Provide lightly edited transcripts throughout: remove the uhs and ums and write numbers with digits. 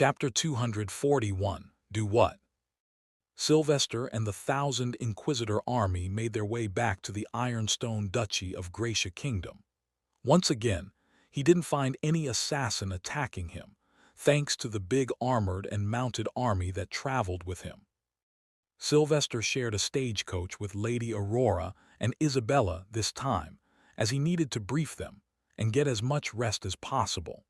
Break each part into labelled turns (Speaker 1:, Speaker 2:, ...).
Speaker 1: Chapter 241. Do what? Sylvester and the 1,000 Inquisitor army made their way back to the Ironstone Duchy of Gracia Kingdom. Once again, he didn't find any assassin attacking him, thanks to the big armored and mounted army that traveled with him. Sylvester shared a stagecoach with Lady Aurora and Isabella this time, as he needed to brief them and get as much rest as possible.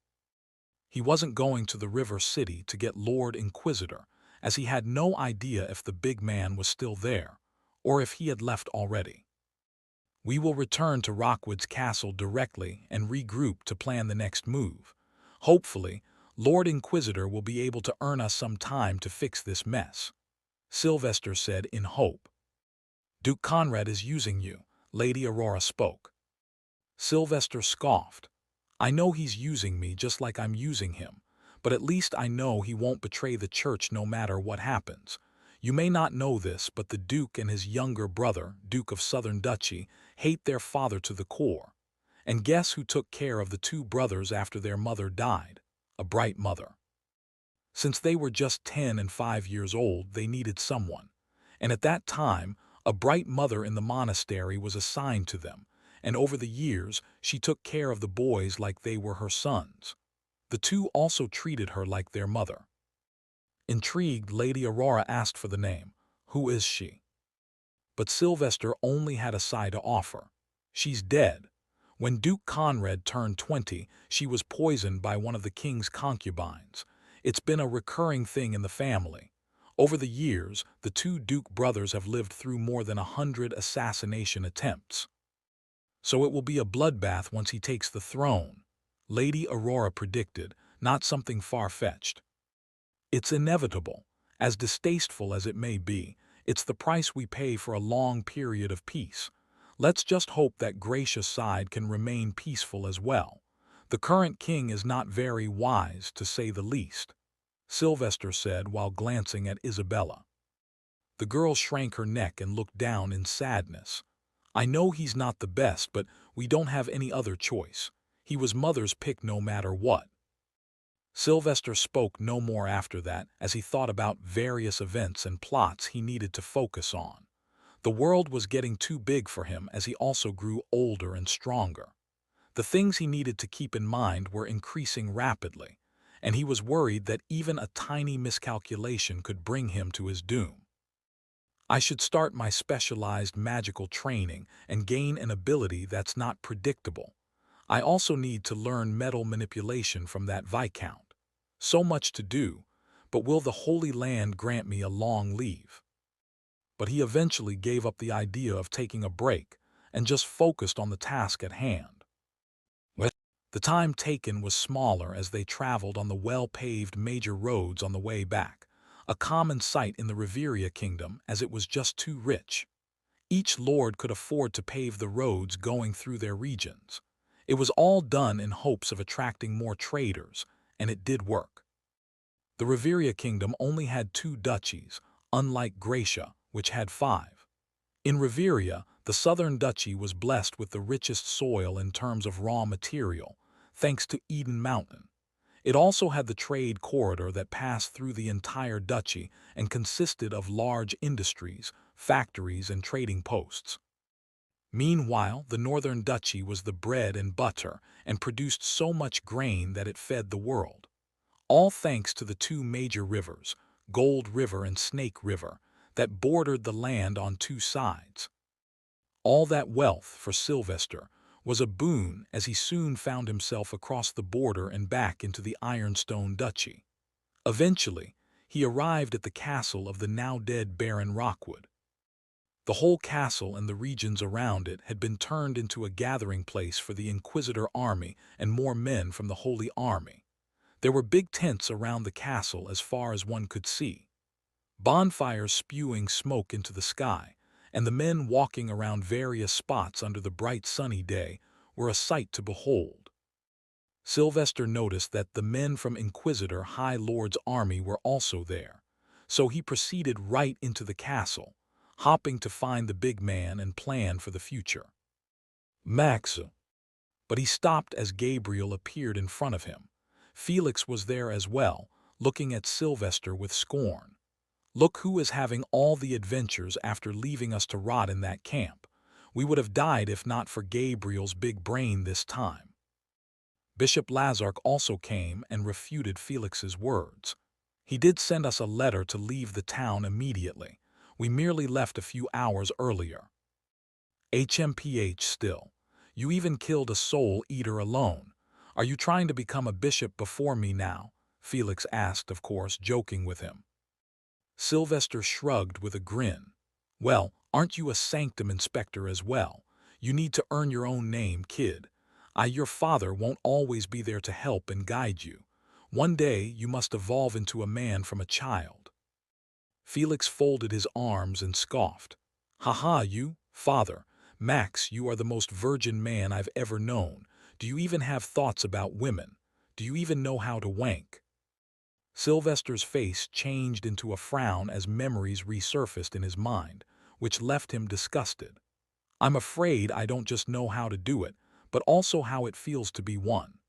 Speaker 1: He wasn't going to the River City to get Lord Inquisitor, as he had no idea if the big man was still there, or if he had left already. We will return to Rockwood's castle directly and regroup to plan the next move. Hopefully, Lord Inquisitor will be able to earn us some time to fix this mess, Sylvester said in hope. Duke Conrad is using you, Lady Aurora spoke. Sylvester scoffed. I know he's using me just like I'm using him, but at least I know he won't betray the church no matter what happens. You may not know this, but the Duke and his younger brother, Duke of Southern Duchy, hate their father to the core. And guess who took care of the two brothers after their mother died? A bright mother. Since they were just 10 and 5 years old, they needed someone. And at that time, a bright mother in the monastery was assigned to them, and over the years, she took care of the boys like they were her sons. The two also treated her like their mother. Intrigued, Lady Aurora asked for the name. Who is she? But Sylvester only had a sigh to offer. She's dead. When Duke Conrad turned 20, she was poisoned by one of the king's concubines. It's been a recurring thing in the family. Over the years, the two Duke brothers have lived through more than 100 assassination attempts. So it will be a bloodbath once he takes the throne, Lady Aurora predicted, not something far-fetched. It's inevitable. As distasteful as it may be, it's the price we pay for a long period of peace. Let's just hope that Gracia's side can remain peaceful as well. The current king is not very wise, to say the least, Sylvester said while glancing at Isabella. The girl shrank her neck and looked down in sadness. I know he's not the best, but we don't have any other choice. He was mother's pick no matter what. Sylvester spoke no more after that, as he thought about various events and plots he needed to focus on. The world was getting too big for him as he also grew older and stronger. The things he needed to keep in mind were increasing rapidly, and he was worried that even a tiny miscalculation could bring him to his doom. I should start my specialized magical training and gain an ability that's not predictable. I also need to learn metal manipulation from that Viscount. So much to do, but will the Holy Land grant me a long leave? But he eventually gave up the idea of taking a break and just focused on the task at hand. The time taken was smaller as they traveled on the well-paved major roads on the way back, a common sight in the Riveria Kingdom as it was just too rich. Each lord could afford to pave the roads going through their regions. It was all done in hopes of attracting more traders, and it did work. The Riveria Kingdom only had 2 duchies, unlike Gracia, which had 5. In Riveria, the Southern Duchy was blessed with the richest soil in terms of raw material, thanks to Eden Mountain. It also had the trade corridor that passed through the entire duchy and consisted of large industries, factories, and trading posts. Meanwhile, the Northern Duchy was the bread and butter and produced so much grain that it fed the world. All thanks to the 2 major rivers, Gold River and Snake River, that bordered the land on 2 sides. All that wealth, for Sylvester, was a boon as he soon found himself across the border and back into the Ironstone Duchy. Eventually, he arrived at the castle of the now-dead Baron Rockwood. The whole castle and the regions around it had been turned into a gathering place for the Inquisitor army and more men from the Holy Army. There were big tents around the castle as far as one could see, bonfires spewing smoke into the sky, and the men walking around various spots under the bright sunny day were a sight to behold. Sylvester noticed that the men from Inquisitor High Lord's army were also there, so he proceeded right into the castle, hopping to find the big man and plan for the future. Max. But he stopped as Gabriel appeared in front of him. Felix was there as well, looking at Sylvester with scorn. "Look who is having all the adventures after leaving us to rot in that camp. We would have died if not for Gabriel's big brain this time." Bishop Lazark also came and refuted Felix's words. "He did send us a letter to leave the town immediately. We merely left a few hours earlier." HMPH still. "You even killed a soul-eater alone. Are you trying to become a bishop before me now?" Felix asked, of course, joking with him. Sylvester shrugged with a grin. "Well, aren't you a sanctum inspector as well? You need to earn your own name, kid. Your father won't always be there to help and guide you. One day you must evolve into a man from a child." Felix folded his arms and scoffed. "Ha, you, father. Max, you are the most virgin man I've ever known. Do you even have thoughts about women? Do you even know how to wank?" Sylvester's face changed into a frown as memories resurfaced in his mind, which left him disgusted. "I'm afraid I don't just know how to do it, but also how it feels to be one."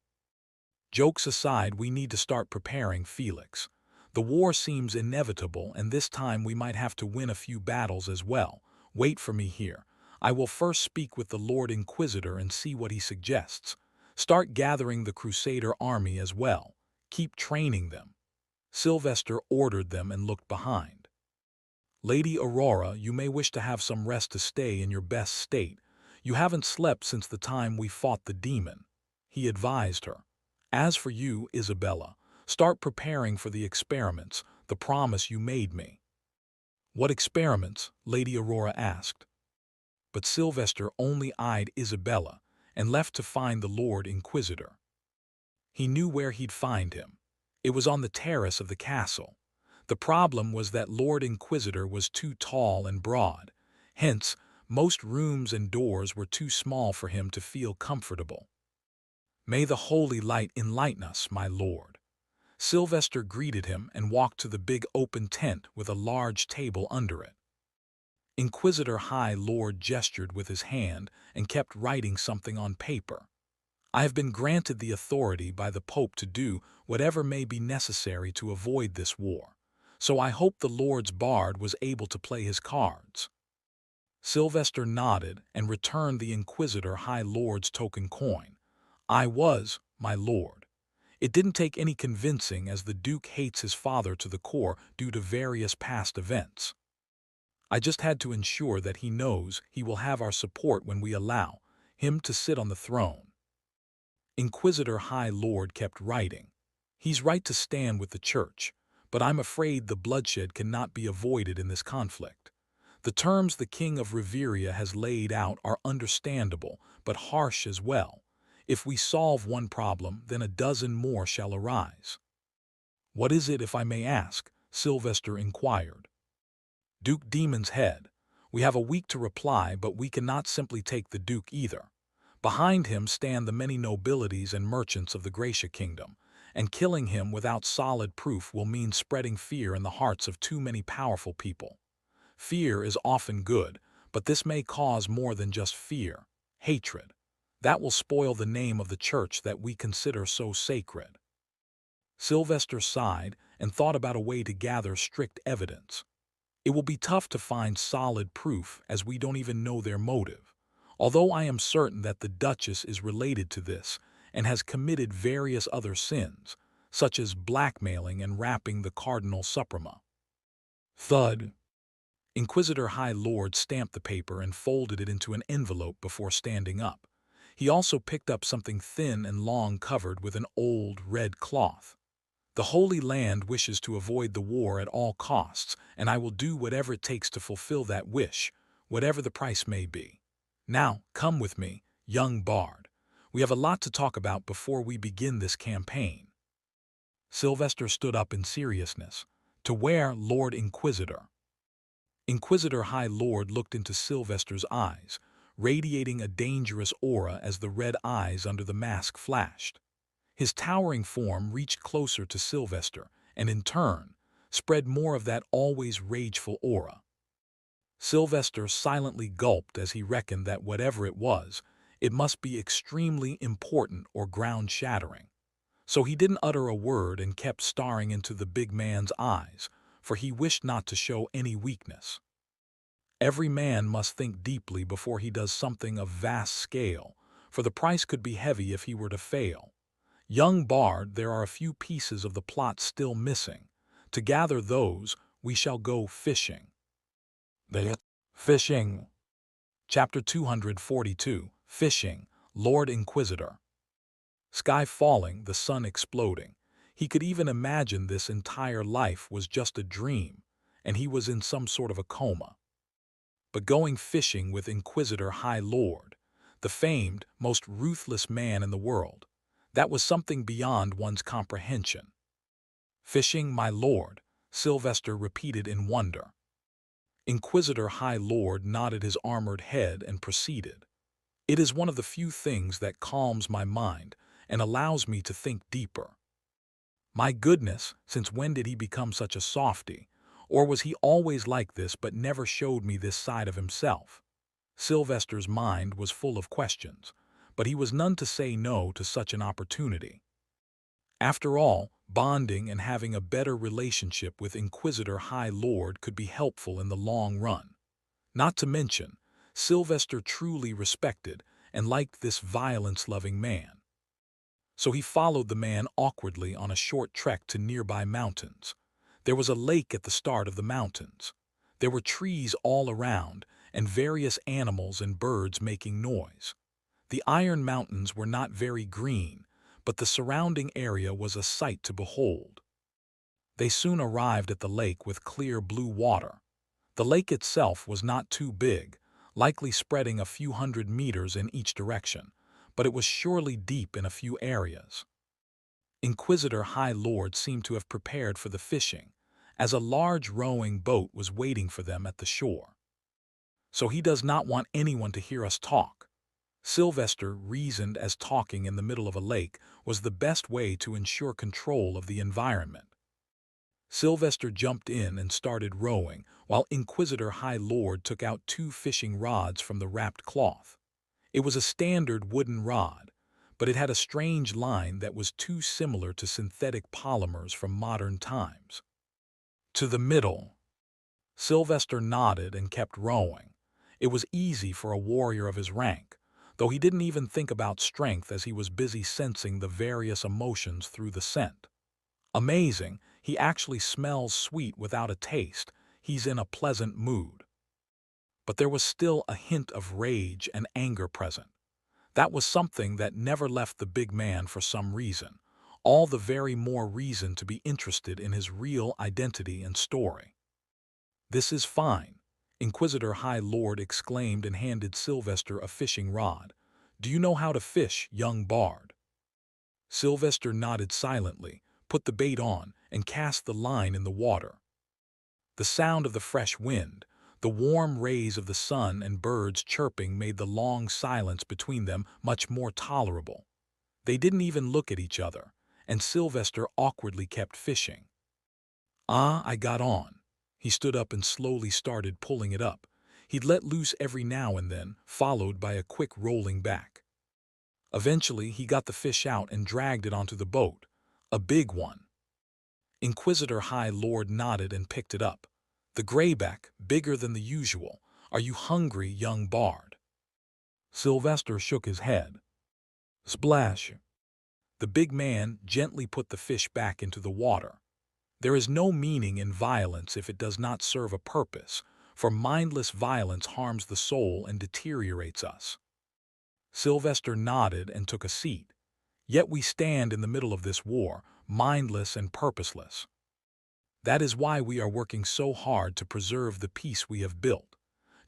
Speaker 1: Jokes aside, we need to start preparing, Felix. The war seems inevitable, and this time we might have to win a few battles as well. Wait for me here. I will first speak with the Lord Inquisitor and see what he suggests. Start gathering the Crusader army as well. Keep training them." Sylvester ordered them and looked behind. "Lady Aurora, you may wish to have some rest to stay in your best state. You haven't slept since the time we fought the demon," he advised her. "As for you, Isabella, start preparing for the experiments, the promise you made me." "What experiments?" Lady Aurora asked. But Sylvester only eyed Isabella and left to find the Lord Inquisitor. He knew where he'd find him. It was on the terrace of the castle. The problem was that Lord Inquisitor was too tall and broad. Hence, most rooms and doors were too small for him to feel comfortable. "May the holy light enlighten us, my lord." Sylvester greeted him and walked to the big open tent with a large table under it. Inquisitor High Lord gestured with his hand and kept writing something on paper. "I have been granted the authority by the Pope to do whatever may be necessary to avoid this war, so I hope the Lord's Bard was able to play his cards." Sylvester nodded and returned the Inquisitor High Lord's token coin. "I was, my lord. It didn't take any convincing, as the Duke hates his father to the core due to various past events. I just had to ensure that he knows he will have our support when we allow him to sit on the throne." Inquisitor High Lord kept writing. "He's right to stand with the Church, but I'm afraid the bloodshed cannot be avoided in this conflict. The terms the King of Riveria has laid out are understandable, but harsh as well. If we solve one problem, then a dozen more shall arise." "What is it, if I may ask?" Sylvester inquired. "Duke Demon's head. We have a week to reply, but we cannot simply take the Duke either. Behind him stand the many nobilities and merchants of the Gracia Kingdom, and killing him without solid proof will mean spreading fear in the hearts of too many powerful people. Fear is often good, but this may cause more than just fear, hatred. That will spoil the name of the Church that we consider so sacred." Sylvester sighed and thought about a way to gather strict evidence. "It will be tough to find solid proof, as we don't even know their motive, although I am certain that the Duchess is related to this and has committed various other sins, such as blackmailing and rapping the Cardinal Suprema." Thud. Inquisitor High Lord stamped the paper and folded it into an envelope before standing up. He also picked up something thin and long covered with an old red cloth. "The Holy Land wishes to avoid the war at all costs, and I will do whatever it takes to fulfill that wish, whatever the price may be. Now, come with me, young bard. We have a lot to talk about before we begin this campaign." Sylvester stood up in seriousness. "To where, Lord Inquisitor?" Inquisitor High Lord looked into Sylvester's eyes, radiating a dangerous aura as the red eyes under the mask flashed. His towering form reached closer to Sylvester and, in turn, spread more of that always rageful aura. Sylvester silently gulped as he reckoned that whatever it was, it must be extremely important or ground-shattering. So he didn't utter a word and kept staring into the big man's eyes, for he wished not to show any weakness. Every man must think deeply before he does something of vast scale, for the price could be heavy if he were to fail. Young Bard, there are a few pieces of the plot still missing. To gather those, we shall go fishing. Fishing. Chapter 242, Fishing, Lord Inquisitor. Sky falling, the sun exploding. He could even imagine this entire life was just a dream, and he was in some sort of a coma. But going fishing with Inquisitor High Lord, the famed, most ruthless man in the world, that was something beyond one's comprehension. Fishing, my lord, Sylvester repeated in wonder. Inquisitor High Lord nodded his armored head and proceeded. It is one of the few things that calms my mind and allows me to think deeper. My goodness, since when did he become such a softy? Or was he always like this but never showed me this side of himself? Sylvester's mind was full of questions, but he was none to say no to such an opportunity. After all, bonding and having a better relationship with Inquisitor High Lord could be helpful in the long run. Not to mention, Sylvester truly respected and liked this violence-loving man. So he followed the man awkwardly on a short trek to nearby mountains. There was a lake at the start of the mountains. There were trees all around, and various animals and birds making noise. The Iron Mountains were not very green, but the surrounding area was a sight to behold. They soon arrived at the lake with clear blue water. The lake itself was not too big, likely spreading a few hundred meters in each direction, but it was surely deep in a few areas. Inquisitor High Lord seemed to have prepared for the fishing, as a large rowing boat was waiting for them at the shore. So he does not want anyone to hear us talk. Sylvester reasoned, as talking in the middle of a lake was the best way to ensure control of the environment. Sylvester jumped in and started rowing, while Inquisitor High Lord took out 2 fishing rods from the wrapped cloth. It was a standard wooden rod, but it had a strange line that was too similar to synthetic polymers from modern times. To the middle. Sylvester nodded and kept rowing. It was easy for a warrior of his rank, though he didn't even think about strength as he was busy sensing the various emotions through the scent. Amazing, he actually smells sweet without a taste. He's in a pleasant mood. But there was still a hint of rage and anger present. That was something that never left the big man for some reason, all the very more reason to be interested in his real identity and story. "This is fine," Inquisitor High Lord exclaimed and handed Sylvester a fishing rod. "Do you know how to fish, young Bard?" Sylvester nodded silently, put the bait on, and cast the line in the water. The sound of the fresh wind, the warm rays of the sun and birds chirping made the long silence between them much more tolerable. They didn't even look at each other, and Sylvester awkwardly kept fishing. I got on. He stood up and slowly started pulling it up. He'd let loose every now and then, followed by a quick rolling back. Eventually, he got the fish out and dragged it onto the boat. A big one. Inquisitor High Lord nodded and picked it up. "The grayback, bigger than the usual. Are you hungry, young Bard?" Sylvester shook his head. Splash! The big man gently put the fish back into the water. There is no meaning in violence if it does not serve a purpose, for mindless violence harms the soul and deteriorates us. Sylvester nodded and took a seat. Yet we stand in the middle of this war, mindless and purposeless. That is why we are working so hard to preserve the peace we have built.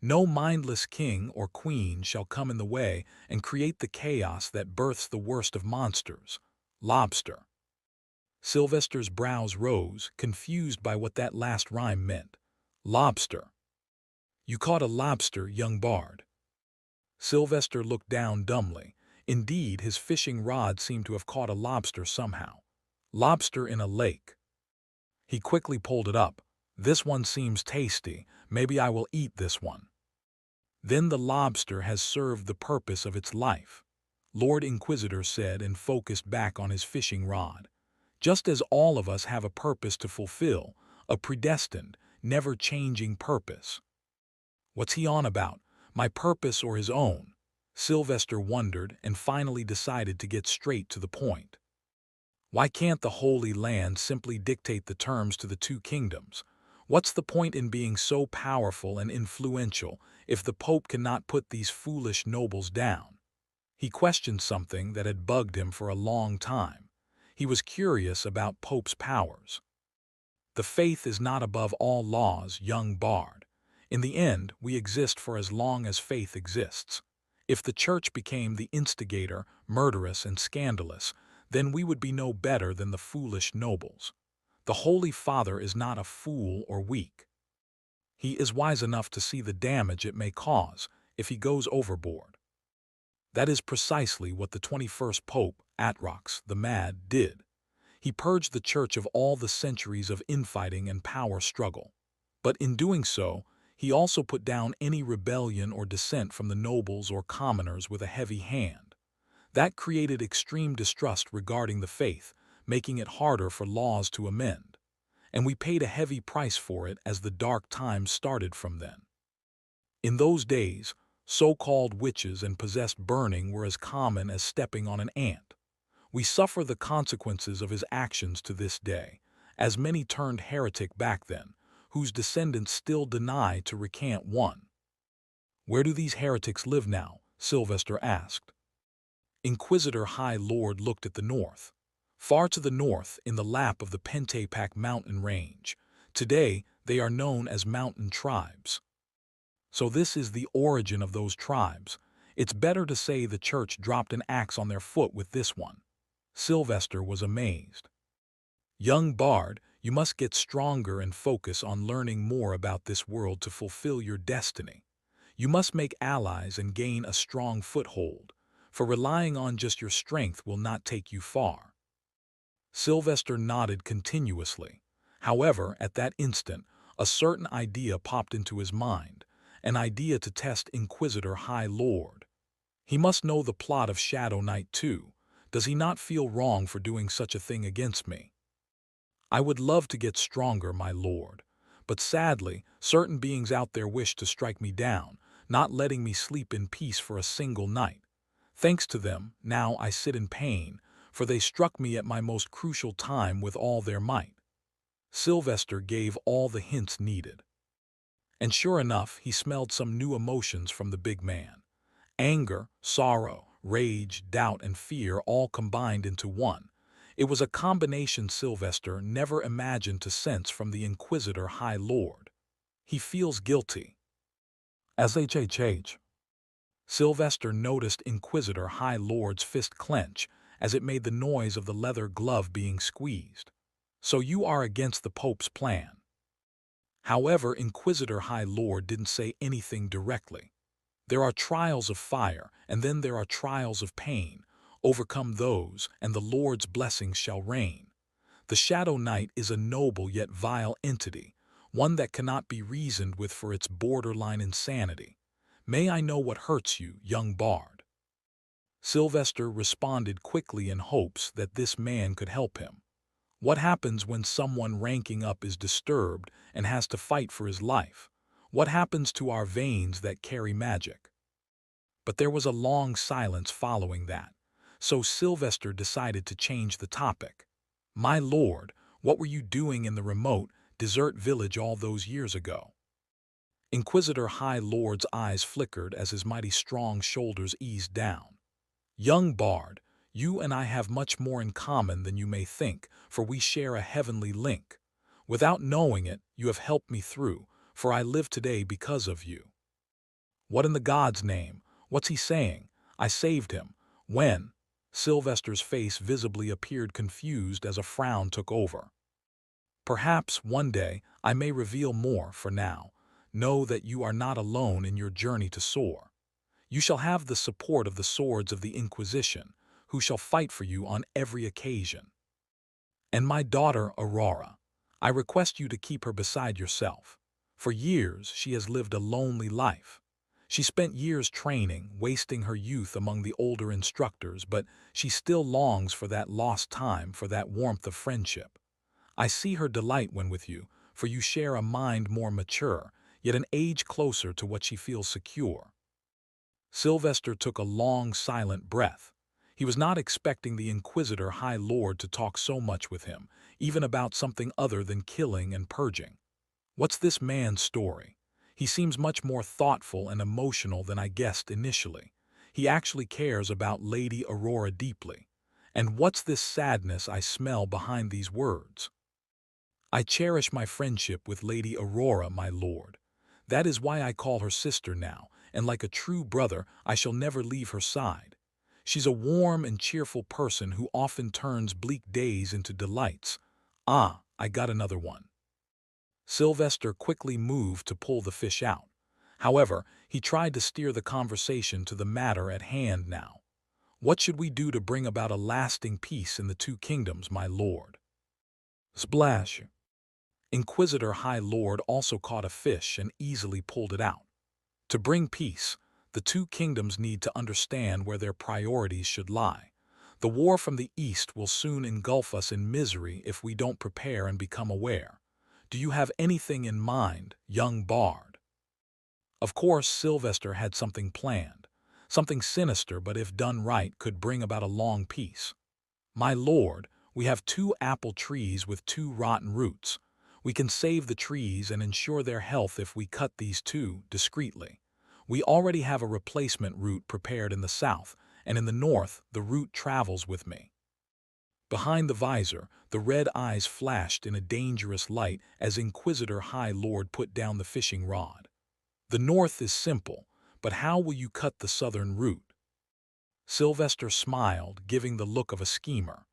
Speaker 1: No mindless king or queen shall come in the way and create the chaos that births the worst of monsters, lobster. Sylvester's brows rose, confused by what that last rhyme meant. Lobster. You caught a lobster, young Bard. Sylvester looked down dumbly. Indeed, his fishing rod seemed to have caught a lobster somehow. Lobster in a lake. He quickly pulled it up. This one seems tasty. Maybe I will eat this one. Then the lobster has served the purpose of its life. Lord Inquisitor said and focused back on his fishing rod. Just as all of us have a purpose to fulfill, a predestined, never-changing purpose. What's he on about? My purpose or his own? Sylvester wondered and finally decided to get straight to the point. Why can't the Holy Land simply dictate the terms to the two kingdoms? What's the point in being so powerful and influential if the Pope cannot put these foolish nobles down? He questioned something that had bugged him for a long time. He was curious about Pope's powers. The faith is not above all laws, young bard. In the end, we exist for as long as faith exists. If the Church became the instigator, murderous and scandalous, then we would be no better than the foolish nobles. The Holy Father is not a fool or weak. He is wise enough to see the damage it may cause if he goes overboard. That is precisely what the 21st Pope, Atrox the Mad, did. He purged the Church of all the centuries of infighting and power struggle. But in doing so, he also put down any rebellion or dissent from the nobles or commoners with a heavy hand. That created extreme distrust regarding the faith, making it harder for laws to amend. And we paid a heavy price for it as the dark times started from then. In those days, so-called witches and possessed burning were as common as stepping on an ant. We suffer the consequences of his actions to this day, as many turned heretic back then, whose descendants still deny to recant one. Where do these heretics live now? Sylvester asked. Inquisitor High Lord looked at the north. Far to the north, in the lap of the Pentepac mountain range. Today, they are known as mountain tribes. So this is the origin of those tribes. It's better to say the Church dropped an axe on their foot with this one. Sylvester was amazed. Young bard, you must get stronger and focus on learning more about this world to fulfill your destiny. You must make allies and gain a strong foothold, for relying on just your strength will not take you far. Sylvester nodded continuously. However, at that instant, a certain idea popped into his mind, an idea to test Inquisitor High Lord. He must know the plot of Shadow Knight too. Does he not feel wrong for doing such a thing against me? I would love to get stronger, my lord, but sadly, certain beings out there wish to strike me down, not letting me sleep in peace for a single night. Thanks to them, now I sit in pain, for they struck me at my most crucial time with all their might. Sylvester gave all the hints needed. And sure enough, he smelled some new emotions from the big man. Anger, sorrow, rage, doubt, and fear all combined into one. It was a combination Sylvester never imagined to sense from the Inquisitor High Lord. He feels guilty. SHHH. Sylvester noticed Inquisitor High Lord's fist clench as it made the noise of the leather glove being squeezed. So you are against the Pope's plan. However, Inquisitor High Lord didn't say anything directly. There are trials of fire, and then there are trials of pain. Overcome those, and the Lord's blessings shall reign. The Shadow Knight is a noble yet vile entity, one that cannot be reasoned with for its borderline insanity. May I know what hurts you, young bard? Sylvester responded quickly in hopes that this man could help him. What happens when someone ranking up is disturbed and has to fight for his life? What happens to our veins that carry magic? But there was a long silence following that, so Sylvester decided to change the topic. My lord, what were you doing in the remote, desert village all those years ago? Inquisitor High Lord's eyes flickered as his mighty strong shoulders eased down. Young bard, you and I have much more in common than you may think, for we share a heavenly link. Without knowing it, you have helped me through, for I live today because of you. What in the God's name? What's he saying? I saved him. When? Sylvester's face visibly appeared confused as a frown took over. Perhaps one day I may reveal more. For now, know that you are not alone in your journey to soar. You shall have the support of the swords of the Inquisition, who shall fight for you on every occasion. And my daughter Aurora, I request you to keep her beside yourself. For years she has lived a lonely life. She spent years training, wasting her youth among the older instructors, but she still longs for that lost time, for that warmth of friendship. I see her delight when with you, for you share a mind more mature, yet an age closer to what she feels secure. Sylvester took a long, silent breath. He was not expecting the Inquisitor High Lord to talk so much with him, even about something other than killing and purging. What's this man's story? He seems much more thoughtful and emotional than I guessed initially. He actually cares about Lady Aurora deeply. And what's this sadness I smell behind these words? I cherish my friendship with Lady Aurora, my lord. That is why I call her sister now, and like a true brother, I shall never leave her side. She's a warm and cheerful person who often turns bleak days into delights. Ah, I got another one. Sylvester quickly moved to pull the fish out. However, he tried to steer the conversation to the matter at hand now. What should we do to bring about a lasting peace in the two kingdoms, my lord? Splash! Inquisitor High Lord also caught a fish and easily pulled it out. To bring peace, the two kingdoms need to understand where their priorities should lie. The war from the east will soon engulf us in misery if we don't prepare and become aware. Do you have anything in mind, young bard? Of course, Sylvester had something planned. Something sinister, but if done right, could bring about a long peace. My lord, we have two apple trees with two rotten roots. We can save the trees and ensure their health if we cut these two discreetly. We already have a replacement route prepared in the south, and in the north the route travels with me. Behind the visor, the red eyes flashed in a dangerous light as Inquisitor High Lord put down the fishing rod. The north is simple, but how will you cut the southern route? Sylvester smiled, giving the look of a schemer.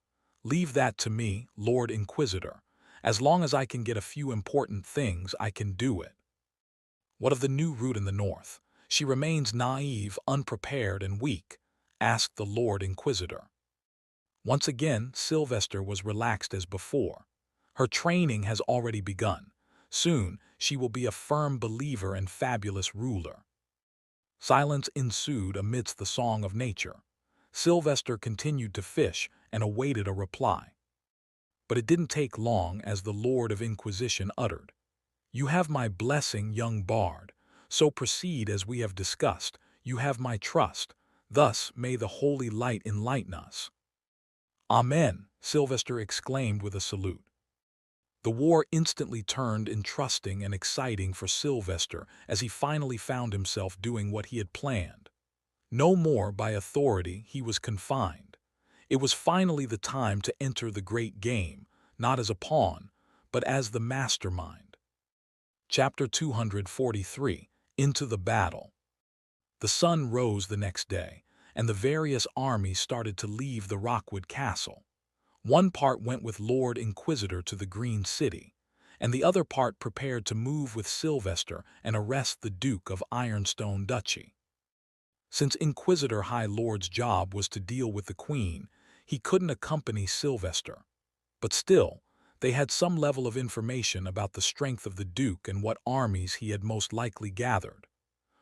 Speaker 1: Leave that to me, Lord Inquisitor. As long as I can get a few important things, I can do it. What of the new route in the north? She remains naive, unprepared, and weak, asked the Lord Inquisitor. Once again, Sylvester was relaxed as before. Her training has already begun. Soon, she will be a firm believer and fabulous ruler. Silence ensued amidst the song of nature. Sylvester continued to fish and awaited a reply. But it didn't take long as the Lord of Inquisition uttered, "You have my blessing, young bard, so proceed as we have discussed. You have my trust. Thus may the holy light enlighten us." "Amen," Sylvester exclaimed with a salute. The war instantly turned entrusting and exciting for Sylvester as he finally found himself doing what he had planned. No more by authority he was confined. It was finally the time to enter the great game, not as a pawn, but as the mastermind. Chapter 243, Into the Battle. The sun rose the next day, and the various armies started to leave the Rockwood Castle. One part went with Lord Inquisitor to the Green City, and the other part prepared to move with Sylvester and arrest the Duke of Ironstone Duchy. Since Inquisitor High Lord's job was to deal with the Queen, he couldn't accompany Sylvester. But still, they had some level of information about the strength of the Duke and what armies he had most likely gathered.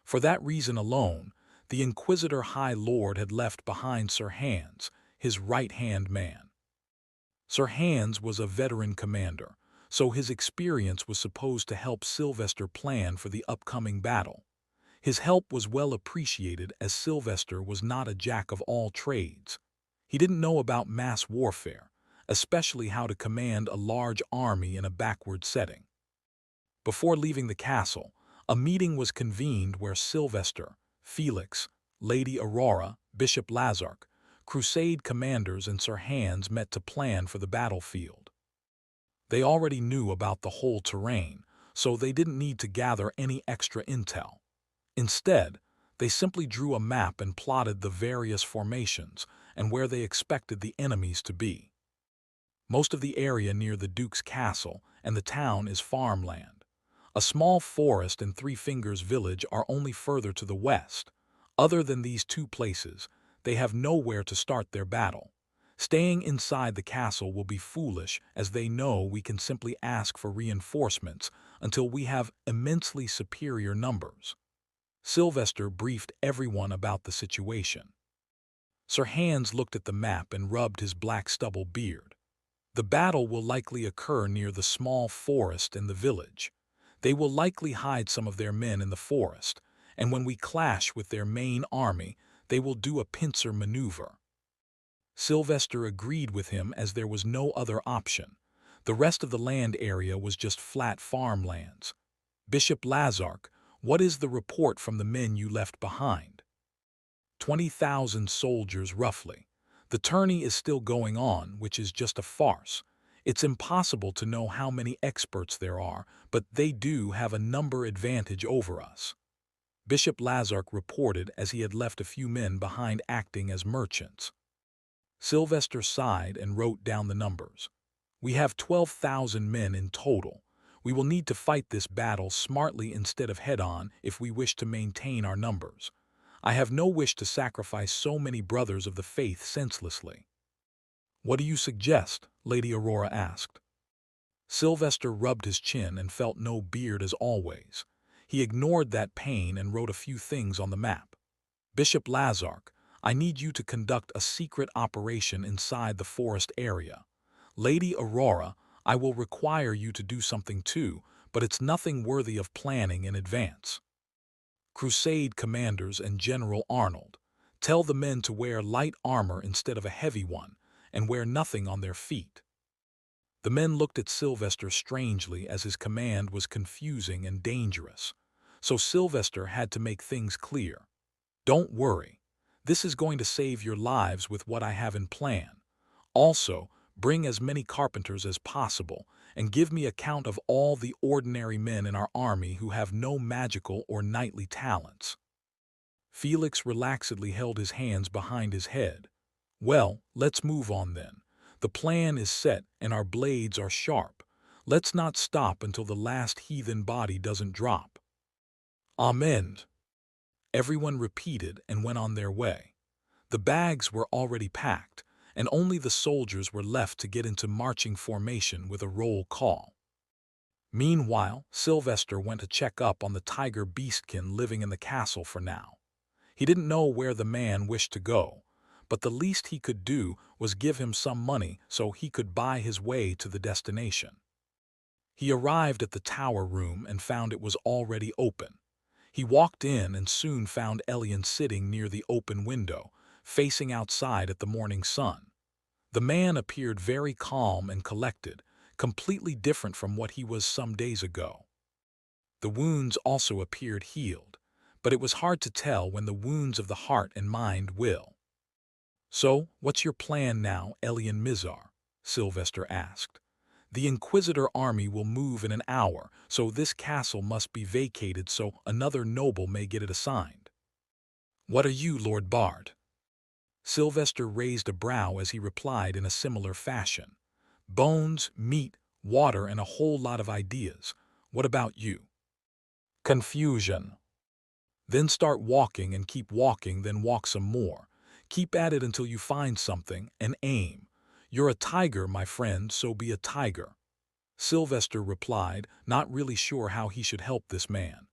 Speaker 1: For that reason alone, the Inquisitor High Lord had left behind Sir Hans, his right-hand man. Sir Hans was a veteran commander, so his experience was supposed to help Sylvester plan for the upcoming battle. His help was well appreciated as Sylvester was not a jack of all trades. He didn't know about mass warfare, especially how to command a large army in a backward setting. Before leaving the castle, a meeting was convened where Sylvester, Felix, Lady Aurora, Bishop Lazark, Crusade commanders and Sir Hans met to plan for the battlefield. They already knew about the whole terrain, so they didn't need to gather any extra intel. Instead, they simply drew a map and plotted the various formations and where they expected the enemies to be. Most of the area near the Duke's castle and the town is farmland. A small forest and Three Fingers village are only further to the west. Other than these two places, they have nowhere to start their battle. Staying inside the castle will be foolish as they know we can simply ask for reinforcements until we have immensely superior numbers. Sylvester briefed everyone about the situation. Sir Hans looked at the map and rubbed his black stubble beard. The battle will likely occur near the small forest in the village. They will likely hide some of their men in the forest, and when we clash with their main army, they will do a pincer maneuver. Sylvester agreed with him as there was no other option. The rest of the land area was just flat farmlands. Bishop Lazark, what is the report from the men you left behind? 20,000 soldiers roughly. The tourney is still going on, which is just a farce. It's impossible to know how many experts there are, but they do have a number advantage over us. Bishop Lazark reported as he had left a few men behind acting as merchants. Sylvester sighed and wrote down the numbers. We have 12,000 men in total. We will need to fight this battle smartly instead of head-on if we wish to maintain our numbers. I have no wish to sacrifice so many brothers of the faith senselessly. What do you suggest? Lady Aurora asked. Sylvester rubbed his chin and felt no beard as always. He ignored that pain and wrote a few things on the map. Bishop Lazark, I need you to conduct a secret operation inside the forest area. Lady Aurora, I will require you to do something too, but it's nothing worthy of planning in advance. Crusade commanders and General Arnold, tell the men to wear light armor instead of a heavy one, and wear nothing on their feet. The men looked at Sylvester strangely as his command was confusing and dangerous, so Sylvester had to make things clear. Don't worry, this is going to save your lives with what I have in plan. Also, bring as many carpenters as possible, and give me account of all the ordinary men in our army who have no magical or knightly talents. Felix relaxedly held his hands behind his head. Well, let's move on then. The plan is set and our blades are sharp. Let's not stop until the last heathen body doesn't drop. Amen. Everyone repeated and went on their way. The bags were already packed, and only the soldiers were left to get into marching formation with a roll call. Meanwhile, Sylvester went to check up on the tiger beastkin living in the castle for now. He didn't know where the man wished to go, but the least he could do was give him some money so he could buy his way to the destination. He arrived at the tower room and found it was already open. He walked in and soon found Elian sitting near the open window, facing outside at the morning sun. The man appeared very calm and collected, completely different from what he was some days ago. The wounds also appeared healed, but it was hard to tell when the wounds of the heart and mind will. So, what's your plan now, Elian Mizar? Sylvester asked. The Inquisitor army will move in an hour, so this castle must be vacated so another noble may get it assigned. What are you, Lord Bard? Sylvester raised a brow as he replied in a similar fashion. Bones, meat, water, and a whole lot of ideas. What about you? Confusion. Then start walking and keep walking, then walk some more. Keep at it until you find something and aim. You're a tiger, my friend, so be a tiger. Sylvester replied, not really sure how he should help this man.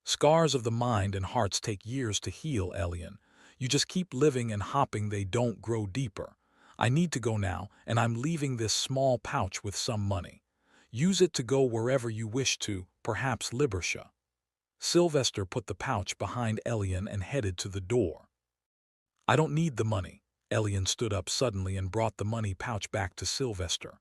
Speaker 1: Scars of the mind and hearts take years to heal, Elian. You just keep living and hopping, they don't grow deeper. I need to go now, and I'm leaving this small pouch with some money. Use it to go wherever you wish to, perhaps Libertia. Sylvester put the pouch behind Elian and headed to the door. I don't need the money. Elian stood up suddenly and brought the money pouch back to Sylvester.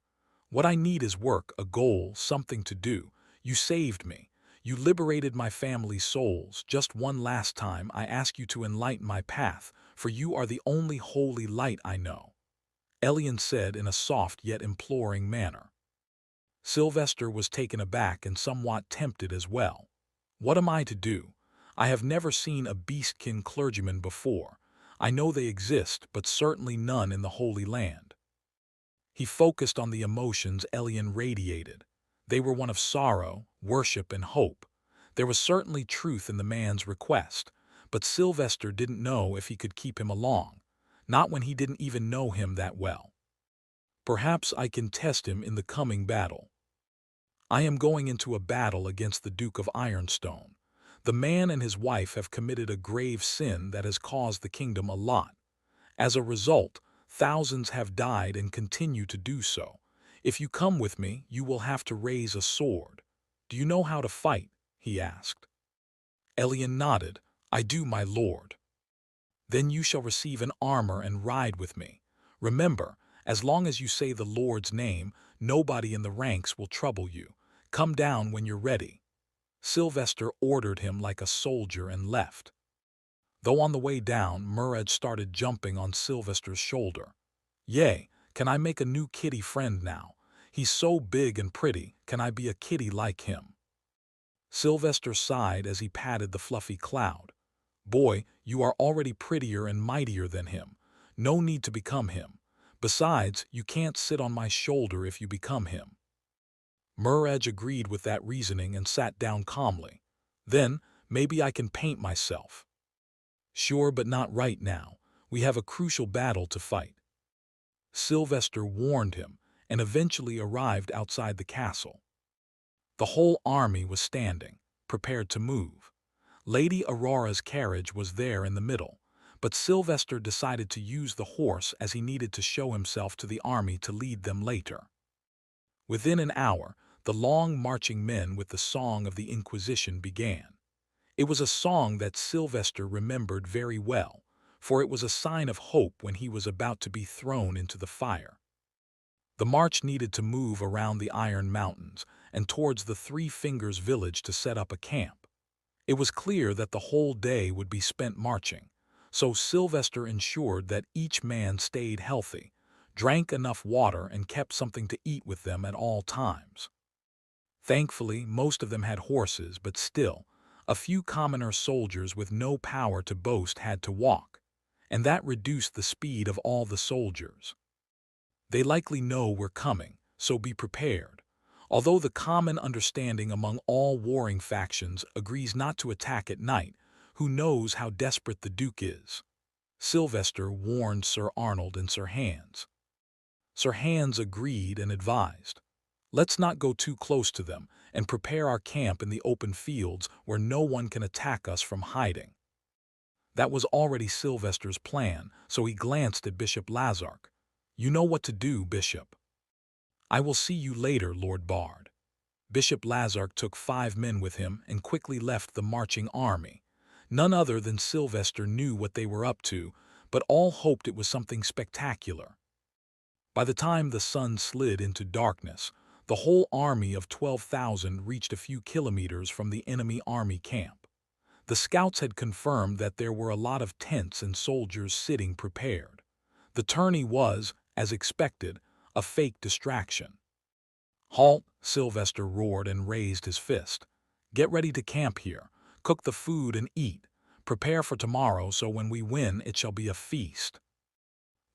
Speaker 1: What I need is work, a goal, something to do. You saved me. You liberated my family's souls. Just one last time I ask you to enlighten my path, for you are the only holy light I know. Elian said in a soft yet imploring manner. Sylvester was taken aback and somewhat tempted as well. What am I to do? I have never seen a beastkin clergyman before. I know they exist, but certainly none in the Holy Land. He focused on the emotions Elian radiated. They were one of sorrow, worship, and hope. There was certainly truth in the man's request, but Sylvester didn't know if he could keep him along, not when he didn't even know him that well. Perhaps I can test him in the coming battle. I am going into a battle against the Duke of Ironstone. The man and his wife have committed a grave sin that has caused the kingdom a lot. As a result, thousands have died and continue to do so. If you come with me, you will have to raise a sword. Do you know how to fight? He asked. Elian nodded. I do, my lord. Then you shall receive an armor and ride with me. Remember, as long as you say the Lord's name, nobody in the ranks will trouble you. Come down when you're ready. Sylvester ordered him like a soldier and left. Though on the way down, Murad started jumping on Sylvester's shoulder. Yay, can I make a new kitty friend now? He's so big and pretty, can I be a kitty like him? Sylvester sighed as he patted the fluffy cloud. Boy, you are already prettier and mightier than him. No need to become him. Besides, you can't sit on my shoulder if you become him. Murad agreed with that reasoning and sat down calmly. Then, maybe I can paint myself. Sure, but not right now. We have a crucial battle to fight. Sylvester warned him and eventually arrived outside the castle. The whole army was standing, prepared to move. Lady Aurora's carriage was there in the middle, but Sylvester decided to use the horse as he needed to show himself to the army to lead them later. Within an hour, the long marching men with the Song of the Inquisition began. It was a song that Sylvester remembered very well, for it was a sign of hope when he was about to be thrown into the fire. The march needed to move around the Iron Mountains and towards the Three Fingers village to set up a camp. It was clear that the whole day would be spent marching, so Sylvester ensured that each man stayed healthy, drank enough water and kept something to eat with them at all times. Thankfully, most of them had horses, but still, a few commoner soldiers with no power to boast had to walk, and that reduced the speed of all the soldiers. They likely know we're coming, so be prepared. Although the common understanding among all warring factions agrees not to attack at night, who knows how desperate the Duke is? Sylvester warned Sir Arnold and Sir Hans. Sir Hans agreed and advised, let's not go too close to them and prepare our camp in the open fields where no one can attack us from hiding. That was already Sylvester's plan, so he glanced at Bishop Lazark. You know what to do, Bishop. I will see you later, Lord Bard. Bishop Lazark took 5 men with him and quickly left the marching army. None other than Sylvester knew what they were up to, but all hoped it was something spectacular. By the time the sun slid into darkness, the whole army of 12,000 reached a few kilometers from the enemy army camp. The scouts had confirmed that there were a lot of tents and soldiers sitting prepared. The tourney was, as expected, a fake distraction. Halt, Sylvester roared and raised his fist. Get ready to camp here. Cook the food and eat. Prepare for tomorrow so when we win it shall be a feast.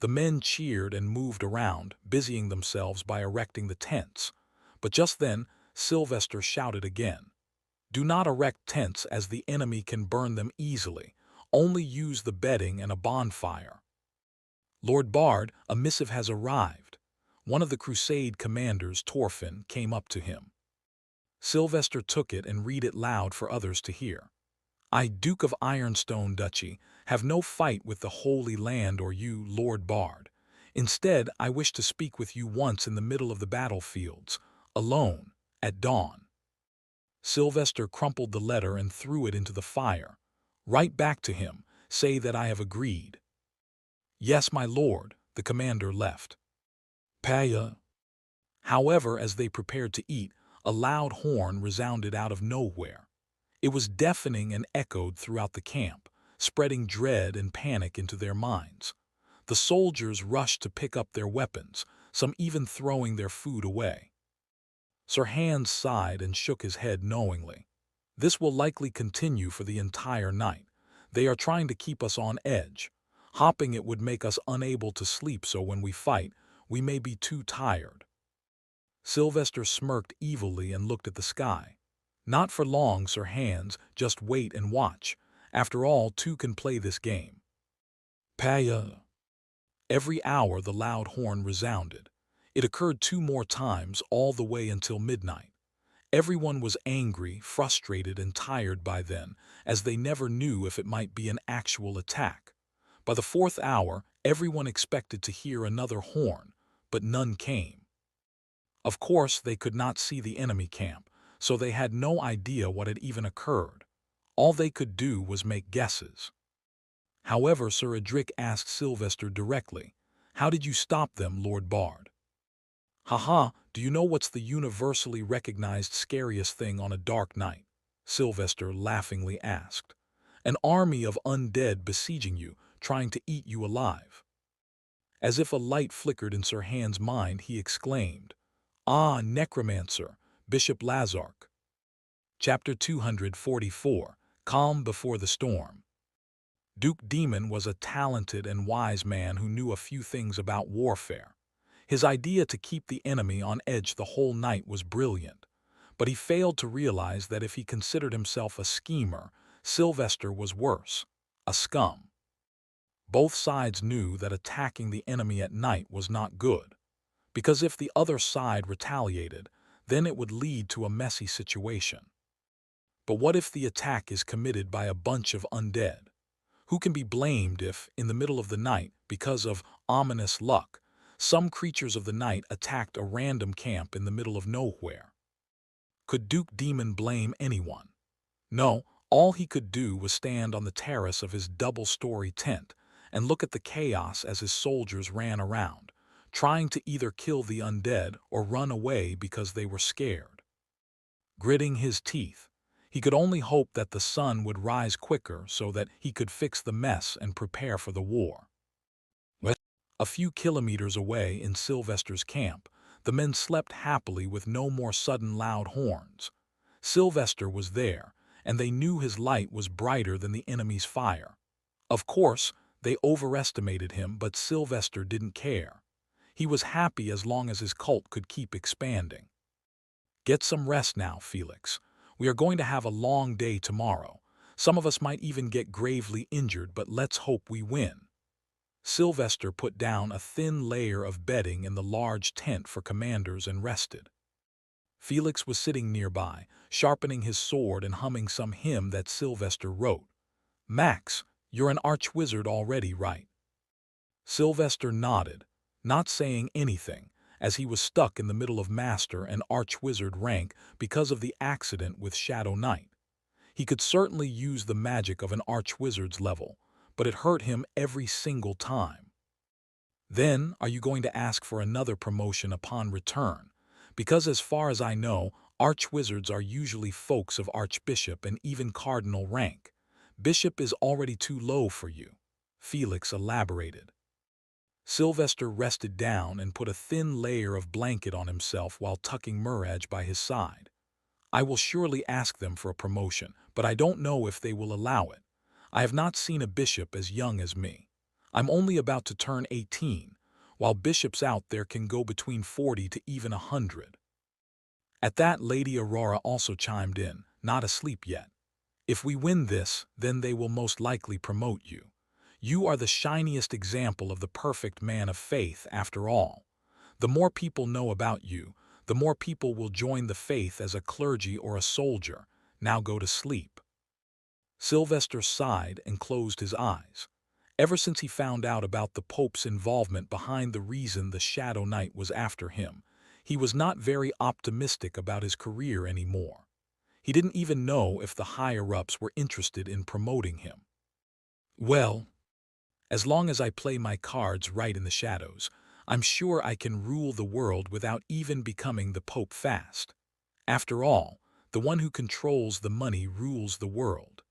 Speaker 1: The men cheered and moved around, busying themselves by erecting the tents. But just then, Sylvester shouted again. Do not erect tents as the enemy can burn them easily. Only use the bedding and a bonfire. Lord Bard, a missive has arrived. One of the Crusade commanders, Torfin, came up to him. Sylvester took it and read it loud for others to hear. I, Duke of Ironstone Duchy, have no fight with the Holy Land or you, Lord Bard. Instead, I wish to speak with you once in the middle of the battlefields, alone, at dawn. Sylvester crumpled the letter and threw it into the fire. Write back to him, say that I have agreed. Yes, my lord, the commander left. Paya. However, as they prepared to eat, a loud horn resounded out of nowhere. It was deafening and echoed throughout the camp, spreading dread and panic into their minds. The soldiers rushed to pick up their weapons, some even throwing their food away. Sir Hans sighed and shook his head knowingly. This will likely continue for the entire night. They are trying to keep us on edge. Hopping it would make us unable to sleep, so when we fight, we may be too tired. Sylvester smirked evilly and looked at the sky. Not for long, Sir Hans, just wait and watch. After all, 2 can play this game. Paya. Every hour the loud horn resounded. It occurred 2 more times all the way until midnight. Everyone was angry, frustrated, and tired by then, as they never knew if it might be an actual attack. By the fourth hour, everyone expected to hear another horn, but none came. Of course, they could not see the enemy camp, so they had no idea what had even occurred. All they could do was make guesses. However, Sir Edric asked Sylvester directly, "How did you stop them, Lord Bard?" "Haha, do you know what's the universally recognized scariest thing on a dark night?" Sylvester laughingly asked. "An army of undead besieging you, trying to eat you alive." As if a light flickered in Sir Hans' mind, he exclaimed, "Ah, Necromancer, Bishop Lazark." Chapter 244, Calm Before the Storm. Duke Demon was a talented and wise man who knew a few things about warfare. His idea to keep the enemy on edge the whole night was brilliant, but he failed to realize that if he considered himself a schemer, Sylvester was worse, a scum. Both sides knew that attacking the enemy at night was not good, because if the other side retaliated, then it would lead to a messy situation. But what if the attack is committed by a bunch of undead? Who can be blamed if, in the middle of the night, because of ominous luck, some creatures of the night attacked a random camp in the middle of nowhere? Could Duke Demon blame anyone? No, all he could do was stand on the terrace of his double-story tent and look at the chaos as his soldiers ran around, trying to either kill the undead or run away because they were scared. Gritting his teeth, he could only hope that the sun would rise quicker so that he could fix the mess and prepare for the war. A few kilometers away in Sylvester's camp, the men slept happily with no more sudden loud horns. Sylvester was there, and they knew his light was brighter than the enemy's fire. Of course, they overestimated him, but Sylvester didn't care. He was happy as long as his cult could keep expanding. "Get some rest now, Felix. We are going to have a long day tomorrow. Some of us might even get gravely injured, but let's hope we win." Sylvester put down a thin layer of bedding in the large tent for commanders and rested. Felix was sitting nearby, sharpening his sword and humming some hymn that Sylvester wrote. "Max, you're an archwizard already, right?" Sylvester nodded, not saying anything, as he was stuck in the middle of Master and Archwizard rank because of the accident with Shadow Knight. He could certainly use the magic of an Archwizard's level, but it hurt him every single time. "Then, are you going to ask for another promotion upon return? Because as far as I know, Archwizards are usually folks of Archbishop and even Cardinal rank. Bishop is already too low for you," Felix elaborated. Sylvester rested down and put a thin layer of blanket on himself while tucking Muraj by his side. "I will surely ask them for a promotion, but I don't know if they will allow it. I have not seen a bishop as young as me. I'm only about to turn 18, while bishops out there can go between 40 to even 100. At that, Lady Aurora also chimed in, not asleep yet. "If we win this, then they will most likely promote you. You are the shiniest example of the perfect man of faith, after all. The more people know about you, the more people will join the faith as a clergy or a soldier. Now go to sleep." Sylvester sighed and closed his eyes. Ever since he found out about the Pope's involvement behind the reason the Shadow Knight was after him, he was not very optimistic about his career anymore. He didn't even know if the higher-ups were interested in promoting him. "Well, as long as I play my cards right in the shadows, I'm sure I can rule the world without even becoming the Pope fast. After all, the one who controls the money rules the world."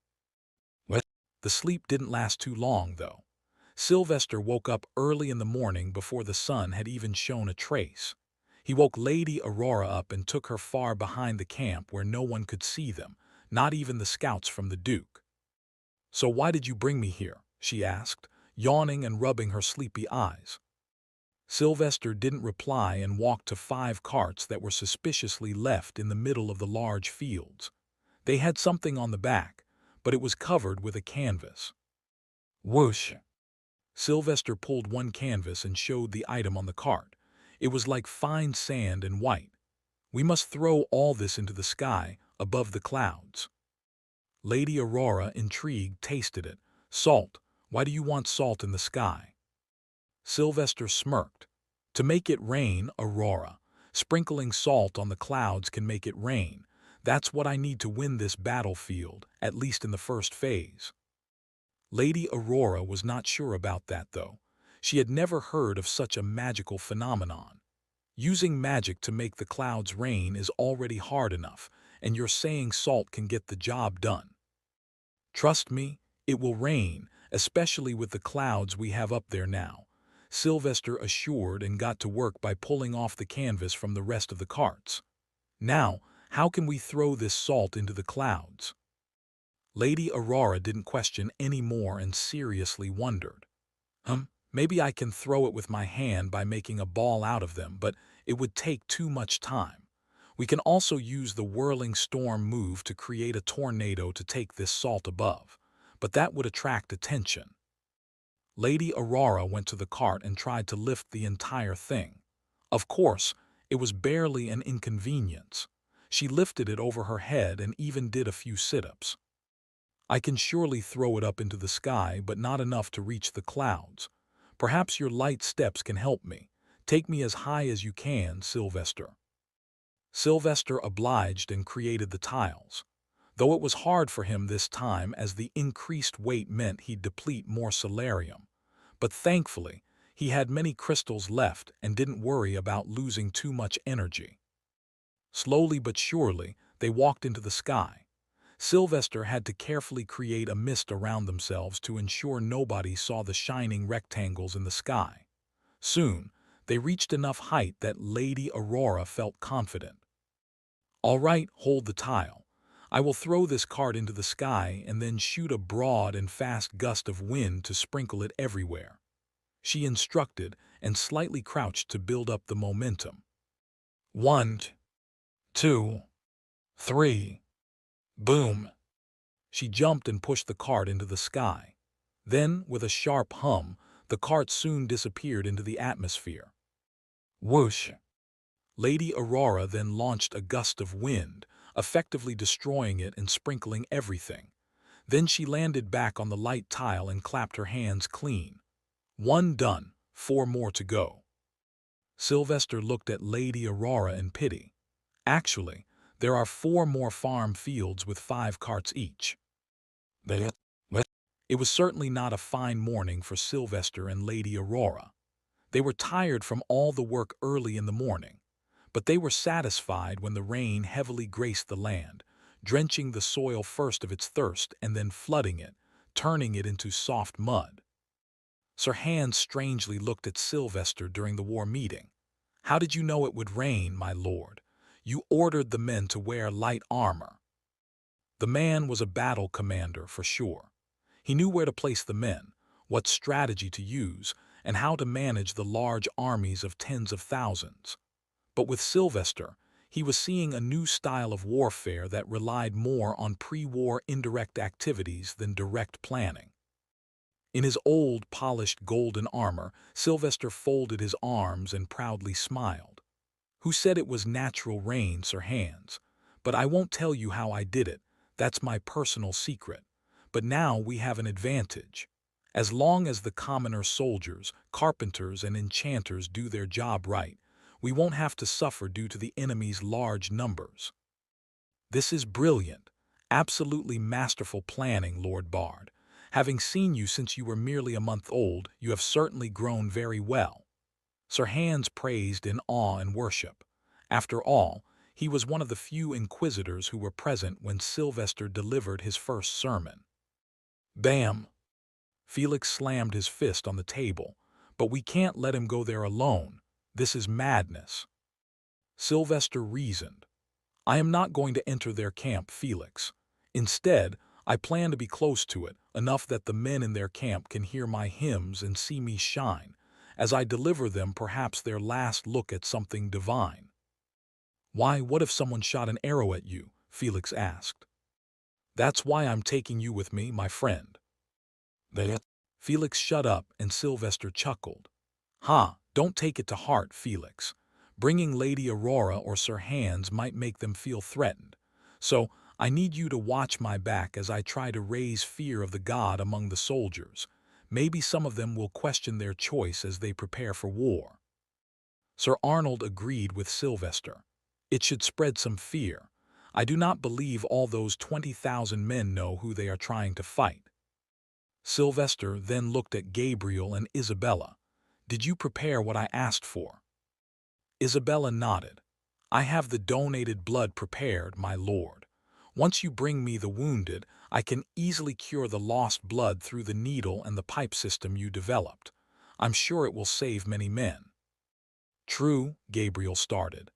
Speaker 1: The sleep didn't last too long, though. Sylvester woke up early in the morning before the sun had even shown a trace. He woke Lady Aurora up and took her far behind the camp where no one could see them, not even the scouts from the Duke. "So why did you bring me here?" she asked, yawning and rubbing her sleepy eyes. Sylvester didn't reply and walked to 5 carts that were suspiciously left in the middle of the large fields. They had something on the back, but it was covered with a canvas. Whoosh! Sylvester pulled one canvas and showed the item on the cart. It was like fine sand and white. We must throw all this into the sky, above the clouds. Lady Aurora, intrigued, tasted it. Salt. Why do you want salt in the sky? Sylvester smirked. To make it rain, Aurora. Sprinkling salt on the clouds can make it rain. That's what I need to win this battlefield, at least in the first phase. Lady Aurora was not sure about that, though. She had never heard of such a magical phenomenon. Using magic to make the clouds rain is already hard enough, and you're saying salt can get the job done. Trust me, it will rain, especially with the clouds we have up there now, Sylvester assured, and got to work by pulling off the canvas from the rest of the carts. Now, how can we throw this salt into the clouds? Lady Aurora didn't question any more and seriously wondered. Maybe I can throw it with my hand by making a ball out of them, but it would take too much time. We can also use the whirling storm move to create a tornado to take this salt above, but that would attract attention. Lady Aurora went to the cart and tried to lift the entire thing. Of course, it was barely an inconvenience. She lifted it over her head and even did a few sit-ups. I can surely throw it up into the sky, but not enough to reach the clouds. Perhaps your light steps can help me. Take me as high as you can, Sylvester. Sylvester obliged and created the tiles, though it was hard for him this time as the increased weight meant he'd deplete more solarium. But thankfully, he had many crystals left and didn't worry about losing too much energy. Slowly but surely, they walked into the sky. Sylvester had to carefully create a mist around themselves to ensure nobody saw the shining rectangles in the sky. Soon, they reached enough height that Lady Aurora felt confident. All right, hold the tile. I will throw this cart into the sky and then shoot a broad and fast gust of wind to sprinkle it everywhere. She instructed and slightly crouched to build up the momentum. 1, 2, 3. Boom! She jumped and pushed the cart into the sky. Then, with a sharp hum, the cart soon disappeared into the atmosphere. Whoosh! Lady Aurora then launched a gust of wind, effectively destroying it and sprinkling everything. Then she landed back on the light tile and clapped her hands clean. 1 done, 4 more to go. Sylvester looked at Lady Aurora in pity. Actually, there are 4 more farm fields with 5 carts each. It was certainly not a fine morning for Sylvester and Lady Aurora. They were tired from all the work early in the morning, but they were satisfied when the rain heavily graced the land, drenching the soil first of its thirst and then flooding it, turning it into soft mud. Sir Hans strangely looked at Sylvester during the war meeting. How did you know it would rain, my lord? You ordered the men to wear light armor. The man was a battle commander for sure. He knew where to place the men, what strategy to use, and how to manage the large armies of tens of thousands. But with Sylvester, he was seeing a new style of warfare that relied more on pre-war indirect activities than direct planning. In his old, polished golden armor, Sylvester folded his arms and proudly smiled. Who said it was natural rain, Sir Hans? But I won't tell you how I did it. That's my personal secret. But now we have an advantage. As long as the commoner soldiers, carpenters, and enchanters do their job right, we won't have to suffer due to the enemy's large numbers. This is brilliant, absolutely masterful planning, Lord Bard. Having seen you since you were merely a month old, you have certainly grown very well. Sir Hans praised in awe and worship. After all, he was one of the few inquisitors who were present when Sylvester delivered his first sermon. Bam! Felix slammed his fist on the table. But we can't let him go there alone. This is madness. Sylvester reasoned. I am not going to enter their camp, Felix. Instead, I plan to be close to it, enough that the men in their camp can hear my hymns and see me shine, as I deliver them perhaps their last look at something divine. Why, what if someone shot an arrow at you? Felix asked. That's why I'm taking you with me, my friend. Felix shut up and Sylvester chuckled. Don't take it to heart, Felix. Bringing Lady Aurora or Sir Hans might make them feel threatened. So, I need you to watch my back as I try to raise fear of the god among the soldiers. Maybe some of them will question their choice as they prepare for war. Sir Arnold agreed with Sylvester. It should spread some fear. I do not believe all those 20,000 men know who they are trying to fight. Sylvester then looked at Gabriel and Isabella. Did you prepare what I asked for? Isabella nodded. I have the donated blood prepared, my lord. Once you bring me the wounded, I can easily cure the lost blood through the needle and the pipe system you developed. I'm sure it will save many men. True, Gabriel started.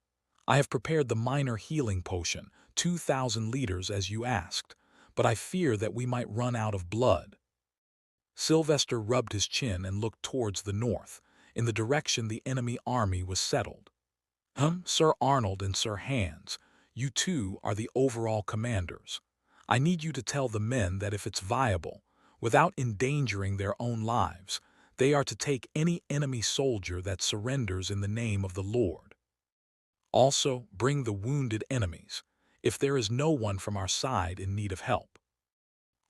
Speaker 1: I have prepared the minor healing potion, 2,000 liters as you asked, but I fear that we might run out of blood. Sylvester rubbed his chin and looked towards the north, in the direction the enemy army was settled. Sir Arnold and Sir Hans, you two are the overall commanders. I need you to tell the men that if it's viable, without endangering their own lives, they are to take any enemy soldier that surrenders in the name of the Lord. Also, bring the wounded enemies, if there is no one from our side in need of help.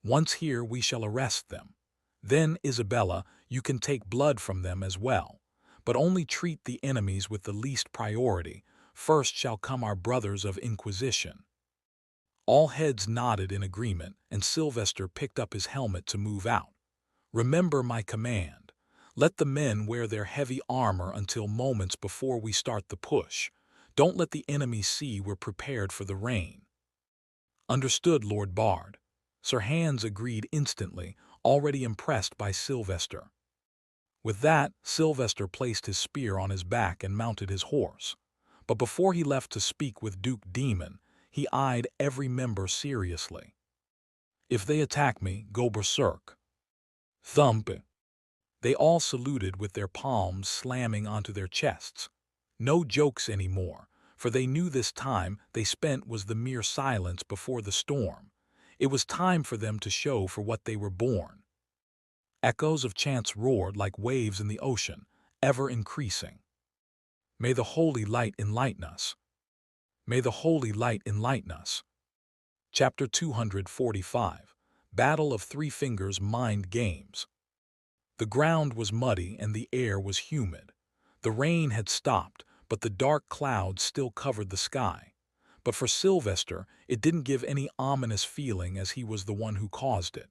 Speaker 1: Once here, we shall arrest them. Then, Isabella, you can take blood from them as well, but only treat the enemies with the least priority. First shall come our brothers of Inquisition. All heads nodded in agreement, and Sylvester picked up his helmet to move out. Remember my command. Let the men wear their heavy armor until moments before we start the push. Don't let the enemy see we're prepared for the rain. Understood, Lord Bard. Sir Hans agreed instantly, already impressed by Sylvester. With that, Sylvester placed his spear on his back and mounted his horse. But before he left to speak with Duke Demon, he eyed every member seriously. If they attack me, go berserk. Thump. They all saluted with their palms slamming onto their chests. No jokes anymore, for they knew this time they spent was the mere silence before the storm. It was time for them to show for what they were born. Echoes of chants roared like waves in the ocean, ever increasing. May the holy light enlighten us. May the holy light enlighten us. Chapter 245, Battle of Three Fingers Mind Games. The ground was muddy and the air was humid. The rain had stopped, but the dark clouds still covered the sky. But for Sylvester, it didn't give any ominous feeling as he was the one who caused it.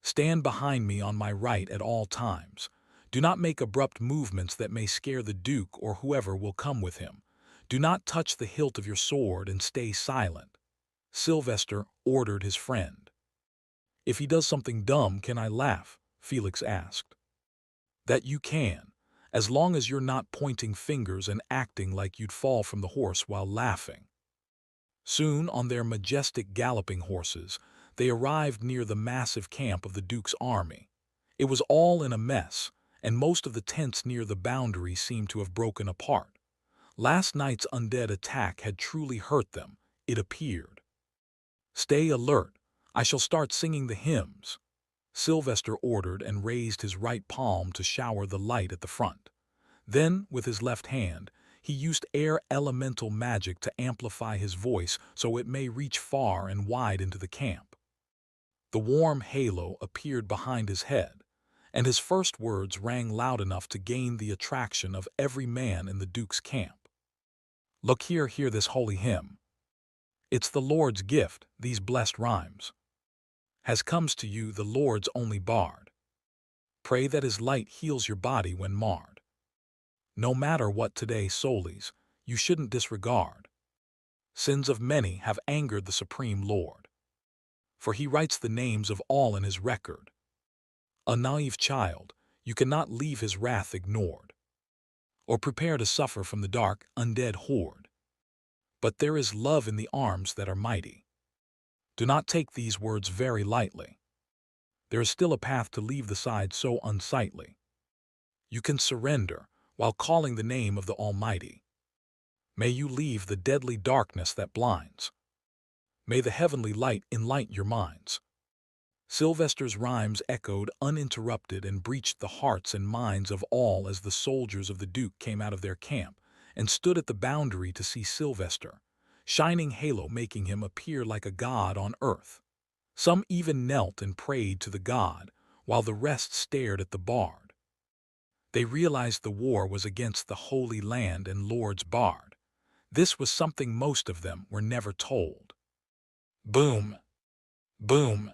Speaker 1: Stand behind me on my right at all times. Do not make abrupt movements that may scare the Duke or whoever will come with him. Do not touch the hilt of your sword and stay silent. Sylvester ordered his friend. If he does something dumb, can I laugh? Felix asked. That you can, as long as you're not pointing fingers and acting like you'd fall from the horse while laughing. Soon, on their majestic galloping horses, they arrived near the massive camp of the Duke's army. It was all in a mess, and most of the tents near the boundary seemed to have broken apart. Last night's undead attack had truly hurt them, it appeared. Stay alert. I shall start singing the hymns. Sylvester ordered and raised his right palm to shower the light at the front. Then, with his left hand, he used air elemental magic to amplify his voice so it may reach far and wide into the camp. The warm halo appeared behind his head, and his first words rang loud enough to gain the attraction of every man in the Duke's camp. Look here, hear this holy hymn. It's the Lord's gift, these blessed rhymes. Has comes to you the Lord's only bard. Pray that his light heals your body when marred. No matter what today soulies, you shouldn't disregard. Sins of many have angered the Supreme Lord. For he writes the names of all in his record. A naive child, you cannot leave his wrath ignored, or prepare to suffer from the dark, undead horde. But there is love in the arms that are mighty. Do not take these words very lightly. There is still a path to leave the side so unsightly. You can surrender while calling the name of the Almighty. May you leave the deadly darkness that blinds. May the heavenly light enlighten your minds. Sylvester's rhymes echoed uninterrupted and breached the hearts and minds of all as the soldiers of the Duke came out of their camp, and stood at the boundary to see Sylvester, shining halo making him appear like a god on earth. Some even knelt and prayed to the god, while the rest stared at the bard. They realized the war was against the Holy Land and Lord's bard. This was something most of them were never told. Boom! Boom!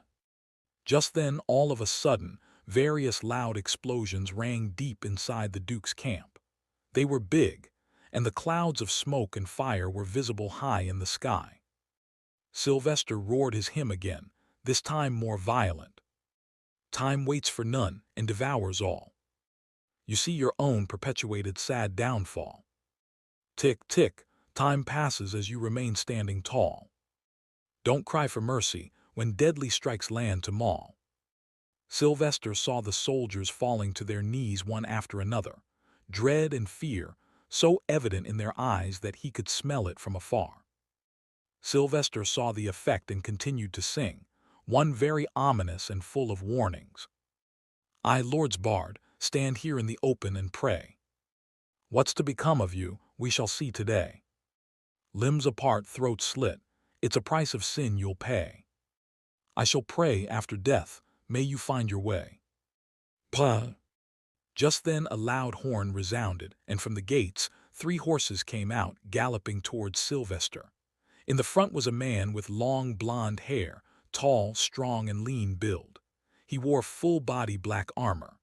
Speaker 1: Just then, all of a sudden, various loud explosions rang deep inside the Duke's camp. They were big, and the clouds of smoke and fire were visible high in the sky. Sylvester roared his hymn again, this time more violent. Time waits for none and devours all. You see your own perpetuated sad downfall. Tick, tick, time passes as you remain standing tall. Don't cry for mercy when deadly strikes land to maul. Sylvester saw the soldiers falling to their knees one after another, dread and fear so evident in their eyes that he could smell it from afar. Sylvester saw the effect and continued to sing, one very ominous and full of warnings. I, Lord's bard, stand here in the open and pray. What's to become of you, we shall see today. Limbs apart, throat slit, it's a price of sin you'll pay. I shall pray after death, may you find your way. Puh! Just then a loud horn resounded, and from the gates 3 horses came out, galloping towards Sylvester. In the front was a man with long blonde hair, tall, strong, and lean build. He wore full-body black armor.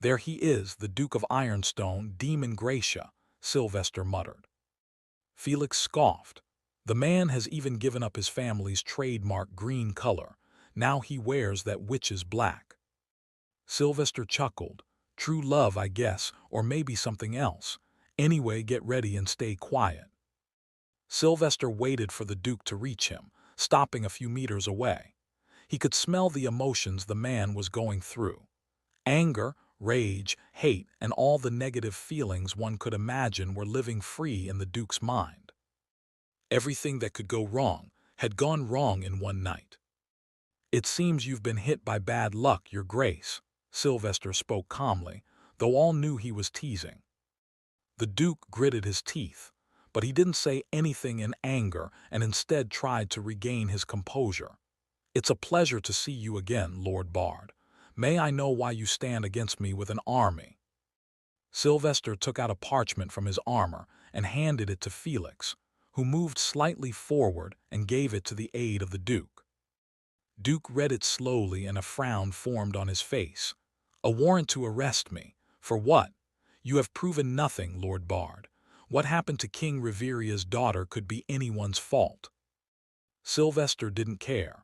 Speaker 1: There he is, the Duke of Ironstone, Demon Gracia, Sylvester muttered. Felix scoffed. The man has even given up his family's trademark green color. Now he wears that witch's black. Sylvester chuckled. True love, I guess, or maybe something else. Anyway, get ready and stay quiet. Sylvester waited for the Duke to reach him, stopping a few meters away. He could smell the emotions the man was going through. Anger, rage, hate, and all the negative feelings one could imagine were living free in the Duke's mind. Everything that could go wrong had gone wrong in one night. It seems you've been hit by bad luck, Your Grace, Sylvester spoke calmly, though all knew he was teasing. The Duke gritted his teeth, but he didn't say anything in anger and instead tried to regain his composure. It's a pleasure to see you again, Lord Bard. May I know why you stand against me with an army? Sylvester took out a parchment from his armor and handed it to Felix, who moved slightly forward and gave it to the aid of the Duke. Duke read it slowly and a frown formed on his face. A warrant to arrest me. For what? You have proven nothing, Lord Bard. What happened to King Reveria's daughter could be anyone's fault. Sylvester didn't care.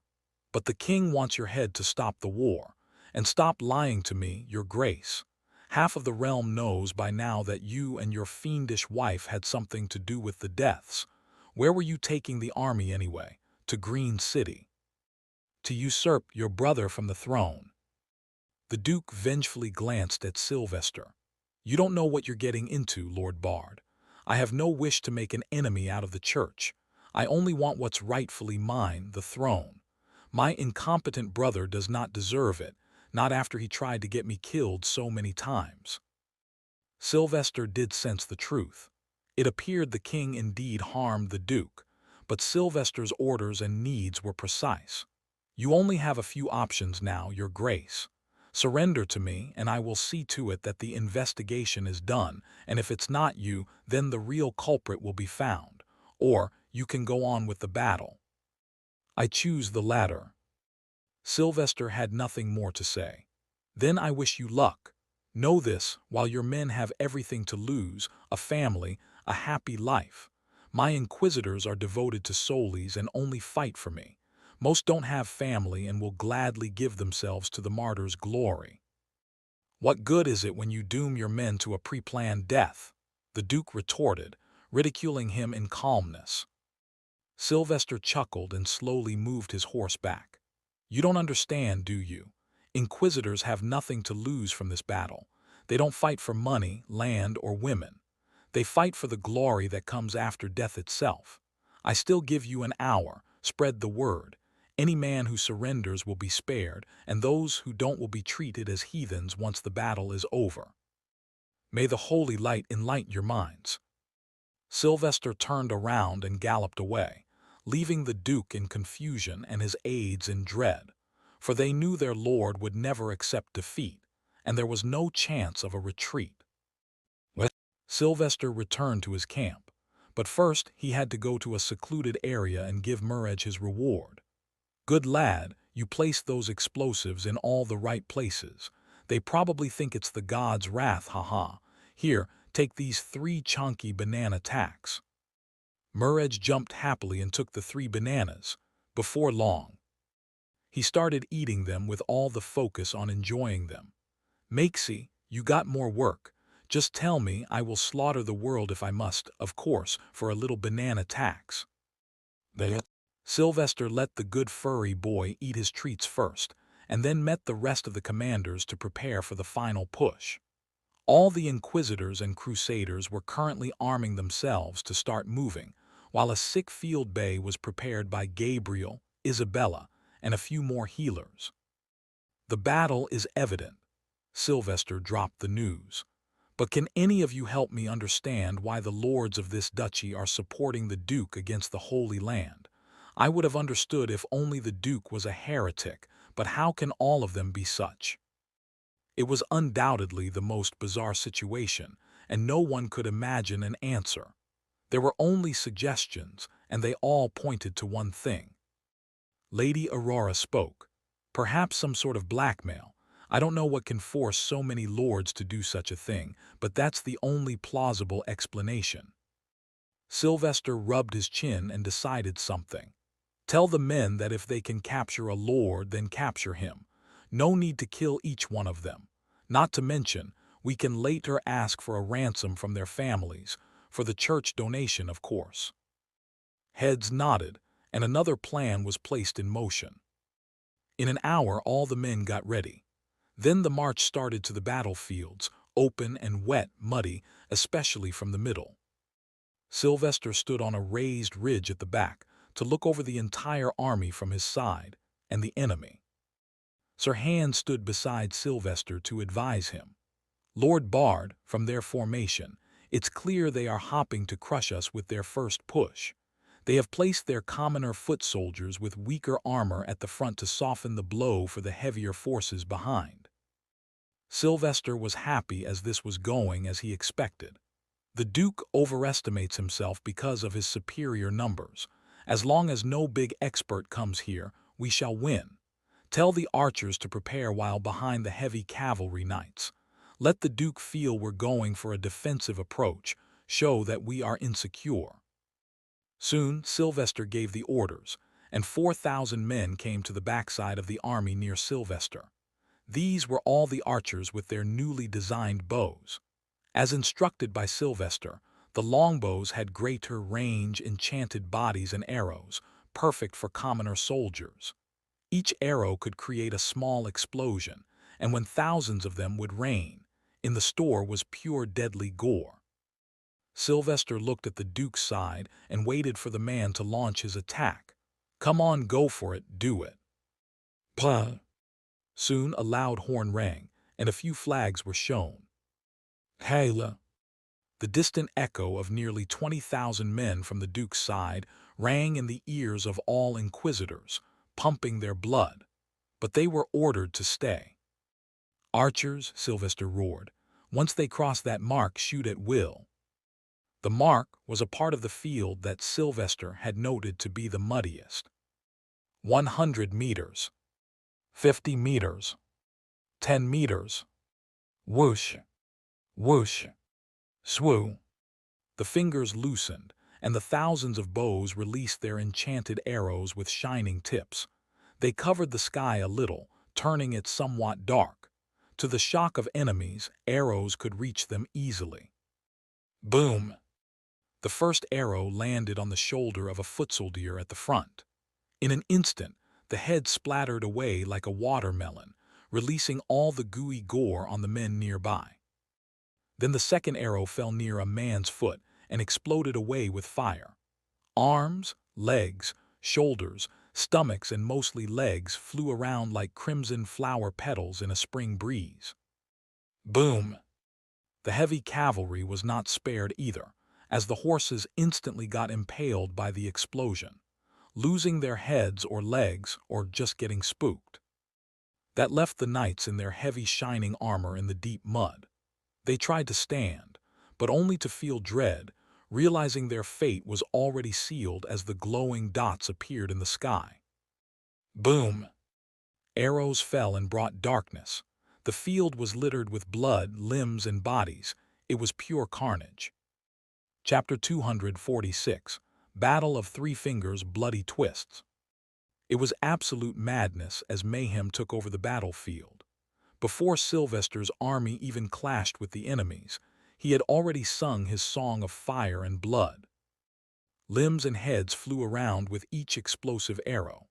Speaker 1: But the king wants your head to stop the war. And stop lying to me, Your Grace. Half of the realm knows by now that you and your fiendish wife had something to do with the deaths. Where were you taking the army anyway? To Green City. To usurp your brother from the throne. The Duke vengefully glanced at Sylvester. You don't know what you're getting into, Lord Bard. I have no wish to make an enemy out of the church. I only want what's rightfully mine, the throne. My incompetent brother does not deserve it, not after he tried to get me killed so many times. Sylvester did sense the truth. It appeared the king indeed harmed the Duke, but Sylvester's orders and needs were precise. You only have a few options now, Your Grace. Surrender to me, and I will see to it that the investigation is done, and if it's not you, then the real culprit will be found. Or you can go on with the battle. I choose the latter. Sylvester had nothing more to say. Then I wish you luck. Know this, while your men have everything to lose, a family, a happy life. My inquisitors are devoted to Solis and only fight for me. Most don't have family and will gladly give themselves to the martyr's glory. What good is it when you doom your men to a pre-planned death? The Duke retorted, ridiculing him in calmness. Sylvester chuckled and slowly moved his horse back. You don't understand, do you? Inquisitors have nothing to lose from this battle. They don't fight for money, land, or women. They fight for the glory that comes after death itself. I still give you an hour. Spread the word. Any man who surrenders will be spared, and those who don't will be treated as heathens once the battle is over. May the holy light enlighten your minds. Sylvester turned around and galloped away, leaving the Duke in confusion and his aides in dread, for they knew their lord would never accept defeat, and there was no chance of a retreat. Sylvester returned to his camp, but first he had to go to a secluded area and give Murege his reward. "Good lad, you placed those explosives in all the right places. They probably think it's the god's wrath, haha. Here, take these 3 chunky banana tacks." Murege jumped happily and took the 3 bananas. Before long, he started eating them with all the focus on enjoying them. "Makesy, you got more work. Just tell me, I will slaughter the world if I must, of course, for a little banana tax." Sylvester let the good furry boy eat his treats first, and then met the rest of the commanders to prepare for the final push. All the inquisitors and crusaders were currently arming themselves to start moving, while a sick field bay was prepared by Gabriel, Isabella, and a few more healers. "The battle is evident." Sylvester dropped the news. "But can any of you help me understand why the lords of this duchy are supporting the Duke against the Holy Land? I would have understood if only the Duke was a heretic, but how can all of them be such?" It was undoubtedly the most bizarre situation, and no one could imagine an answer. There were only suggestions, and they all pointed to one thing. Lady Aurora spoke. "Perhaps some sort of blackmail. I don't know what can force so many lords to do such a thing, but that's the only plausible explanation." Sylvester rubbed his chin and decided something. "Tell the men that if they can capture a lord, then capture him. No need to kill each one of them. Not to mention, we can later ask for a ransom from their families, for the church donation, of course." Heads nodded, and another plan was placed in motion. In an hour all the men got ready. Then the march started to the battlefields, open and wet, muddy, especially from the middle. Sylvester stood on a raised ridge at the back to look over the entire army from his side and the enemy. Sir Hand stood beside Sylvester to advise him. "Lord Bard, from their formation, it's clear they are hopping to crush us with their first push. They have placed their commoner foot soldiers with weaker armor at the front to soften the blow for the heavier forces behind." Sylvester was happy as this was going as he expected. The Duke overestimates himself because of his superior numbers. As long as no big expert comes here, we shall win. Tell the archers to prepare while behind the heavy cavalry knights. Let the Duke feel we're going for a defensive approach, show that we are insecure. Soon Sylvester gave the orders, and 4,000 men came to the backside of the army near Sylvester. These were all the archers with their newly designed bows. As instructed by Sylvester, the longbows had greater range, enchanted bodies and arrows, perfect for commoner soldiers. Each arrow could create a small explosion, and when thousands of them would rain, in the store was pure deadly gore. Sylvester looked at the Duke's side and waited for the man to launch his attack. "Come on, go for it, do it." Pah! Soon a loud horn rang, and a few flags were shown. "Hela!" The distant echo of nearly 20,000 men from the Duke's side rang in the ears of all inquisitors, pumping their blood, but they were ordered to stay. "Archers," Sylvester roared, "once they cross that mark, shoot at will." The mark was a part of the field that Sylvester had noted to be the muddiest. 100 meters. 50 meters. 10 meters. Whoosh! Whoosh! Swoo! The fingers loosened, and the thousands of bows released their enchanted arrows with shining tips. They covered the sky a little, turning it somewhat dark. To the shock of enemies, arrows could reach them easily. Boom! The first arrow landed on the shoulder of a foot soldier at the front. In an instant, the head splattered away like a watermelon, releasing all the gooey gore on the men nearby. Then the second arrow fell near a man's foot and exploded away with fire. Arms, legs, shoulders, stomachs, and mostly legs flew around like crimson flower petals in a spring breeze. Boom! The heavy cavalry was not spared either, as the horses instantly got impaled by the explosion, losing their heads or legs or just getting spooked. That left the knights in their heavy shining armor in the deep mud. They tried to stand, but only to feel dread, realizing their fate was already sealed as the glowing dots appeared in the sky. Boom! Arrows fell and brought darkness. The field was littered with blood, limbs, and bodies. It was pure carnage. Chapter 246, Battle of Three Fingers' Bloody Twists. It was absolute madness as mayhem took over the battlefield. Before Sylvester's army even clashed with the enemies, he had already sung his song of fire and blood. Limbs and heads flew around with each explosive arrow.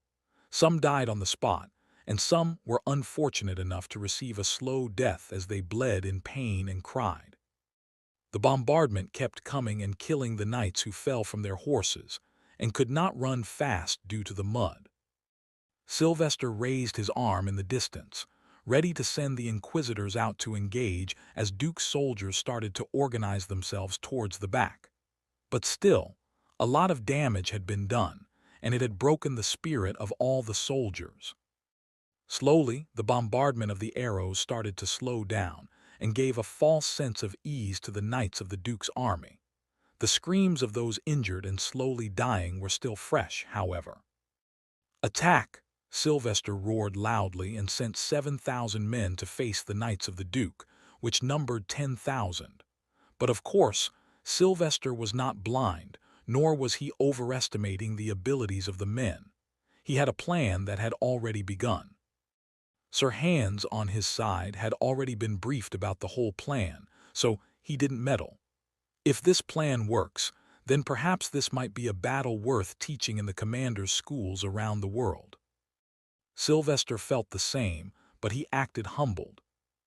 Speaker 1: Some died on the spot, and some were unfortunate enough to receive a slow death as they bled in pain and cried. The bombardment kept coming and killing the knights who fell from their horses and could not run fast due to the mud. Sylvester raised his arm in the distance, ready to send the inquisitors out to engage as Duke's soldiers started to organize themselves towards the back. But still, a lot of damage had been done, and it had broken the spirit of all the soldiers. Slowly, the bombardment of the arrows started to slow down and gave a false sense of ease to the knights of the Duke's army. The screams of those injured and slowly dying were still fresh, however. "Attack!" Sylvester roared loudly and sent 7,000 men to face the knights of the Duke, which numbered 10,000. But of course, Sylvester was not blind, nor was he overestimating the abilities of the men. He had a plan that had already begun. Sir Hans, on his side, had already been briefed about the whole plan, so he didn't meddle. If this plan works, then perhaps this might be a battle worth teaching in the commanders' schools around the world. Sylvester felt the same, but he acted humbled.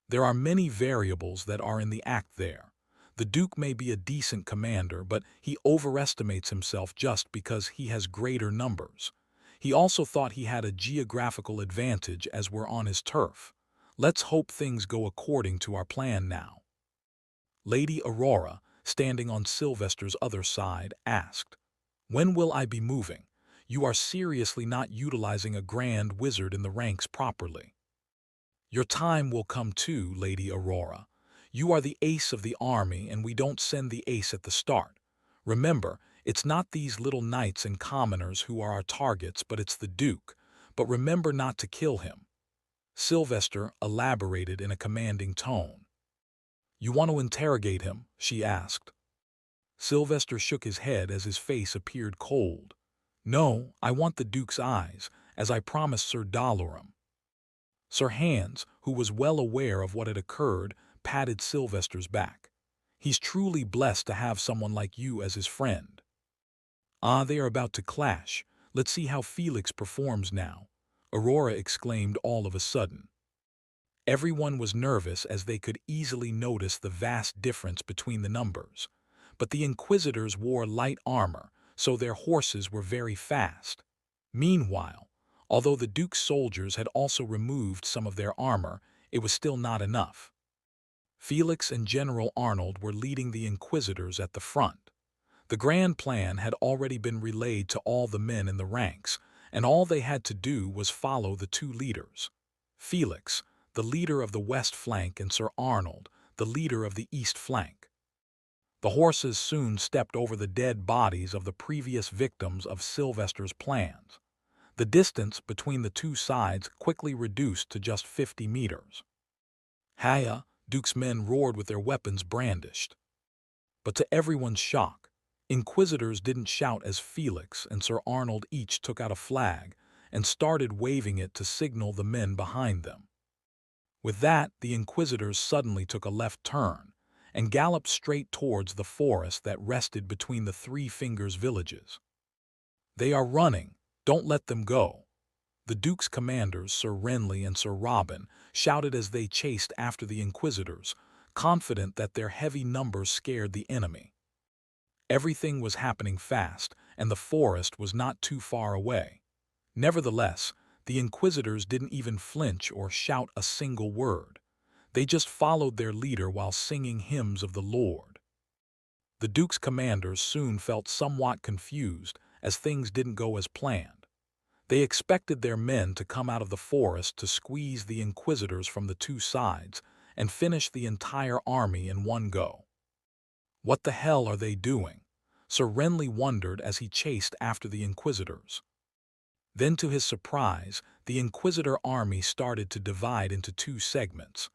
Speaker 1: There are many variables that are in the act there. The Duke may be a decent commander, but he overestimates himself just because he has greater numbers. He also thought he had a geographical advantage as we're on his turf. Let's hope things go according to our plan now. Lady Aurora, standing on Sylvester's other side, asked, "When will I be moving? You are seriously not utilizing a grand wizard in the ranks properly." "Your time will come too, Lady Aurora. You are the ace of the army, and we don't send the ace at the start. Remember, it's not these little knights and commoners who are our targets, but it's the Duke. But remember not to kill him." Sylvester elaborated in a commanding tone. "You want to interrogate him?" she asked. Sylvester shook his head as his face appeared cold. "No, I want the Duke's eyes, as I promised Sir Dalorum." Sir Hans, who was well aware of what had occurred, patted Sylvester's back. "He's truly blessed to have someone like you as his friend." "Ah, they are about to clash. Let's see how Felix performs now," Aurora exclaimed all of a sudden. Everyone was nervous as they could easily notice the vast difference between the numbers. But the Inquisitors wore light armor, so their horses were very fast. Meanwhile, although the Duke's soldiers had also removed some of their armor, it was still not enough. Felix and General Arnold were leading the Inquisitors at the front. The grand plan had already been relayed to all the men in the ranks, and all they had to do was follow the two leaders. Felix, the leader of the west flank, and Sir Arnold, the leader of the east flank. The horses soon stepped over the dead bodies of the previous victims of Sylvester's plans. The distance between the two sides quickly reduced to just 50 meters. "Haya!" Duke's men roared with their weapons brandished. But to everyone's shock, Inquisitors didn't shout as Felix and Sir Arnold each took out a flag and started waving it to signal the men behind them. With that, the Inquisitors suddenly took a left turn and galloped straight towards the forest that rested between the Three Fingers villages. "They are running! Don't let them go!" The Duke's commanders, Sir Renly and Sir Robin, shouted as they chased after the Inquisitors, confident that their heavy numbers scared the enemy. Everything was happening fast, and the forest was not too far away. Nevertheless, the Inquisitors didn't even flinch or shout a single word. They just followed their leader while singing hymns of the Lord. The Duke's commanders soon felt somewhat confused as things didn't go as planned. They expected their men to come out of the forest to squeeze the Inquisitors from the two sides and finish the entire army in one go. What the hell are they doing? Sir Renly wondered as he chased after the Inquisitors. Then, to his surprise, the Inquisitor army started to divide into two segments.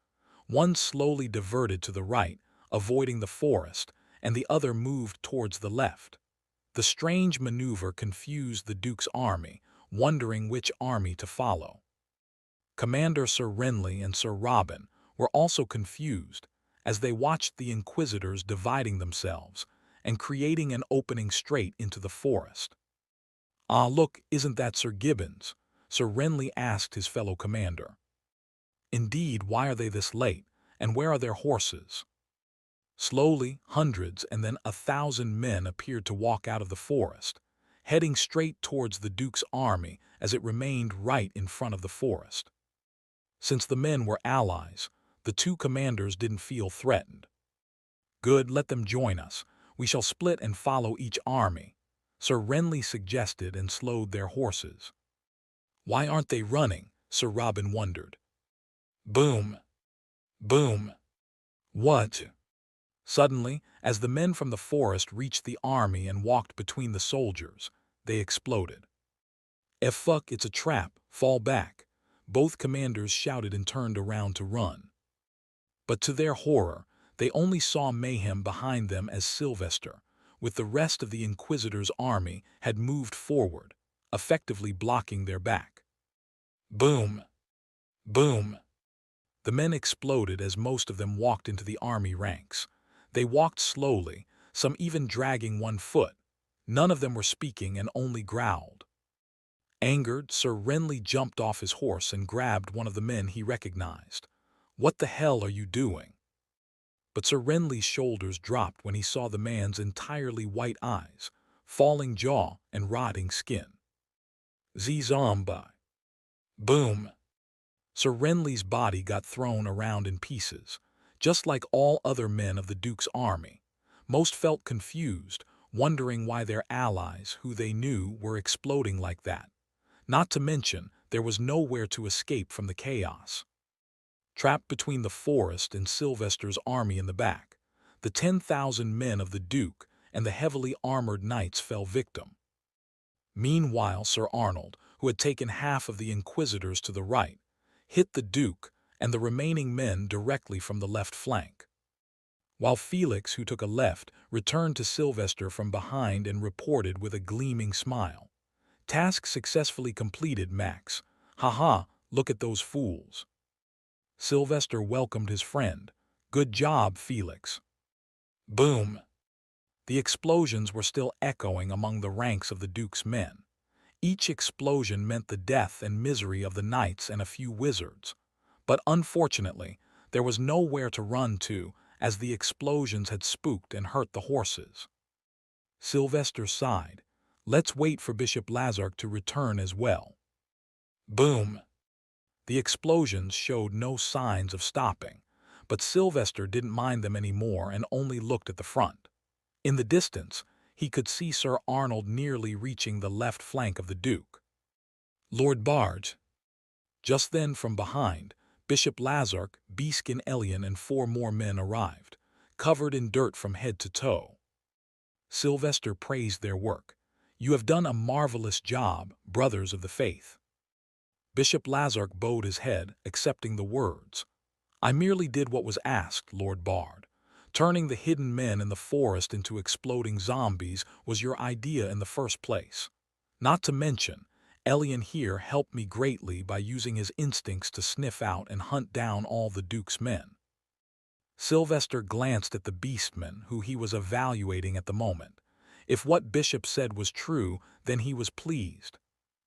Speaker 1: One slowly diverted to the right, avoiding the forest, and the other moved towards the left. The strange maneuver confused the Duke's army, wondering which army to follow. Commander Sir Renly and Sir Robin were also confused as they watched the Inquisitors dividing themselves and creating an opening straight into the forest. "Ah, look, isn't that Sir Gibbons?" Sir Renly asked his fellow commander. "Indeed, why are they this late, and where are their horses?" Slowly, hundreds and then 1,000 men appeared to walk out of the forest, heading straight towards the Duke's army as it remained right in front of the forest. Since the men were allies, the two commanders didn't feel threatened. "Good, let them join us. We shall split and follow each army," Sir Renly suggested and slowed their horses. "Why aren't they running?" Sir Robin wondered. Boom! Boom! What? Suddenly, as the men from the forest reached the army and walked between the soldiers, they exploded. Fuck, it's a trap, fall back," both commanders shouted and turned around to run. But to their horror, they only saw mayhem behind them as Sylvester, with the rest of the Inquisitor's army, had moved forward, effectively blocking their back. Boom! Boom! The men exploded as most of them walked into the army ranks. They walked slowly, some even dragging one foot. None of them were speaking and only growled. Angered, Sir Renly jumped off his horse and grabbed one of the men he recognized. "What the hell are you doing?" But Sir Renly's shoulders dropped when he saw the man's entirely white eyes, falling jaw, and rotting skin. "Zombie!" Boom! Sir Renly's body got thrown around in pieces, just like all other men of the Duke's army. Most felt confused, wondering why their allies, who they knew, were exploding like that. Not to mention, there was nowhere to escape from the chaos. Trapped between the forest and Sylvester's army in the back, the 10,000 men of the Duke and the heavily armored knights fell victim. Meanwhile, Sir Arnold, who had taken half of the Inquisitors to the right, hit the Duke and the remaining men directly from the left flank. While Felix, who took a left, returned to Sylvester from behind and reported with a gleaming smile. "Task successfully completed, Max. Haha, look at those fools." Sylvester welcomed his friend. "Good job, Felix." Boom! The explosions were still echoing among the ranks of the Duke's men. Each explosion meant the death and misery of the knights and a few wizards. But unfortunately, there was nowhere to run to, as the explosions had spooked and hurt the horses. Sylvester sighed. "Let's wait for Bishop Lazark to return as well." Boom! The explosions showed no signs of stopping, but Sylvester didn't mind them anymore and only looked at the front. In the distance, he could see Sir Arnold nearly reaching the left flank of the Duke. "Lord Bard." Just then, from behind, Bishop Lazark, Beeskin Elian, and 4 more men arrived, covered in dirt from head to toe. Sylvester praised their work. "You have done a marvelous job, brothers of the faith." Bishop Lazark bowed his head, accepting the words. "I merely did what was asked, Lord Bard. Turning the hidden men in the forest into exploding zombies was your idea in the first place. Not to mention, Elian here helped me greatly by using his instincts to sniff out and hunt down all the Duke's men." Sylvester glanced at the beastmen who he was evaluating at the moment. If what Bishop said was true, then he was pleased.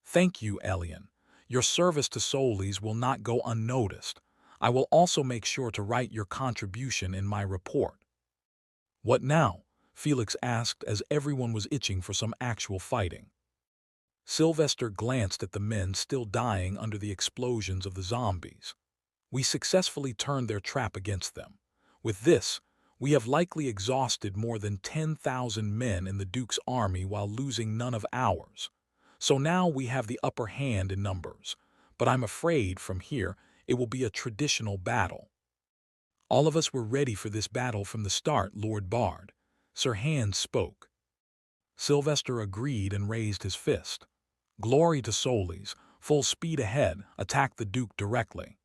Speaker 1: "Thank you, Elian. Your service to Solis will not go unnoticed. I will also make sure to write your contribution in my report." "What now?" Felix asked as everyone was itching for some actual fighting. Sylvester glanced at the men still dying under the explosions of the zombies. "We successfully turned their trap against them. With this, We have likely exhausted more than 10,000 men in the Duke's army while losing none of ours. So now we have the upper hand in numbers, but I'm afraid from here it will be a traditional battle. All of us were ready for this battle from the start, Lord Bard. Sir Hans spoke. Sylvester agreed and raised his fist. Glory to Solis, full speed ahead, attack the Duke directly.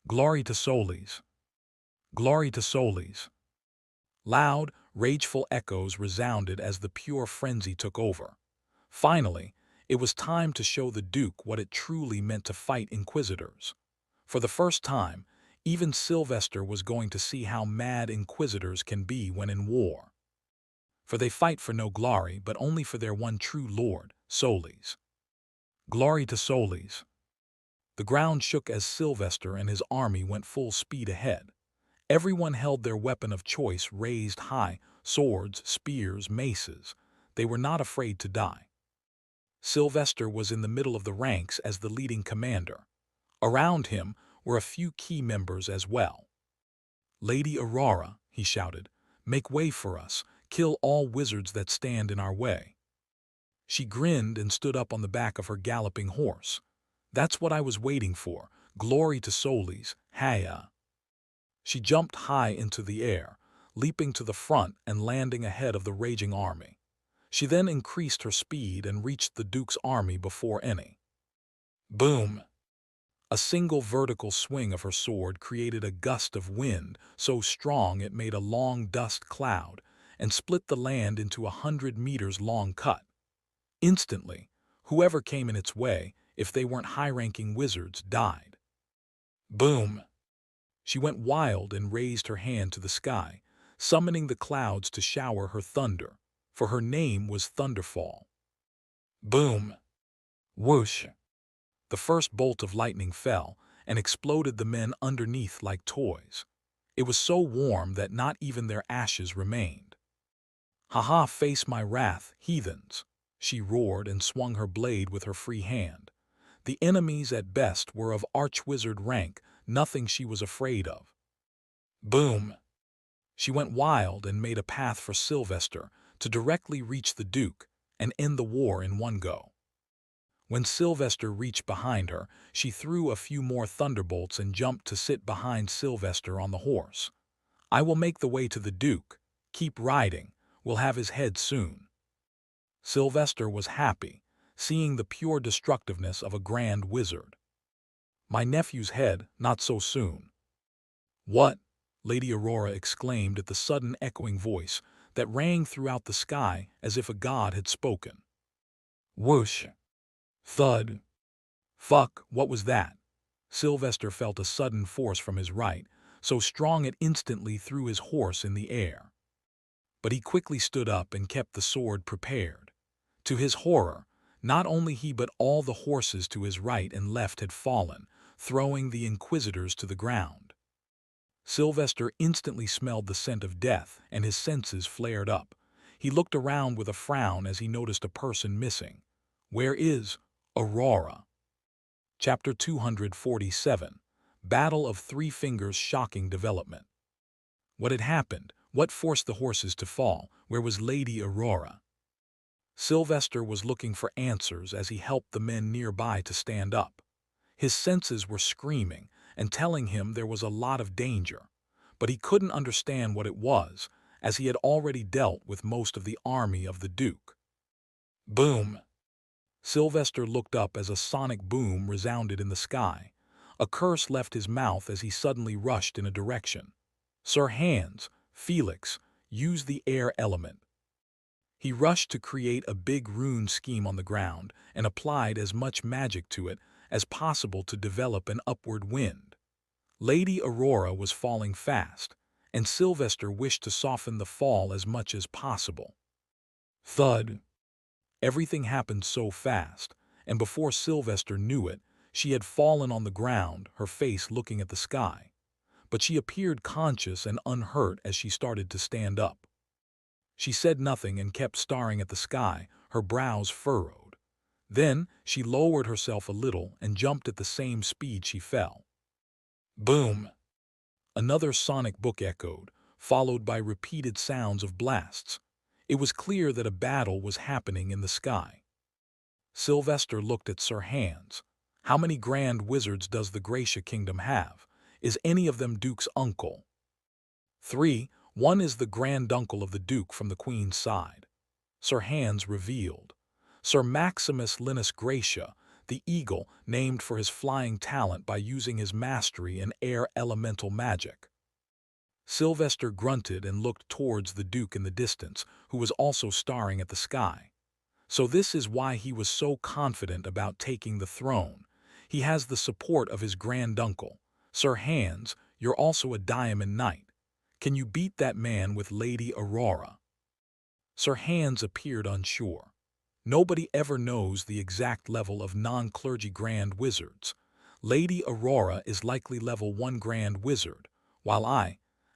Speaker 1: Glory to Solis. Glory to Solis. Loud, rageful echoes resounded as the pure frenzy took over. Finally, it was time to show the Duke what it truly meant to fight Inquisitors. For the first time, even Sylvester was going to see how mad Inquisitors can be when in war. For they fight for no glory, but only for their one true lord, Solis. Glory to Solis. The ground shook as Sylvester and his army went full speed ahead. Everyone held their weapon of choice raised high, swords, spears, maces. They were not afraid to die. Sylvester was in the middle of the ranks as the leading commander. Around him were a few key members as well. "Lady Aurora," he shouted, "make way for us. Kill all wizards that stand in our way." She grinned and stood up on the back of her galloping horse. "That's what I was waiting for. Glory to Solis, Haya." She jumped high into the air, leaping to the front and landing ahead of the raging army. She then increased her speed and reached the Duke's army before any. Boom! A single vertical swing of her sword created a gust of wind so strong it made a long dust cloud and split the land into 100 meters long cut. Instantly, whoever came in its way, if they weren't high-ranking wizards, died. Boom! She went wild and raised her hand to the sky, summoning the clouds to shower her thunder, for her name was Thunderfall. Boom! Whoosh! The first bolt of lightning fell and exploded the men underneath like toys. It was so warm that not even their ashes remained. "Ha-ha, face my wrath, heathens!" she roared and swung her blade with her free hand. The enemies at best were of archwizard rank, nothing she was afraid of. Boom! She went wild and made a path for Sylvester to directly reach the Duke and end the war in one go. When Sylvester reached behind her, she threw a few more thunderbolts and jumped to sit behind Sylvester on the horse. "I will make the way to the Duke. Keep riding. We'll have his head soon." Sylvester was happy, seeing the pure destructiveness of a grand wizard. "My nephew's head, not so soon." "What?" Lady Aurora exclaimed at the sudden echoing voice that rang throughout the sky as if a god had spoken. Whoosh! Thud! Fuck, what was that? Sylvester felt a sudden force from his right, so strong it instantly threw his horse in the air. But he quickly stood up and kept the sword prepared. To his horror, not only he but all the horses to his right and left had fallen, throwing the Inquisitors to the ground. Sylvester instantly smelled the scent of death, and his senses flared up. He looked around with a frown as he noticed a person missing. Where is Aurora? Chapter 247. Battle of Three Fingers. Shocking development. What had happened? What forced the horses to fall? Where was Lady Aurora? Sylvester was looking for answers as he helped the men nearby to stand up. His senses were screaming and telling him there was a lot of danger, but he couldn't understand what it was, as he had already dealt with most of the army of the Duke. Boom! Sylvester looked up as a sonic boom resounded in the sky. A curse left his mouth as he suddenly rushed in a direction. Sir Hans, Felix, used the air element. He rushed to create a big rune scheme on the ground and applied as much magic to it as possible to develop an upward wind. Lady Aurora was falling fast, and Sylvester wished to soften the fall as much as possible. Thud! Everything happened so fast, and before Sylvester knew it, she had fallen on the ground, her face looking at the sky. But she appeared conscious and unhurt as she started to stand up. She said nothing and kept staring at the sky, her brows furrowed. Then she lowered herself a little and jumped at the same speed she fell. Boom! Another sonic book echoed, followed by repeated sounds of blasts. It was clear that a battle was happening in the sky. Sylvester looked at Sir Hans. How many grand wizards does the Gracia Kingdom have? Is any of them Duke's uncle? 3. One is the granduncle of the Duke from the Queen's side. Sir Hans revealed. Sir Maximus Linus Gracia, the eagle, named for his flying talent by using his mastery in air elemental magic. Sylvester grunted and looked towards the Duke in the distance, who was also staring at the sky. So this is why he was so confident about taking the throne. He has the support of his granduncle. Sir Hans, you're also a diamond knight. Can you beat that man with Lady Aurora? Sir Hans appeared unsure. Nobody ever knows the exact level of non-clergy grand wizards. Lady Aurora is likely level 1 grand wizard, while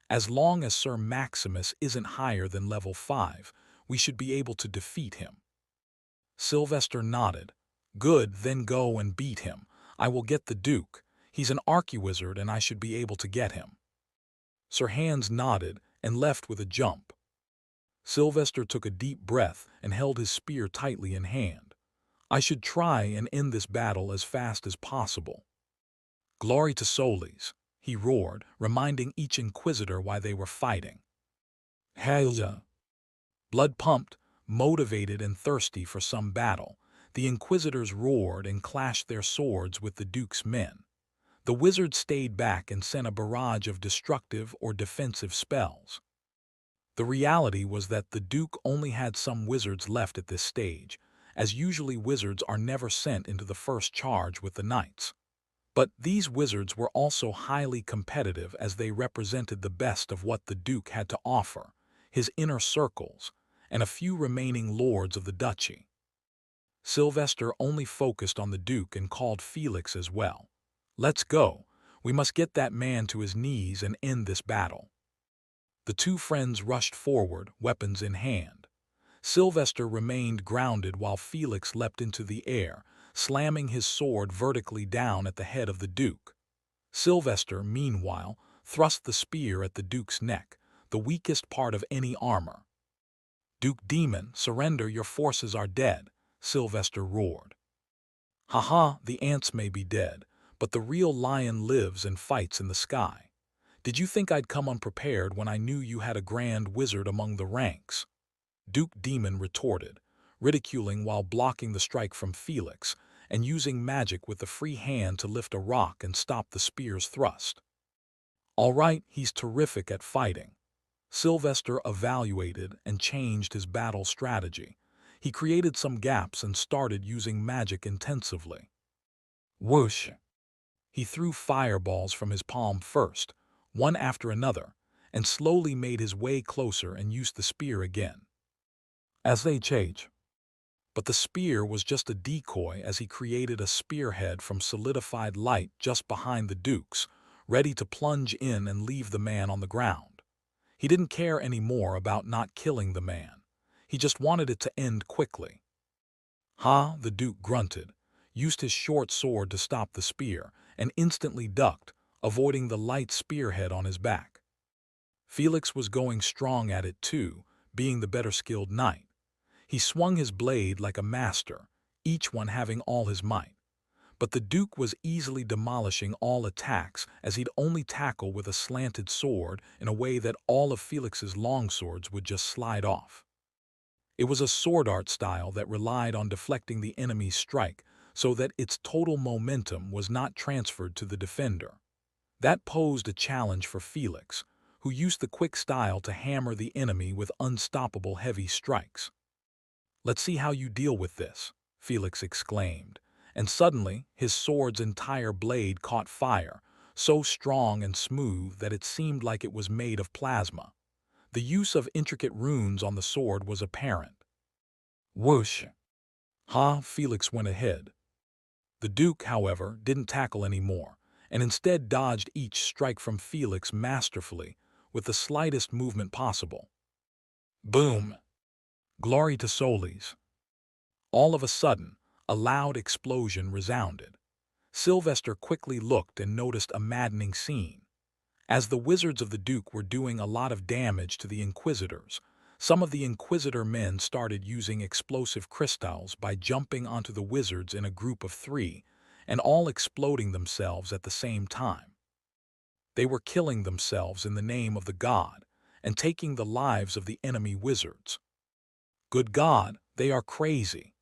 Speaker 1: as long as Sir Maximus isn't higher than level 5, we should be able to defeat him. Sylvester nodded. Good, then go and beat him. I will get the Duke. He's an archwizard and I should be able to get him. Sir Hans nodded and left with a jump. Sylvester took a deep breath and held his spear tightly in hand. I should try and end this battle as fast as possible. Glory to Solis, he roared, reminding each inquisitor why they were fighting. Haza. Blood pumped, motivated and thirsty for some battle, the inquisitors roared and clashed their swords with the Duke's men. The wizards stayed back and sent a barrage of destructive or defensive spells. The reality was that the Duke only had some wizards left at this stage, as usually wizards are never sent into the first charge with the knights. But these wizards were also highly competitive as they represented the best of what the Duke had to offer, his inner circles, and a few remaining lords of the duchy. Sylvester only focused on the Duke and called Felix as well. Let's go. We must get that man to his knees and end this battle. The two friends rushed forward, weapons in hand. Sylvester remained grounded while Felix leapt into the air, slamming his sword vertically down at the head of the Duke. Sylvester, meanwhile, thrust the spear at the Duke's neck, the weakest part of any armor. Duke Demon, surrender, your forces are dead, Sylvester roared. Haha, the ants may be dead, but the real lion lives and fights in the sky. Did you think I'd come unprepared when I knew you had a grand wizard among the ranks? Duke Demon retorted, ridiculing while blocking the strike from Felix and using magic with the free hand to lift a rock and stop the spear's thrust. All right, he's terrific at fighting. Sylvester evaluated and changed his battle strategy. He created some gaps and started using magic intensively. Whoosh! He threw fireballs from his palm first, one after another, and slowly made his way closer and used the spear again. As they changed. But the spear was just a decoy as he created a spearhead from solidified light just behind the Duke's, ready to plunge in and leave the man on the ground. He didn't care anymore about not killing the man. He just wanted it to end quickly. Ha, the Duke grunted, used his short sword to stop the spear, and instantly ducked, avoiding the light spearhead on his back. Felix was going strong at it too, being the better skilled knight. He swung his blade like a master, each one having all his might. But the Duke was easily demolishing all attacks as he'd only tackle with a slanted sword in a way that all of Felix's longswords would just slide off. It was a sword art style that relied on deflecting the enemy's strike so that its total momentum was not transferred to the defender. That posed a challenge for Felix, who used the quick style to hammer the enemy with unstoppable heavy strikes. Let's see how you deal with this, Felix exclaimed, and suddenly his sword's entire blade caught fire, so strong and smooth that it seemed like it was made of plasma. The use of intricate runes on the sword was apparent. Whoosh! Ha, Felix went ahead. The Duke, however, didn't tackle anymore, and instead dodged each strike from Felix masterfully, with the slightest movement possible. Boom! Glory to Solis. All of a sudden, a loud explosion resounded. Sylvester quickly looked and noticed a maddening scene. As the wizards of the Duke were doing a lot of damage to the Inquisitors, some of the Inquisitor men started using explosive crystals by jumping onto the wizards in a group of 3 and all exploding themselves at the same time. They were killing themselves in the name of the god and taking the lives of the enemy wizards. "Good God, they are crazy!"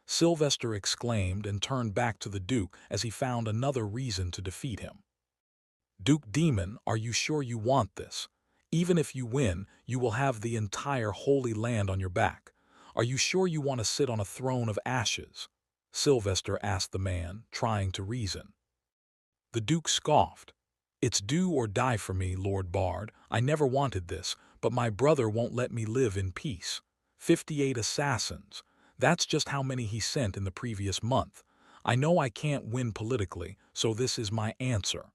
Speaker 1: Sylvester exclaimed and turned back to the Duke as he found another reason to defeat him. "Duke Demon, are you sure you want this? Even if you win, you will have the entire Holy Land on your back. Are you sure you want to sit on a throne of ashes?" Sylvester asked the man, trying to reason. The Duke scoffed. "It's do or die for me, Lord Bard. I never wanted this, but my brother won't let me live in peace. 58 assassins. That's just how many he sent in the previous month. I know I can't win politically, so this is my answer.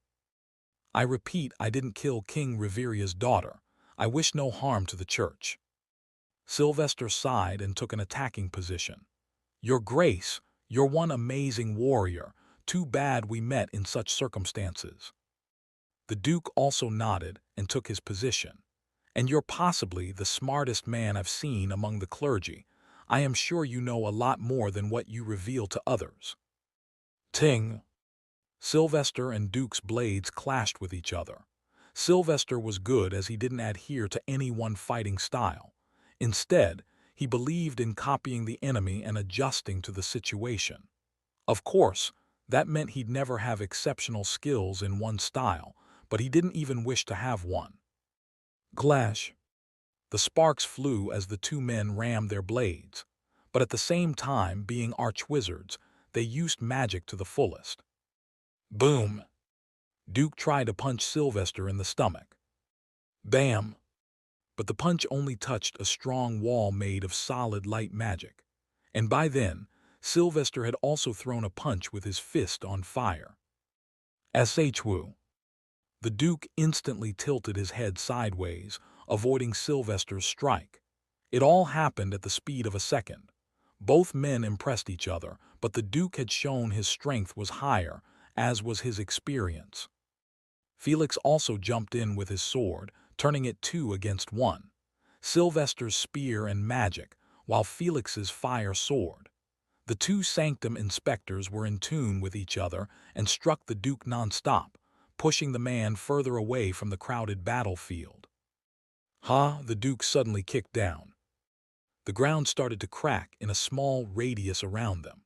Speaker 1: I repeat, I didn't kill King Reveria's daughter. I wish no harm to the church." Sylvester sighed and took an attacking position. "Your Grace, you're one amazing warrior. Too bad we met in such circumstances." The Duke also nodded and took his position. "And you're possibly the smartest man I've seen among the clergy. I am sure you know a lot more than what you reveal to others." Ting! Sylvester and Duke's blades clashed with each other. Sylvester was good as he didn't adhere to any one fighting style. Instead, he believed in copying the enemy and adjusting to the situation. Of course, that meant he'd never have exceptional skills in one style, but he didn't even wish to have one. Clash! The sparks flew as the 2 men rammed their blades, but at the same time, being archwizards, they used magic to the fullest. Boom! Duke tried to punch Sylvester in the stomach. Bam! But the punch only touched a strong wall made of solid light magic. And by then, Sylvester had also thrown a punch with his fist on fire. Shwu! The Duke instantly tilted his head sideways, avoiding Sylvester's strike. It all happened at the speed of a second. Both men impressed each other, but the Duke had shown his strength was higher, as was his experience. Felix also jumped in with his sword, turning it 2 against 1. Sylvester's spear and magic, while Felix's fire sword. The 2 Sanctum inspectors were in tune with each other and struck the Duke non-stop, pushing the man further away from the crowded battlefield. The Duke suddenly kicked down. The ground started to crack in a small radius around them.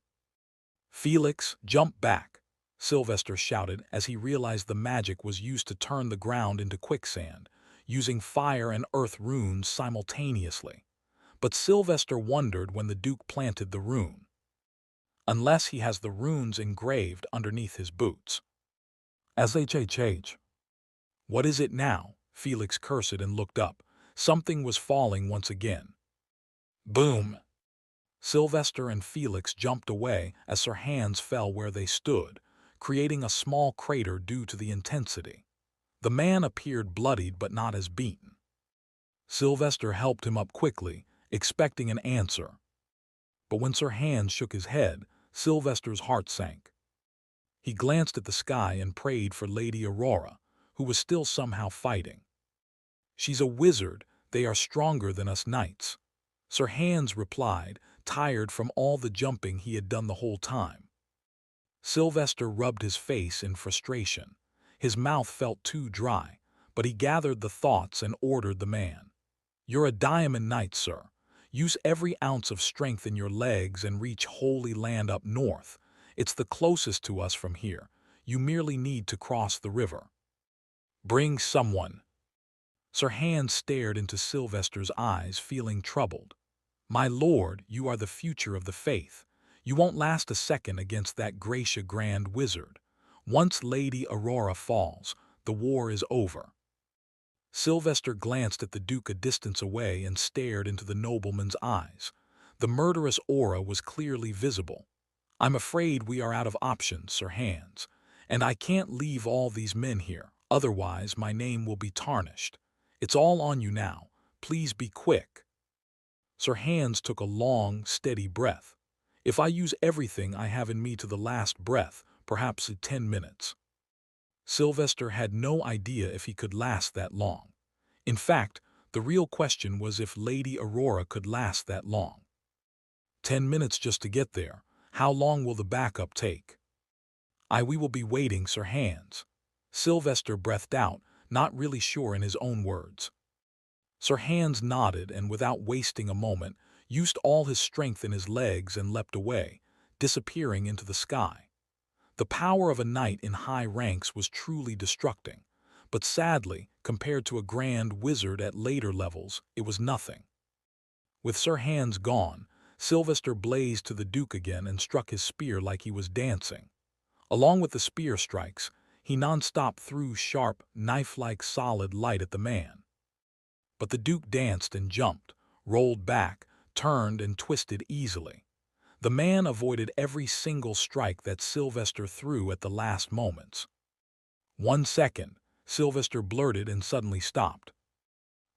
Speaker 1: "Felix, jump back!" Sylvester shouted as he realized the magic was used to turn the ground into quicksand, using fire and earth runes simultaneously. But Sylvester wondered when the Duke planted the rune. Unless he has the runes engraved underneath his boots. What is it now? Felix cursed and looked up. Something was falling once again. Boom! Sylvester and Felix jumped away as their hands fell where they stood, creating a small crater due to the intensity. The man appeared bloodied but not as beaten. Sylvester helped him up quickly, expecting an answer. But when Sir Hans shook his head, Sylvester's heart sank. He glanced at the sky and prayed for Lady Aurora, who was still somehow fighting. "She's a wizard, they are stronger than us knights," Sir Hans replied, tired from all the jumping he had done the whole time. Sylvester rubbed his face in frustration. His mouth felt too dry, but he gathered the thoughts and ordered the man. "You're a diamond knight, sir. Use every ounce of strength in your legs and reach Holy Land up north. It's the closest to us from here. You merely need to cross the river." "Bring someone." Sir Hans stared into Sylvester's eyes, feeling troubled. "My lord, you are the future of the faith. You won't last a second against that Gracia Grand Wizard. Once Lady Aurora falls, the war is over." Sylvester glanced at the Duke a distance away and stared into the nobleman's eyes. The murderous aura was clearly visible. "I'm afraid we are out of options, Sir Hans, and I can't leave all these men here, otherwise my name will be tarnished. It's all on you now. Please be quick." Sir Hans took a long, steady breath. "If I use everything I have in me to the last breath, perhaps in 10 minutes." Sylvester had no idea if he could last that long. In fact, the real question was if Lady Aurora could last that long. 10 minutes just to get there. How long will the backup take? We will be waiting, Sir Hans. Sylvester breathed out, not really sure in his own words. Sir Hans nodded and, without wasting a moment, used all his strength in his legs and leapt away, disappearing into the sky. The power of a knight in high ranks was truly destructing, but sadly, compared to a grand wizard at later levels, it was nothing. With Sir Hans gone, Sylvester blazed to the Duke again and struck his spear like he was dancing. Along with the spear strikes, he non-stop threw sharp, knife-like solid light at the man. But the Duke danced and jumped, rolled back, turned and twisted easily. The man avoided every single strike that Sylvester threw at the last moments. 1 second, Sylvester blurted and suddenly stopped.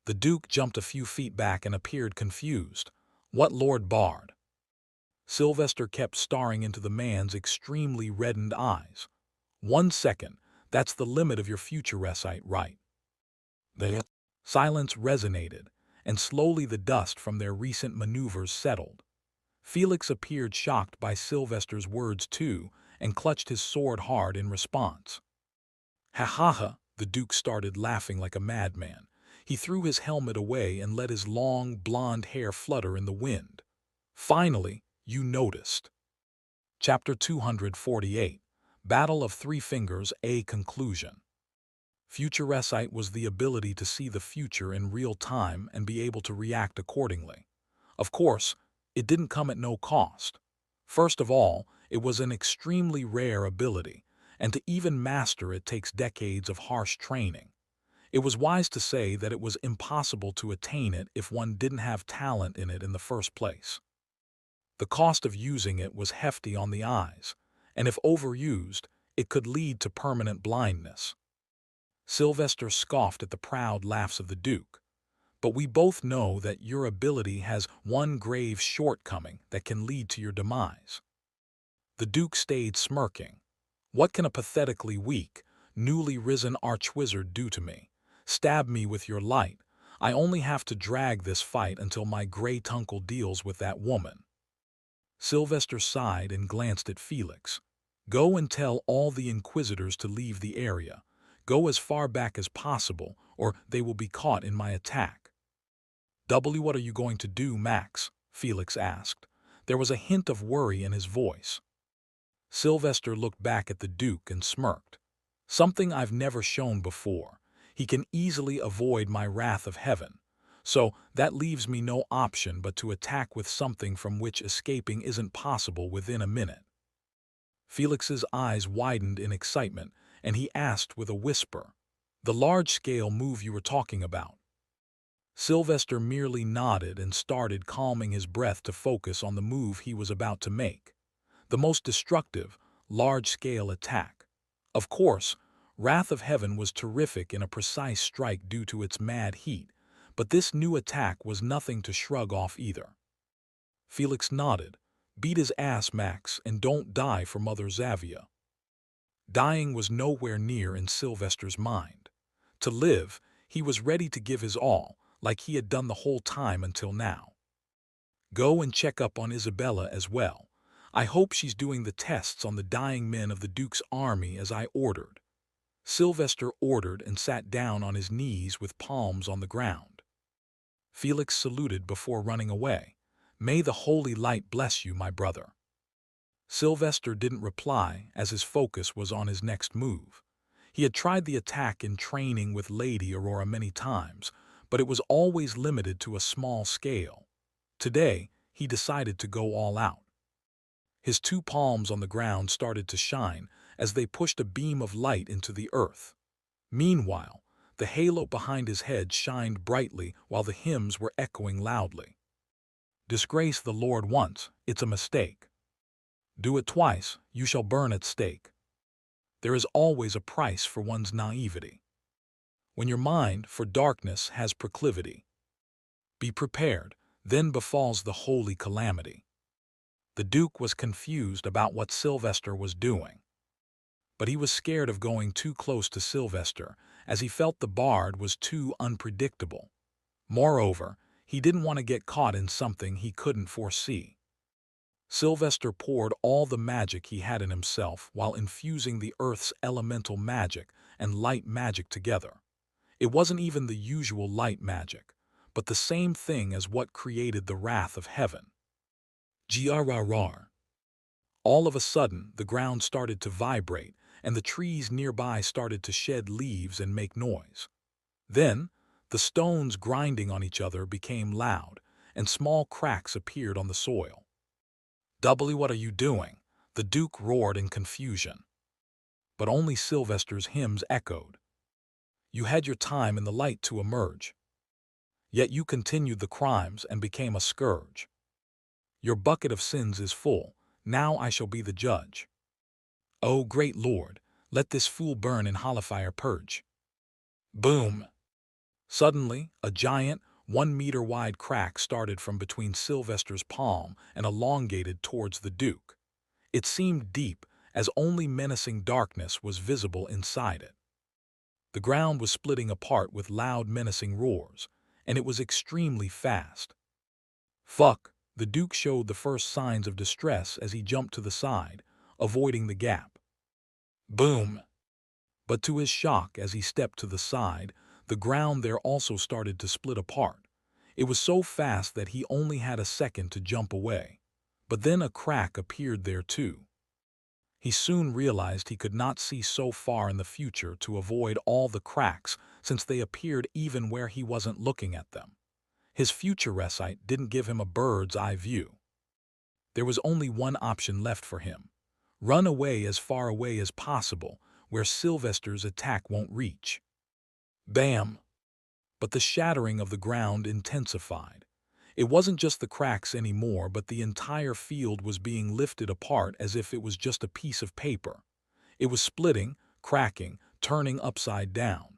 Speaker 1: The Duke jumped a few feet back and appeared confused. What, Lord Bard? Sylvester kept staring into the man's extremely reddened eyes. 1 second, that's the limit of your future recite, right? The silence resonated, and slowly the dust from their recent maneuvers settled. Felix appeared shocked by Sylvester's words too, and clutched his sword hard in response. Ha ha ha, the Duke started laughing like a madman. He threw his helmet away and let his long, blonde hair flutter in the wind. Finally, you noticed. Chapter 248, Battle of Three Fingers, a conclusion. Futuresight was the ability to see the future in real time and be able to react accordingly. Of course, it didn't come at no cost. First of all, it was an extremely rare ability, and to even master it takes decades of harsh training. It was wise to say that it was impossible to attain it if one didn't have talent in it in the first place. The cost of using it was hefty on the eyes, and if overused, it could lead to permanent blindness. Sylvester scoffed at the proud laughs of the Duke. But we both know that your ability has one grave shortcoming that can lead to your demise. The Duke stayed smirking. What can a pathetically weak, newly risen archwizard do to me? Stab me with your light. I only have to drag this fight until my great uncle deals with that woman. Sylvester sighed and glanced at Felix. Go and tell all the Inquisitors to leave the area. Go as far back as possible, or they will be caught in my attack. What are you going to do, Max? Felix asked. There was a hint of worry in his voice. Sylvester looked back at the Duke and smirked. Something I've never shown before. He can easily avoid my wrath of heaven. So that leaves me no option but to attack with something from which escaping isn't possible within a minute. Felix's eyes widened in excitement, and he asked with a whisper, the large-scale move you were talking about. Sylvester merely nodded and started calming his breath to focus on the move he was about to make. The most destructive, large-scale attack. Of course, Wrath of Heaven was terrific in a precise strike due to its mad heat, but this new attack was nothing to shrug off either. Felix nodded. Beat his ass, Max, and don't die for Mother Xavia. Dying was nowhere near in Sylvester's mind. To live, he was ready to give his all, like he had done the whole time until now. Go and check up on Isabella as well. I hope she's doing the tests on the dying men of the Duke's army as I ordered. Sylvester ordered and sat down on his knees with palms on the ground. Felix saluted before running away. May the holy light bless you, my brother. Sylvester didn't reply as his focus was on his next move. He had tried the attack in training with Lady Aurora many times, but it was always limited to a small scale. Today, he decided to go all out. His two palms on the ground started to shine as they pushed a beam of light into the earth. Meanwhile, the halo behind his head shined brightly while the hymns were echoing loudly. Disgrace the Lord once, it's a mistake. Do it twice, you shall burn at stake. There is always a price for one's naivety. When your mind for darkness has proclivity, be prepared, then befalls the holy calamity. The Duke was confused about what Sylvester was doing. But he was scared of going too close to Sylvester, as he felt the bard was too unpredictable. Moreover, he didn't want to get caught in something he couldn't foresee. Sylvester poured all the magic he had in himself while infusing the earth's elemental magic and light magic together. It wasn't even the usual light magic, but the same thing as what created the wrath of heaven. Grrrr. All of a sudden, the ground started to vibrate, and the trees nearby started to shed leaves and make noise. Then, the stones grinding on each other became loud, and small cracks appeared on the soil. What are you doing? The Duke roared in confusion. But only Sylvester's hymns echoed. You had your time in the light to emerge. Yet you continued the crimes and became a scourge. Your bucket of sins is full, now I shall be the judge. O great Lord, let this fool burn in hellfire purge. Boom! Suddenly, a giant, 1-meter-wide crack started from between Sylvester's palm and elongated towards the Duke. It seemed deep, as only menacing darkness was visible inside it. The ground was splitting apart with loud menacing roars, and it was extremely fast. Fuck! The Duke showed the first signs of distress as he jumped to the side, avoiding the gap. Boom! But to his shock, as he stepped to the side, the ground there also started to split apart. It was so fast that he only had a second to jump away. But then a crack appeared there too. He soon realized he could not see so far in the future to avoid all the cracks, since they appeared even where he wasn't looking at them. His future eyesight didn't give him a bird's eye view. There was only one option left for him. Run away as far away as possible, where Sylvester's attack won't reach. Bam! But the shattering of the ground intensified. It wasn't just the cracks anymore, but the entire field was being lifted apart as if it was just a piece of paper. It was splitting, cracking, turning upside down.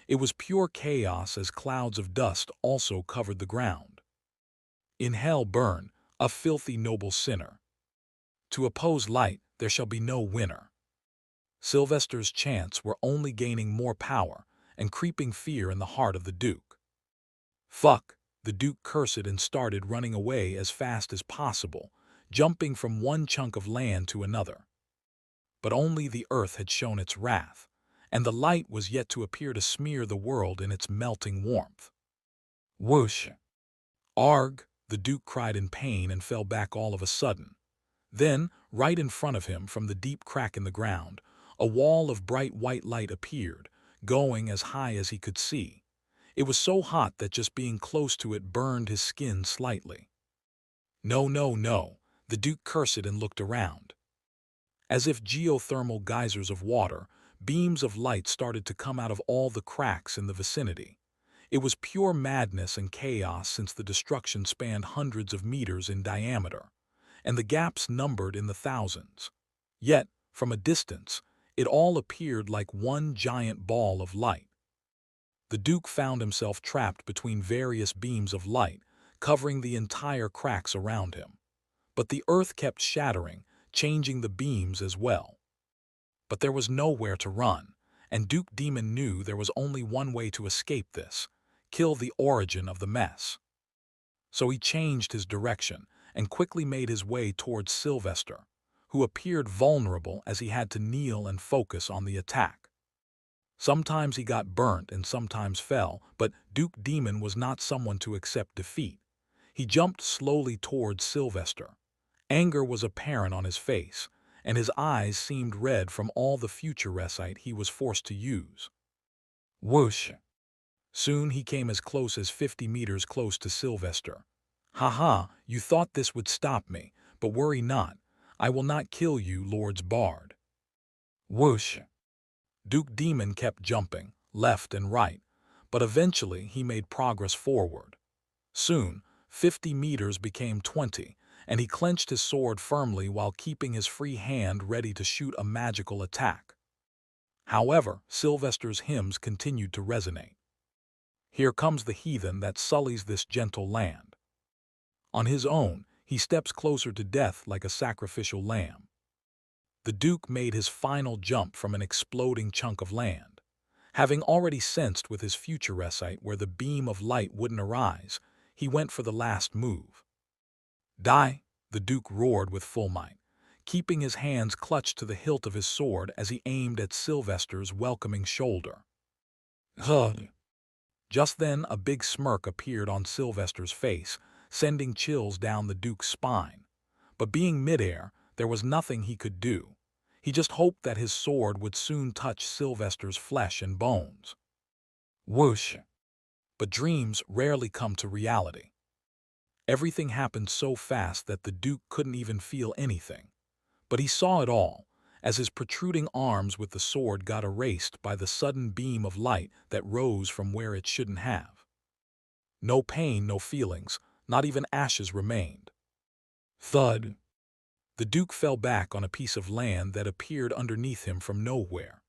Speaker 1: It was pure chaos as clouds of dust also covered the ground. In hell burn, a filthy noble sinner. To oppose light, there shall be no winner. Sylvester's chants were only gaining more power and creeping fear in the heart of the Duke. Fuck! The Duke cursed and started running away as fast as possible, jumping from one chunk of land to another. But only the earth had shown its wrath, and the light was yet to appear to smear the world in its melting warmth. Whoosh! Arg! The Duke cried in pain and fell back all of a sudden. Then, right in front of him, from the deep crack in the ground, a wall of bright white light appeared, going as high as he could see. It was so hot that just being close to it burned his skin slightly. No, no, no, the Duke cursed and looked around. As if geothermal geysers of water, beams of light started to come out of all the cracks in the vicinity. It was pure madness and chaos, since the destruction spanned hundreds of meters in diameter, and the gaps numbered in the thousands. Yet, from a distance, it all appeared like one giant ball of light. The Duke found himself trapped between various beams of light, covering the entire cracks around him. But the earth kept shattering, changing the beams as well. But there was nowhere to run, and Duke Demon knew there was only one way to escape this: kill the origin of the mess. So he changed his direction and quickly made his way towards Sylvester, who appeared vulnerable as he had to kneel and focus on the attack. Sometimes he got burnt and sometimes fell, but Duke Demon was not someone to accept defeat. He jumped slowly towards Sylvester. Anger was apparent on his face, and his eyes seemed red from all the futuresite he was forced to use. Whoosh! Soon he came as close as 50 meters close to Sylvester. Ha, you thought this would stop me, but worry not. I will not kill you, Lord's Bard. Whoosh! Duke Demon kept jumping, left and right, but eventually he made progress forward. Soon, 50 meters became 20, and he clenched his sword firmly while keeping his free hand ready to shoot a magical attack. However, Sylvester's hymns continued to resonate. Here comes the heathen that sullies this gentle land. On his own, he steps closer to death like a sacrificial lamb. The Duke made his final jump from an exploding chunk of land. Having already sensed with his future sight where the beam of light wouldn't arise, he went for the last move. Die, the Duke roared with full might, keeping his hands clutched to the hilt of his sword as he aimed at Sylvester's welcoming shoulder. Ugh! Just then a big smirk appeared on Sylvester's face, sending chills down the Duke's spine. But being midair, there was nothing he could do. He just hoped that his sword would soon touch Sylvester's flesh and bones. Whoosh! But dreams rarely come to reality. Everything happened so fast that the Duke couldn't even feel anything. But he saw it all, as his protruding arms with the sword got erased by the sudden beam of light that rose from where it shouldn't have. No pain, no feelings, not even ashes remained. Thud! The Duke fell back on a piece of land that appeared underneath him from nowhere.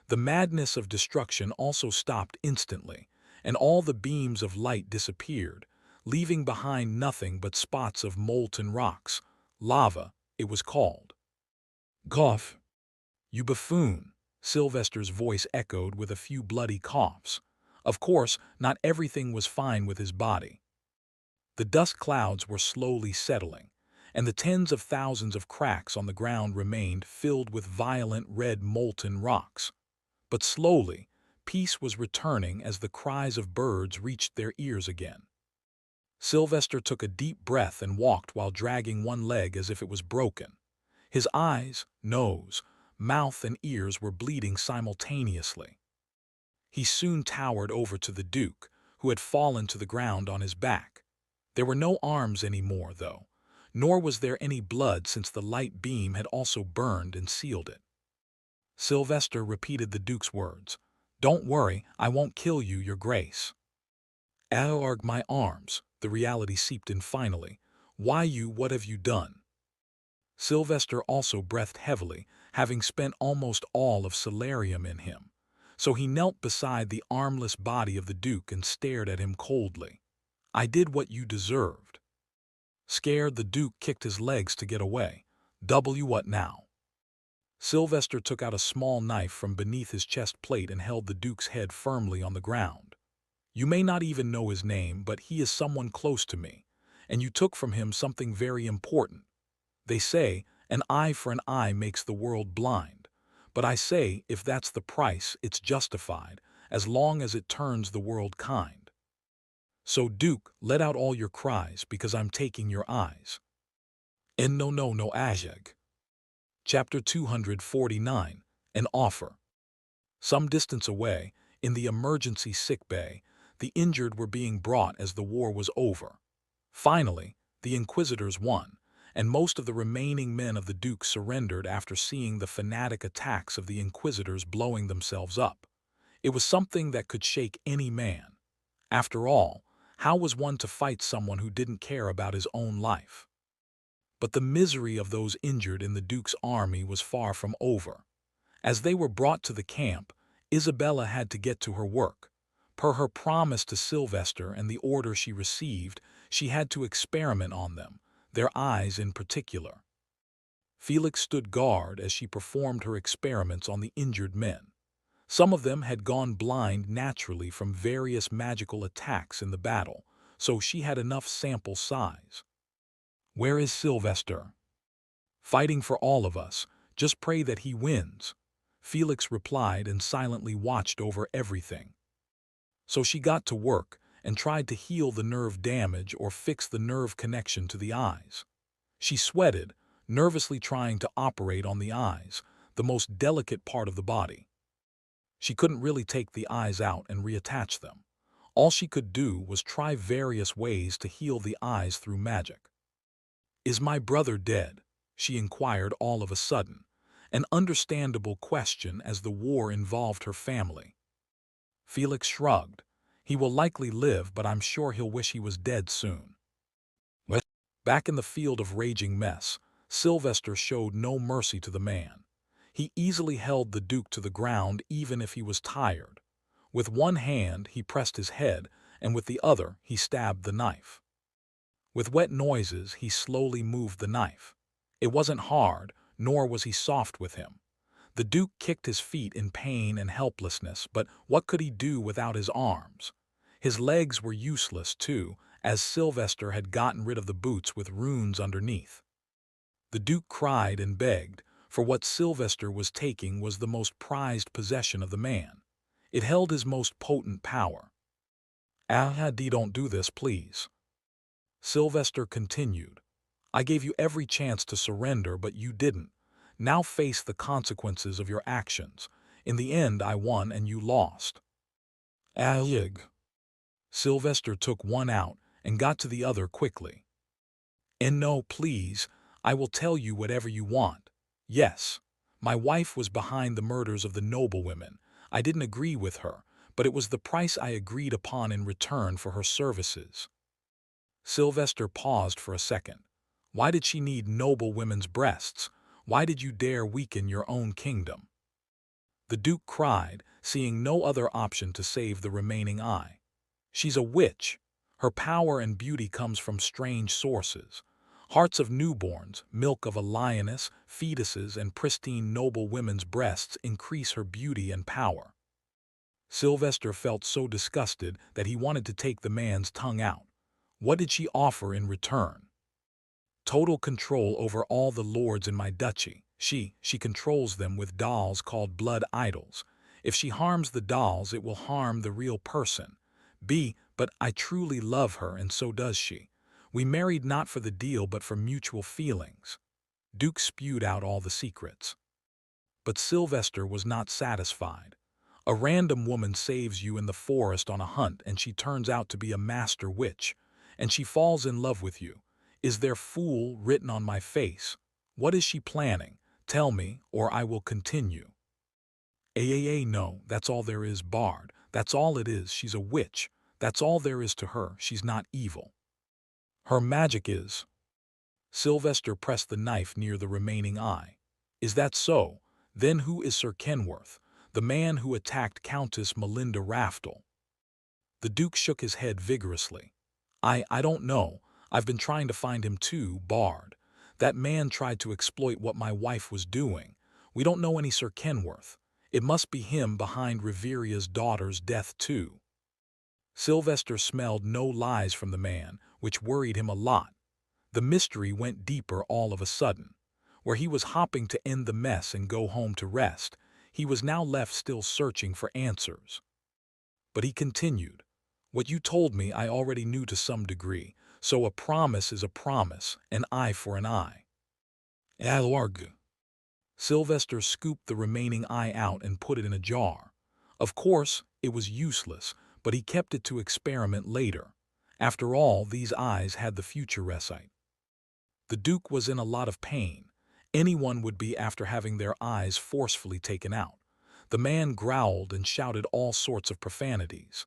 Speaker 1: The madness of destruction also stopped instantly, and all the beams of light disappeared, leaving behind nothing but spots of molten rocks. Lava, it was called. Cough! You buffoon! Sylvester's voice echoed with a few bloody coughs. Of course, not everything was fine with his body. The dust clouds were slowly settling, and the tens of thousands of cracks on the ground remained filled with violent red molten rocks. But slowly, peace was returning as the cries of birds reached their ears again. Sylvester took a deep breath and walked while dragging one leg as if it was broken. His eyes, nose, mouth, and ears were bleeding simultaneously. He soon towered over to the Duke, who had fallen to the ground on his back. There were no arms anymore, though, nor was there any blood since the light beam had also burned and sealed it. Sylvester repeated the Duke's words. "Don't worry, I won't kill you, Your Grace." "Arg, my arms," the reality seeped in finally. "Why you, what have you done?" Sylvester also breathed heavily, having spent almost all of Solarium in him. So he knelt beside the armless body of the Duke and stared at him coldly. "I did what you deserved." Scared, the Duke kicked his legs to get away. What now?" Sylvester took out a small knife from beneath his chest plate and held the Duke's head firmly on the ground. "You may not even know his name, but he is someone close to me, and you took from him something very important. They say, an eye for an eye makes the world blind. But I say, if that's the price, it's justified, as long as it turns the world kind. So, Duke, let out all your cries, because I'm taking your eyes." En no Ajag. Chapter 249, An Offer. Some distance away, in the emergency sick bay, the injured were being brought as the war was over. Finally, the Inquisitors won, and most of the remaining men of the Duke surrendered after seeing the fanatic attacks of the Inquisitors blowing themselves up. It was something that could shake any man. After all, how was one to fight someone who didn't care about his own life? But the misery of those injured in the Duke's army was far from over. As they were brought to the camp, Isabella had to get to her work. Per her promise to Sylvester and the order she received, she had to experiment on them, their eyes in particular. Felix stood guard as she performed her experiments on the injured men. Some of them had gone blind naturally from various magical attacks in the battle, so she had enough sample size. "Where is Sylvester?" "Fighting for all of us. Just pray that he wins," Felix replied and silently watched over everything. So she got to work and tried to heal the nerve damage or fix the nerve connection to the eyes. She sweated, nervously trying to operate on the eyes, the most delicate part of the body. She couldn't really take the eyes out and reattach them. All she could do was try various ways to heal the eyes through magic. "Is my brother dead?" she inquired all of a sudden, an understandable question as the war involved her family. Felix shrugged. "He will likely live, but I'm sure he'll wish he was dead soon." Back in the field of raging mess, Sylvester showed no mercy to the man. He easily held the Duke to the ground even if he was tired. With one hand he pressed his head, and with the other he stabbed the knife. With wet noises he slowly moved the knife. It wasn't hard, nor was he soft with him. The Duke kicked his feet in pain and helplessness, but what could he do without his arms? His legs were useless, too, as Sylvester had gotten rid of the boots with runes underneath. The Duke cried and begged, for what Sylvester was taking was the most prized possession of the man. It held his most potent power. Don't do this, please. Sylvester continued. I gave you every chance to surrender, but you didn't. Now face the consequences of your actions. In the end, I won and you lost. Yig. Sylvester took one out and got to the other quickly. And no, please, I will tell you whatever you want. Yes, my wife was behind the murders of the noblewomen. I didn't agree with her, but it was the price I agreed upon in return for her services. Sylvester paused for a second. Why did she need noble women's breasts? Why did you dare weaken your own kingdom? The Duke cried, seeing no other option to save the remaining eye. She's a witch. Her power and beauty comes from strange sources. Hearts of newborns, milk of a lioness, fetuses, and pristine noble women's breasts increase her beauty and power. Sylvester felt so disgusted that he wanted to take the man's tongue out. What did she offer in return? Total control over all the lords in my duchy. She controls them with dolls called blood idols. If she harms the dolls, it will harm the real person. But I truly love her, and so does she. We married not for the deal, but for mutual feelings. Duke spewed out all the secrets. But Sylvester was not satisfied. A random woman saves you in the forest on a hunt, and she turns out to be a master witch, and she falls in love with you. Is there fool written on my face? What is she planning? Tell me, or I will continue. No, that's all there is, Bard. That's all it is. She's a witch. That's all there is to her. She's not evil. Her magic is. Sylvester pressed the knife near the remaining eye. Is that so? Then who is Sir Kenworth, the man who attacked Countess Melinda Raftel? The Duke shook his head vigorously. I don't know. I've been trying to find him too, Bard. That man tried to exploit what my wife was doing. We don't know any Sir Kenworth. It must be him behind Reveria's daughter's death too. Sylvester smelled no lies from the man, which worried him a lot. The mystery went deeper all of a sudden. Where he was hopping to end the mess and go home to rest, he was now left still searching for answers. But he continued. What you told me I already knew to some degree, so a promise is a promise, an eye for an eye. Sylvester scooped the remaining eye out and put it in a jar. Of course, it was useless, but he kept it to experiment later. After all, these eyes had the future recite. The Duke was in a lot of pain. Anyone would be after having their eyes forcefully taken out. The man growled and shouted all sorts of profanities.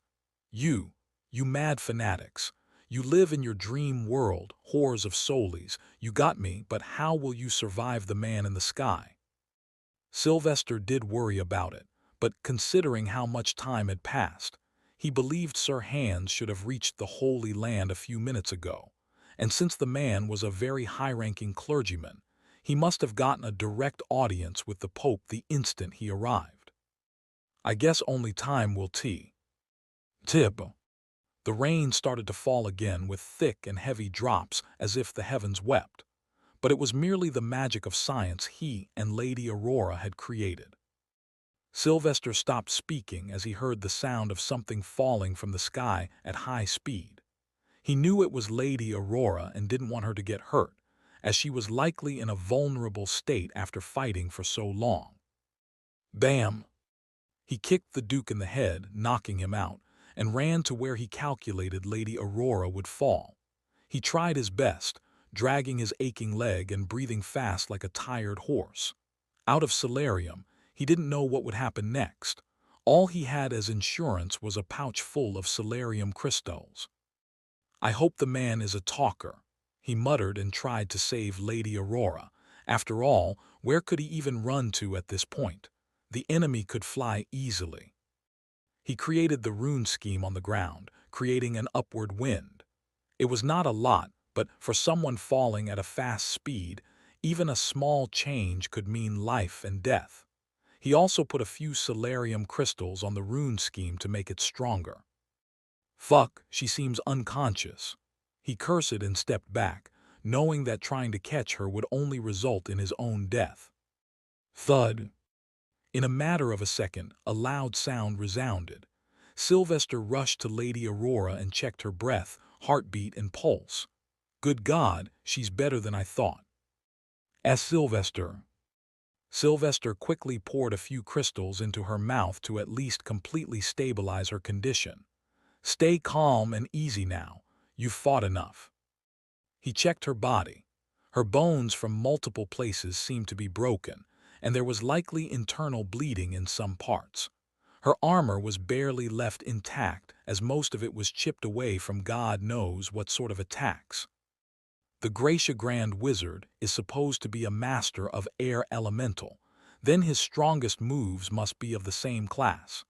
Speaker 1: You mad fanatics. You live in your dream world, whores of soulies. You got me, but how will you survive the man in the sky? Sylvester did worry about it, but considering how much time had passed, he believed Sir Hans should have reached the Holy Land a few minutes ago. And since the man was a very high-ranking clergyman, he must have gotten a direct audience with the Pope the instant he arrived. I guess only time will tell. The rain started to fall again with thick and heavy drops as if the heavens wept. But it was merely the magic of science he and Lady Aurora had created. Sylvester stopped speaking as he heard the sound of something falling from the sky at high speed. He knew it was Lady Aurora and didn't want her to get hurt, as she was likely in a vulnerable state after fighting for so long. Bam! He kicked the Duke in the head, knocking him out, and ran to where he calculated Lady Aurora would fall. He tried his best, dragging his aching leg and breathing fast like a tired horse. Out of Solarium, he didn't know what would happen next. All he had as insurance was a pouch full of Solarium crystals. I hope the man is a talker, he muttered and tried to save Lady Aurora. After all, where could he even run to at this point? The enemy could fly easily. He created the rune scheme on the ground, creating an upward wind. It was not a lot, but for someone falling at a fast speed, Even a small change could mean life and death. He also put a few Solarium crystals on the rune scheme to make it stronger. Fuck, she seems unconscious. He cursed and stepped back, knowing that trying to catch her would only result in his own death. Thud. In a matter of a second, a loud sound resounded. Sylvester rushed to Lady Aurora and checked her breath, heartbeat, and pulse. Good God, she's better than I thought. As Sylvester. Sylvester quickly poured a few crystals into her mouth to at least completely stabilize her condition. Stay calm and easy now. You've fought enough. He checked her body. Her bones from multiple places seemed to be broken, and there was likely internal bleeding in some parts. Her armor was barely left intact, as most of it was chipped away from God knows what sort of attacks. The Gracia Grand Wizard is supposed to be a master of air elemental, then his strongest moves must be of the same class.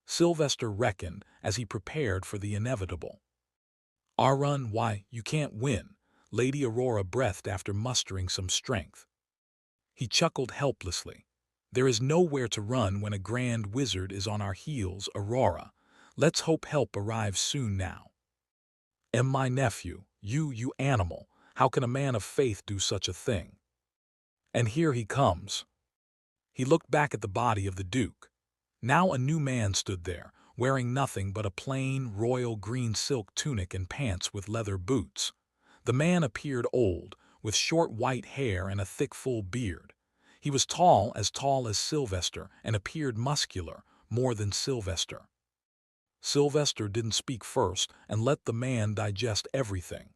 Speaker 1: Sylvester reckoned as he prepared for the inevitable. Arun, why, you can't win, Lady Aurora breathed after mustering some strength. He chuckled helplessly. There is nowhere to run when a grand wizard is on our heels, Aurora. Let's hope help arrives soon now. My nephew, you animal, how can a man of faith do such a thing? And here he comes. He looked back at the body of the Duke. Now a new man stood there, wearing nothing but a plain, royal green silk tunic and pants with leather boots. The man appeared old, with short white hair and a thick full beard. He was tall as Sylvester, and appeared muscular, more than Sylvester. Sylvester didn't speak first and let the man digest everything.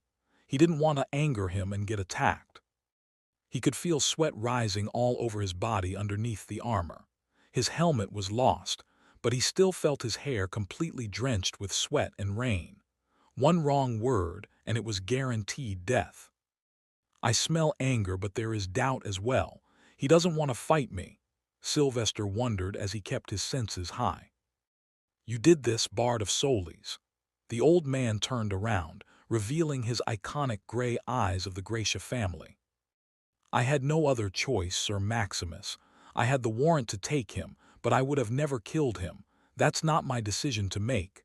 Speaker 1: He didn't want to anger him and get attacked. He could feel sweat rising all over his body underneath the armor. His helmet was lost, but he still felt his hair completely drenched with sweat and rain. One wrong word, and it was guaranteed death. I smell anger, but there is doubt as well. He doesn't want to fight me, Sylvester wondered as he kept his senses high. You did this, Bard of Solis. The old man turned around, revealing his iconic gray eyes of the Gracia family. I had no other choice, Sir Maximus. I had the warrant to take him, but I would have never killed him. That's not my decision to make,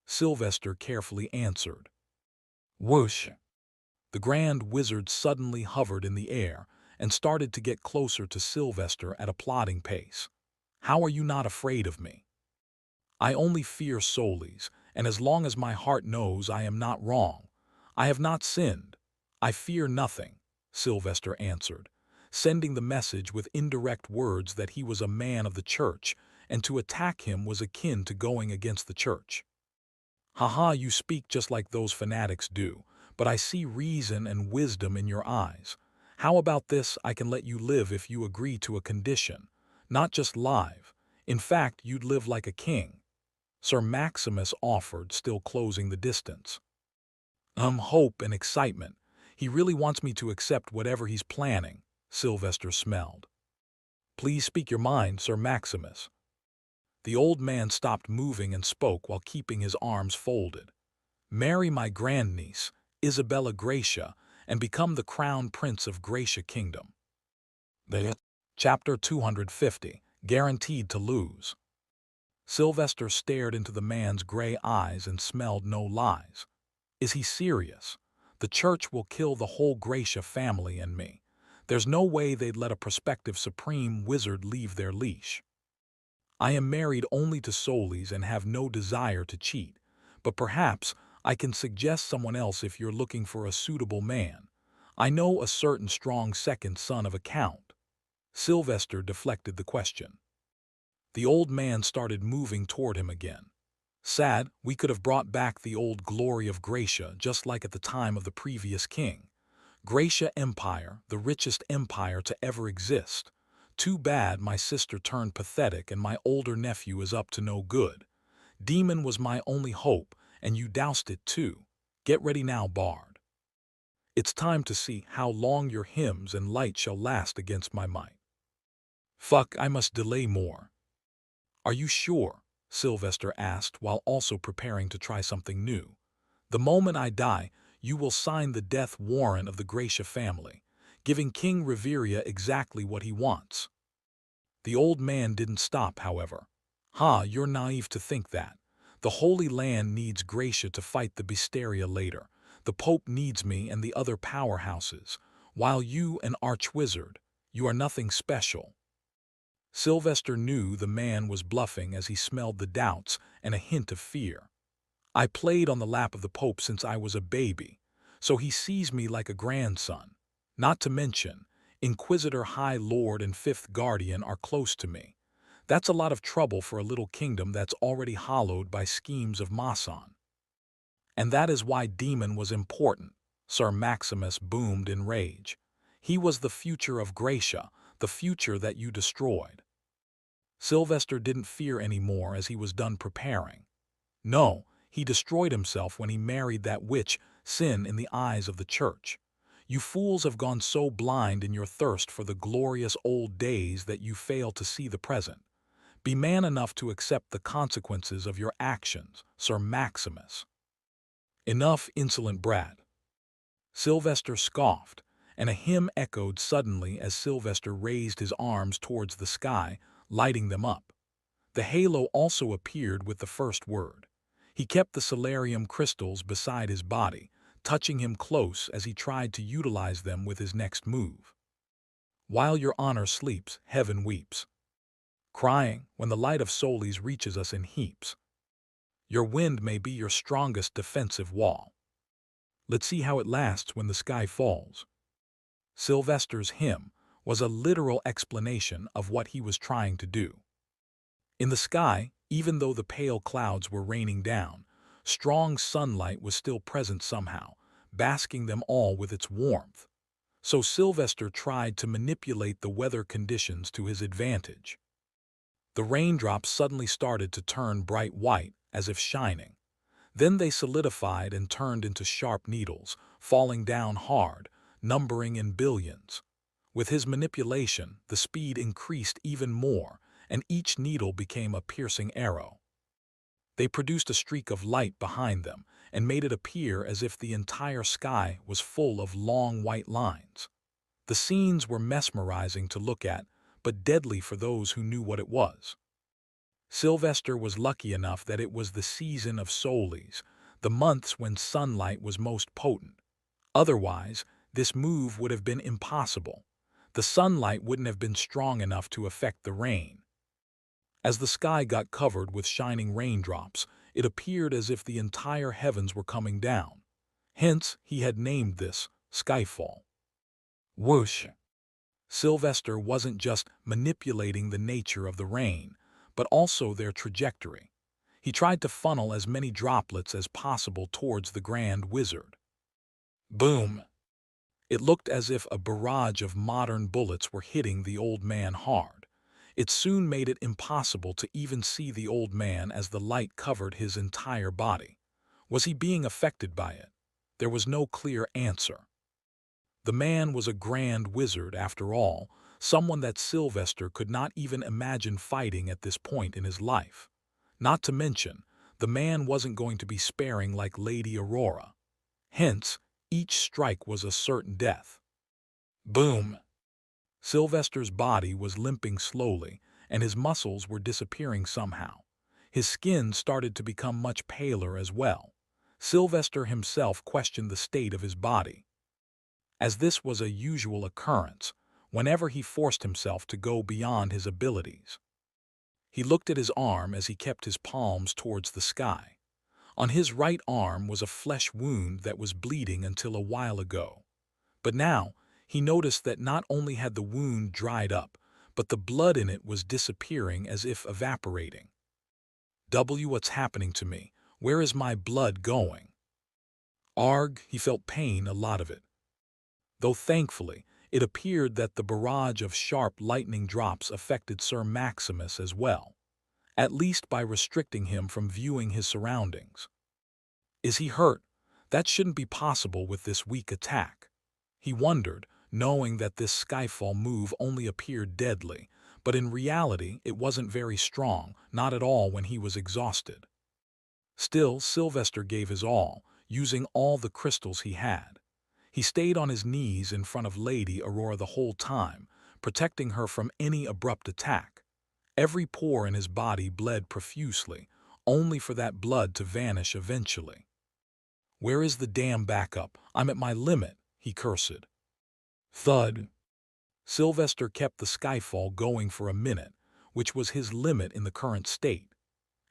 Speaker 1: Sylvester carefully answered. Whoosh! The Grand Wizard suddenly hovered in the air and started to get closer to Sylvester at a plodding pace. How are you not afraid of me? I only fear Solis, and as long as my heart knows I am not wrong, I have not sinned. I fear nothing, Sylvester answered, sending the message with indirect words that he was a man of the church, and to attack him was akin to going against the church. Haha, you speak just like those fanatics do, but I see reason and wisdom in your eyes. How about this? I can let you live if you agree to a condition. Not just live. In fact, you'd live like a king, Sir Maximus offered, still closing the distance. Hope and excitement. He really wants me to accept whatever he's planning, Sylvester smelled. Please speak your mind, Sir Maximus. The old man stopped moving and spoke while keeping his arms folded. Marry my grandniece, Isabella Gracia, and become the crown prince of Gracia Kingdom. Chapter 250, Guaranteed to Lose. Sylvester stared into the man's gray eyes and smelled no lies. Is he serious? The church will kill the whole Gracia family and me. There's no way they'd let a prospective supreme wizard leave their leash. I am married only to Solis and have no desire to cheat, but perhaps I can suggest someone else if you're looking for a suitable man. I know a certain strong second son of a count. Sylvester deflected the question. The old man started moving toward him again. Sad, we could have brought back the old glory of Gracia just like at the time of the previous king. Gracia Empire, the richest empire to ever exist. Too bad my sister turned pathetic and my older nephew is up to no good. Demon was my only hope, and you doused it too. Get ready now, Bard. It's time to see how long your hymns and light shall last against my might. Fuck, I must delay more. Are you sure? Sylvester asked while also preparing to try something new. The moment I die, you will sign the death warrant of the Gracia family. giving King Reveria exactly what he wants. The old man didn't stop, however. You're naive to think that. The Holy Land needs Gracia to fight the Bysteria later. The Pope needs me and the other powerhouses. While you, an archwizard, you are nothing special. Sylvester knew the man was bluffing as he smelled the doubts and a hint of fear. I played on the lap of the Pope since I was a baby, so he sees me like a grandson. Not to mention, Inquisitor High Lord and Fifth Guardian are close to me. That's a lot of trouble for a little kingdom that's already hollowed by schemes of Masan. And that is why Demon was important, Sir Maximus boomed in rage. He was the future of Gracia, the future that you destroyed. Sylvester didn't fear anymore as he was done preparing. No, he destroyed himself when he married that witch, Sin in the eyes of the church. You fools have gone so blind in your thirst for the glorious old days that you fail to see the present. Be man enough to accept the consequences of your actions, Sir Maximus. Enough, insolent brat. Sylvester scoffed, and a hymn echoed suddenly as Sylvester raised his arms towards the sky, lighting them up. The halo also appeared with the first word. He kept the solarium crystals beside his body, touching him close as he tried to utilize them with his next move. While your honor sleeps, heaven weeps, crying when the light of Solis reaches us in heaps. Your wind may be your strongest defensive wall. Let's see how it lasts when the sky falls. Sylvester's hymn was a literal explanation of what he was trying to do. In the sky, even though the pale clouds were raining down, strong sunlight was still present somehow, basking them all with its warmth. So Sylvester tried to manipulate the weather conditions to his advantage. The raindrops suddenly started to turn bright white, as if shining. Then they solidified and turned into sharp needles, falling down hard, numbering in billions. With his manipulation, the speed increased even more, and each needle became a piercing arrow. They produced a streak of light behind them and made it appear as if the entire sky was full of long white lines. The scenes were mesmerizing to look at, but deadly for those who knew what it was. Sylvester was lucky enough that it was the season of Solis, the months when sunlight was most potent. Otherwise, this move would have been impossible. The sunlight wouldn't have been strong enough to affect the rain. As the sky got covered with shining raindrops, it appeared as if the entire heavens were coming down. Hence, he had named this Skyfall. Whoosh! Sylvester wasn't just manipulating the nature of the rain, but also their trajectory. He tried to funnel as many droplets as possible towards the Grand Wizard. Boom! It looked as if a barrage of modern bullets were hitting the old man hard. It soon made it impossible to even see the old man as the light covered his entire body. Was he being affected by it? There was no clear answer. The man was a grand wizard, after all, someone that Sylvester could not even imagine fighting at this point in his life. Not to mention, the man wasn't going to be sparing like Lady Aurora. Hence, each strike was a certain death. Boom! Sylvester's body was limping slowly, and his muscles were disappearing somehow. His skin started to become much paler as well. Sylvester himself questioned the state of his body. As this was a usual occurrence, whenever he forced himself to go beyond his abilities. He looked at his arm as he kept his palms towards the sky. On his right arm was a flesh wound that was bleeding until a while ago. But now, he noticed that not only had the wound dried up, but the blood in it was disappearing as if evaporating. What's happening to me? Where is my blood going? Arg, he felt pain, a lot of it. Though thankfully, it appeared that the barrage of sharp lightning drops affected Sir Maximus as well, at least by restricting him from viewing his surroundings. Is he hurt? That shouldn't be possible with this weak attack. He wondered, knowing that this Skyfall move only appeared deadly, but in reality it wasn't very strong, not at all when he was exhausted. Still, Sylvester gave his all, using all the crystals he had. He stayed on his knees in front of Lady Aurora the whole time, protecting her from any abrupt attack. Every pore in his body bled profusely, only for that blood to vanish eventually. "Where is the damn backup? I'm at my limit," he cursed. Thud. Sylvester kept the Skyfall going for a minute, which was his limit in the current state.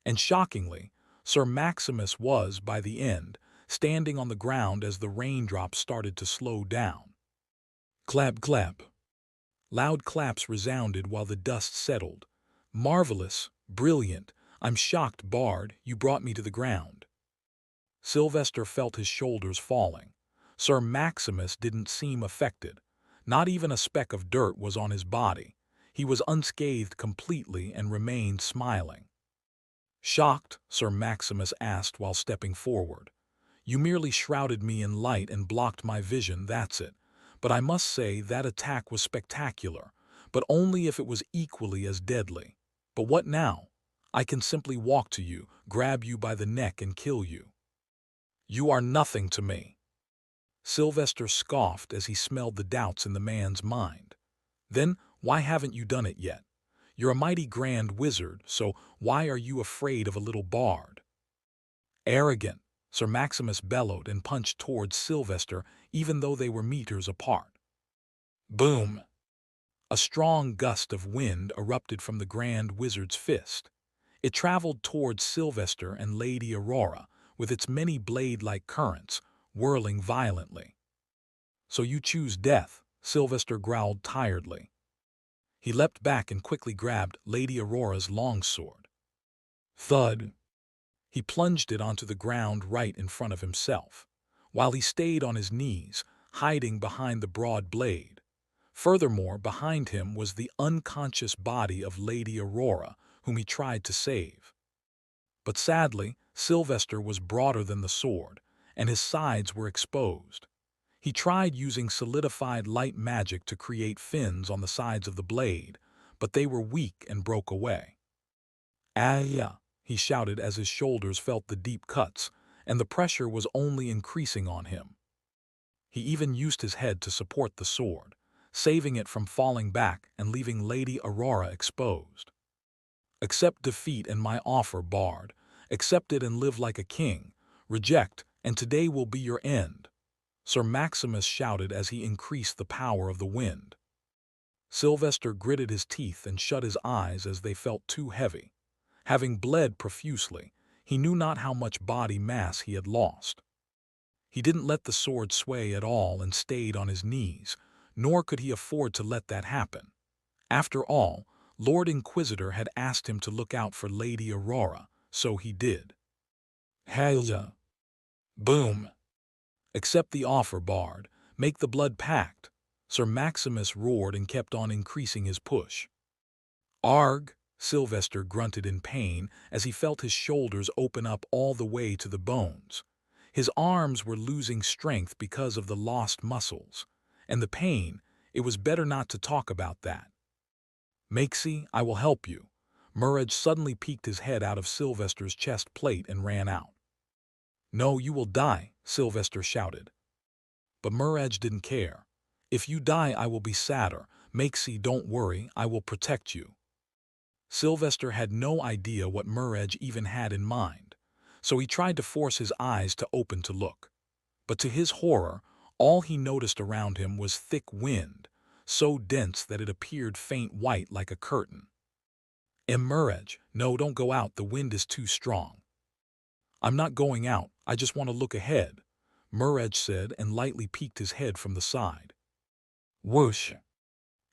Speaker 1: And shockingly, Sir Maximus was, by the end, standing on the ground as the raindrops started to slow down. Clap, clap. Loud claps resounded while the dust settled. "Marvelous, brilliant, I'm shocked, Bard, you brought me to the ground." Sylvester felt his shoulders falling. Sir Maximus didn't seem affected. Not even a speck of dirt was on his body. He was unscathed completely and remained smiling. "Shocked?" Sir Maximus asked while stepping forward. "You merely shrouded me in light and blocked my vision, that's it. But I must say that attack was spectacular, but only if it was equally as deadly. But what now? I can simply walk to you, grab you by the neck and kill you." "You are nothing to me." Sylvester scoffed as he smelled the doubts in the man's mind. "Then why haven't you done it yet? You're a mighty grand wizard, so why are you afraid of a little bard?" "Arrogant," Sir Maximus bellowed and punched towards Sylvester even though they were meters apart. Boom! A strong gust of wind erupted from the Grand Wizard's fist. It traveled towards Sylvester and Lady Aurora, with its many blade-like currents, whirling violently. "So you choose death," Sylvester growled tiredly. He leapt back and quickly grabbed Lady Aurora's longsword. Thud! He plunged it onto the ground right in front of himself, while he stayed on his knees, hiding behind the broad blade. Furthermore, behind him was the unconscious body of Lady Aurora, whom he tried to save. But sadly, Sylvester was broader than the sword, and his sides were exposed. He tried using solidified light magic to create fins on the sides of the blade, but they were weak and broke away. "Ah, yeah," he shouted as his shoulders felt the deep cuts, and the pressure was only increasing on him. He even used his head to support the sword, saving it from falling back and leaving Lady Aurora exposed. "Accept defeat and my offer, Bard. Accept it and live like a king. Reject, and today will be your end," Sir Maximus shouted as he increased the power of the wind. Sylvester gritted his teeth and shut his eyes as they felt too heavy. Having bled profusely, he knew not how much body mass he had lost. He didn't let the sword sway at all and stayed on his knees, nor could he afford to let that happen. After all, Lord Inquisitor had asked him to look out for Lady Aurora, so he did. Haja! Boom! "Accept the offer, Bard. Make the blood pact," Sir Maximus roared and kept on increasing his push. "Arg!" Sylvester grunted in pain as he felt his shoulders open up all the way to the bones. His arms were losing strength because of the lost muscles. And the pain, it was better not to talk about that. "Makesy, I will help you." Murrage suddenly peeked his head out of Sylvester's chest plate and ran out. "No, you will die," Sylvester shouted. But Murrage didn't care. "If you die, I will be sadder. Makesy, don't worry, I will protect you." Sylvester had no idea what Murrage even had in mind, so he tried to force his eyes to open to look. But to his horror, all he noticed around him was thick wind, so dense that it appeared faint white like a curtain. "Murrage, no, don't go out, the wind is too strong." "I'm not going out, I just want to look ahead," Murrage said and lightly peeked his head from the side. Whoosh!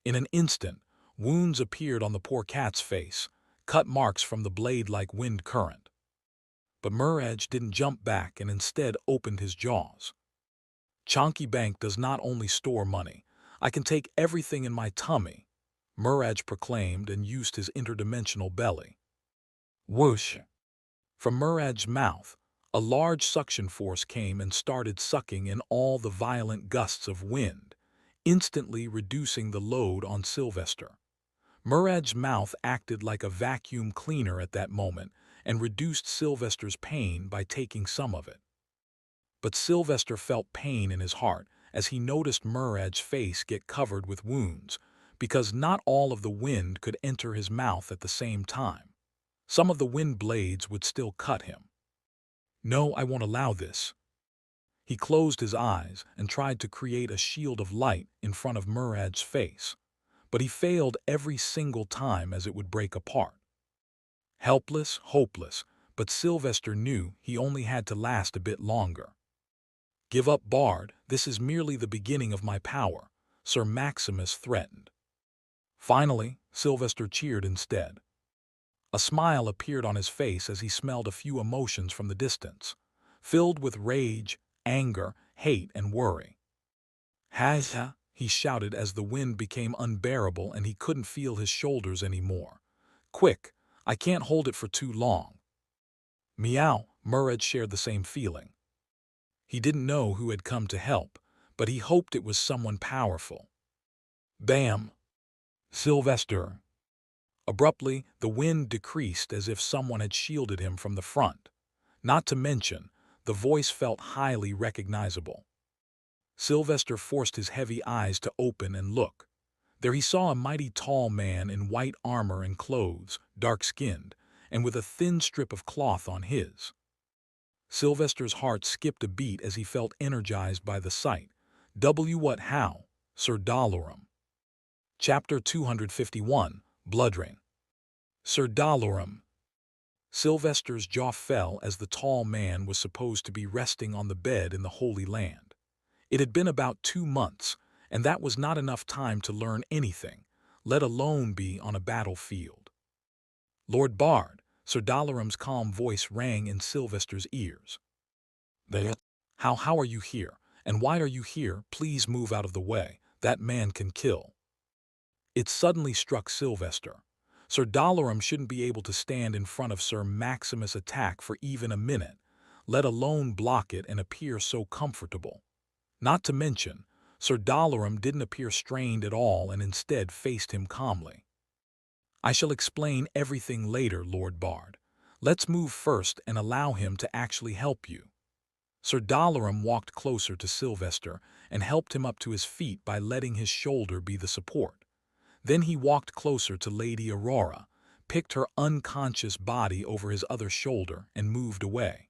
Speaker 1: In an instant, wounds appeared on the poor cat's face, cut marks from the blade-like wind current. But Murrage didn't jump back and instead opened his jaws. "Chonky Bank does not only store money. I can take everything in my tummy," Murrage proclaimed and used his interdimensional belly. Whoosh! From Murrage's mouth, a large suction force came and started sucking in all the violent gusts of wind, instantly reducing the load on Sylvester. Murrage's mouth acted like a vacuum cleaner at that moment and reduced Sylvester's pain by taking some of it. But Sylvester felt pain in his heart as he noticed Murad's face get covered with wounds, because not all of the wind could enter his mouth at the same time. Some of the wind blades would still cut him. "No, I won't allow this." He closed his eyes and tried to create a shield of light in front of Murad's face, but he failed every single time as it would break apart. Helpless, hopeless, but Sylvester knew he only had to last a bit longer. "Give up, Bard, this is merely the beginning of my power," Sir Maximus threatened. Finally, Sylvester cheered instead. A smile appeared on his face as he smelled a few emotions from the distance, filled with rage, anger, hate, and worry. "Hazha!" he shouted as the wind became unbearable and he couldn't feel his shoulders anymore. "Quick, I can't hold it for too long." "Meow," Murad shared the same feeling. He didn't know who had come to help, but he hoped it was someone powerful. Bam! Sylvester. Abruptly, the wind decreased as if someone had shielded him from the front. Not to mention, the voice felt highly recognizable. Sylvester forced his heavy eyes to open and look. There he saw a mighty tall man in white armor and clothes, dark-skinned, and with a thin strip of cloth on his. Sylvester's heart skipped a beat as he felt energized by the sight. What how? Sir Dalaran. Chapter 251, Bloodrain. Sir Dalaran. Sylvester's jaw fell as the tall man was supposed to be resting on the bed in the Holy Land. It had been about 2 months, and that was not enough time to learn anything, let alone be on a battlefield. "Lord Bard," Sir Dalaran's calm voice rang in Sylvester's ears. How are you here? And why are you here? Please move out of the way. That man can kill." It suddenly struck Sylvester. Sir Dalaran shouldn't be able to stand in front of Sir Maximus' attack for even a minute, let alone block it and appear so comfortable. Not to mention, Sir Dalaran didn't appear strained at all and instead faced him calmly. "I shall explain everything later, Lord Bard. Let's move first and allow him to actually help you." Sir Dalaran walked closer to Sylvester and helped him up to his feet by letting his shoulder be the support. Then he walked closer to Lady Aurora, picked her unconscious body over his other shoulder, and moved away.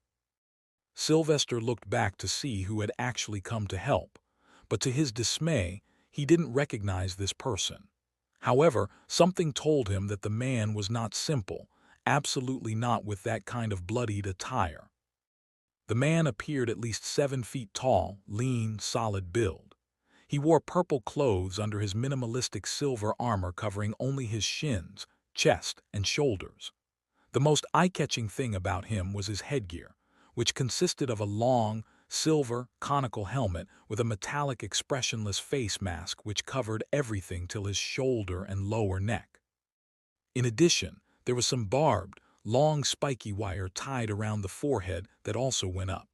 Speaker 1: Sylvester looked back to see who had actually come to help, but to his dismay, he didn't recognize this person. However, something told him that the man was not simple, absolutely not with that kind of bloodied attire. The man appeared at least 7 feet tall, lean, solid build. He wore purple clothes under his minimalistic silver armor covering only his shins, chest, and shoulders. The most eye-catching thing about him was his headgear, which consisted of a long, silver, conical helmet with a metallic expressionless face mask which covered everything till his shoulder and lower neck. In addition, there was some barbed, long spiky wire tied around the forehead that also went up.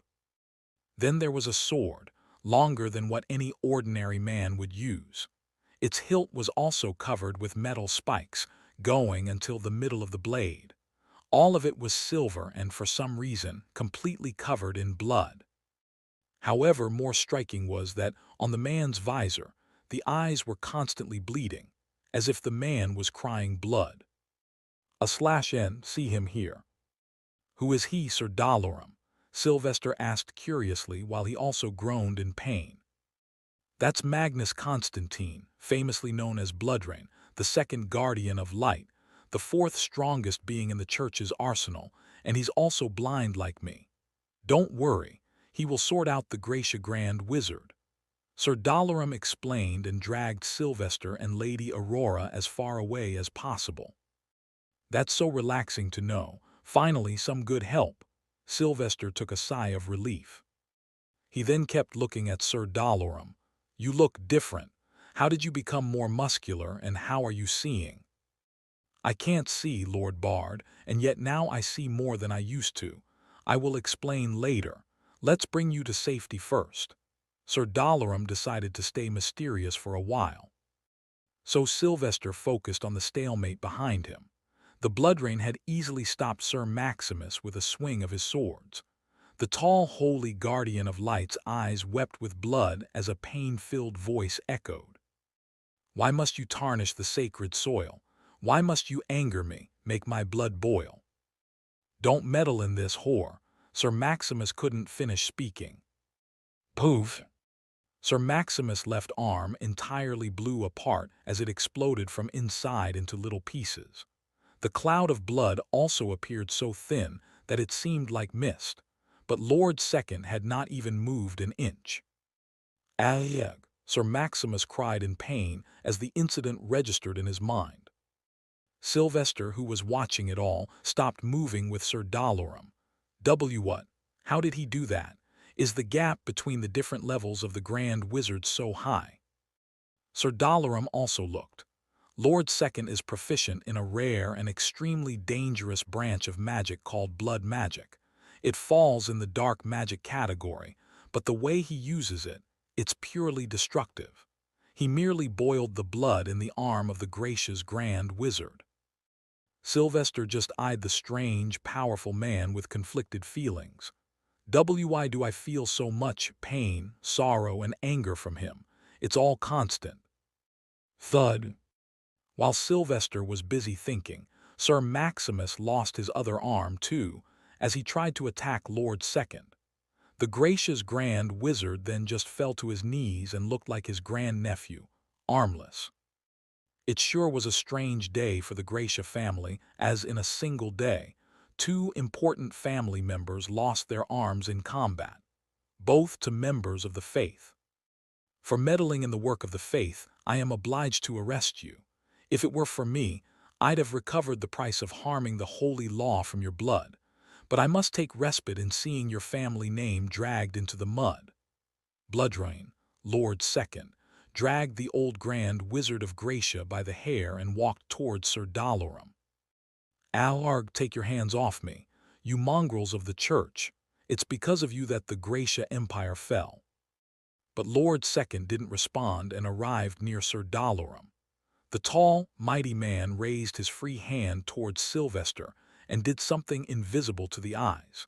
Speaker 1: Then there was a sword, longer than what any ordinary man would use. Its hilt was also covered with metal spikes, going until the middle of the blade. All of it was silver and, for some reason, completely covered in blood. However, more striking was that, on the man's visor, the eyes were constantly bleeding, as if the man was crying blood. /N, see him here. "Who is he, Sir Dalaran?" Sylvester asked curiously while he also groaned in pain. "That's Magnus Constantine, famously known as Bloodrain, the second guardian of light, the 4th strongest being in the church's arsenal, and he's also blind like me. Don't worry, he will sort out the Gracia Grand Wizard." Sir Dalaran explained and dragged Sylvester and Lady Aurora as far away as possible. "That's so relaxing to know. Finally, some good help." Sylvester took a sigh of relief. He then kept looking at Sir Dalaran. "You look different. How did you become more muscular, and how are you seeing?" "I can't see, Lord Bard, and yet now I see more than I used to. I will explain later. Let's bring you to safety first." Sir Dalaran decided to stay mysterious for a while. So Sylvester focused on the stalemate behind him. The Bloodrain had easily stopped Sir Maximus with a swing of his swords. The tall, holy guardian of light's eyes wept with blood as a pain-filled voice echoed. Why must you tarnish the sacred soil? Why must you anger me, make my blood boil? Don't meddle in this, whore. Sir Maximus couldn't finish speaking. Poof! Sir Maximus' left arm entirely blew apart as it exploded from inside into little pieces. The cloud of blood also appeared so thin that it seemed like mist, but Lord Second had not even moved an inch. Ag! Sir Maximus cried in pain as the incident registered in his mind. Sylvester, who was watching it all, stopped moving with Sir Dalaran. What? How did he do that? Is the gap between the different levels of the Grand Wizard so high? Sir Dalaran also looked. Lord Second is proficient in a rare and extremely dangerous branch of magic called blood magic. It falls in the dark magic category, but the way he uses it, it's purely destructive. He merely boiled the blood in the arm of the gracious Grand Wizard. Sylvester just eyed the strange, powerful man with conflicted feelings. Why do I feel so much pain, sorrow, and anger from him? It's all constant. Thud. While Sylvester was busy thinking, Sir Maximus lost his other arm too, as he tried to attack Lord Second. The gracious Grand Wizard then just fell to his knees and looked like his grandnephew, armless. It sure was a strange day for the Gracia family, as in a single day, two important family members lost their arms in combat, both to members of the faith. For meddling in the work of the faith, I am obliged to arrest you. If it were for me, I'd have recovered the price of harming the holy law from your blood, but I must take respite in seeing your family name dragged into the mud. Bloodrain, Lord Second, dragged the old Grand Wizard of Gracia by the hair and walked towards Sir Dalaran. Alarg, take your hands off me, you mongrels of the church. It's because of you that the Gracia Empire fell. But Lord Second didn't respond and arrived near Sir Dalaran. The tall, mighty man raised his free hand towards Sylvester and did something invisible to the eyes.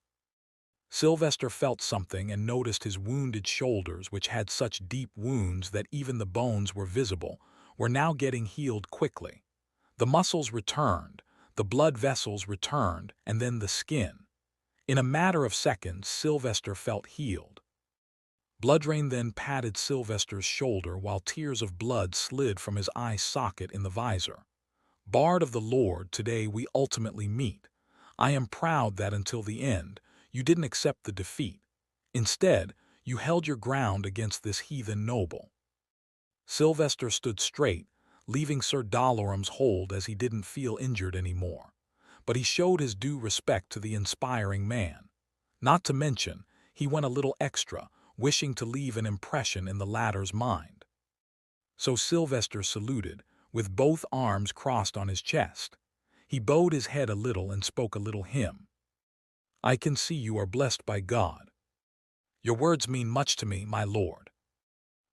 Speaker 1: Sylvester felt something and noticed his wounded shoulders, which had such deep wounds that even the bones were visible, were now getting healed quickly. The muscles returned, the blood vessels returned, and then the skin. In a matter of seconds, Sylvester felt healed. Bloodrain then patted Sylvester's shoulder while tears of blood slid from his eye socket in the visor. Bard of the Lord, today we ultimately meet. I am proud that until the end, you didn't accept the defeat. Instead, you held your ground against this heathen noble. Sylvester stood straight, leaving Sir Dalaran's hold as he didn't feel injured anymore. But he showed his due respect to the inspiring man. Not to mention, he went a little extra, wishing to leave an impression in the latter's mind. So Sylvester saluted, with both arms crossed on his chest. He bowed his head a little and spoke a little hymn. I can see you are blessed by God. Your words mean much to me, my lord.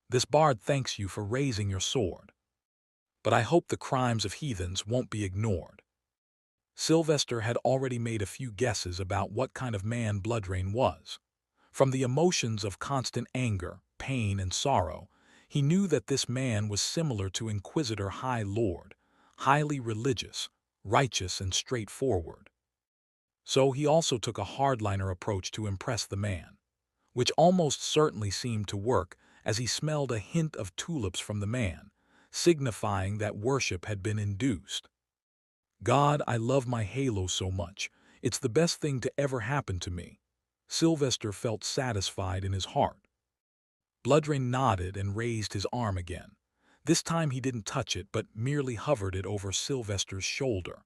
Speaker 1: This bard thanks you for raising your sword. But I hope the crimes of heathens won't be ignored. Sylvester had already made a few guesses about what kind of man Bloodrain was. From the emotions of constant anger, pain, and sorrow, he knew that this man was similar to Inquisitor High Lord, highly religious, righteous, and straightforward. So he also took a hardliner approach to impress the man, which almost certainly seemed to work as he smelled a hint of tulips from the man, signifying that worship had been induced. God, I love my halo so much. It's the best thing to ever happen to me. Sylvester felt satisfied in his heart. Bloodrain nodded and raised his arm again. This time he didn't touch it but merely hovered it over Sylvester's shoulder.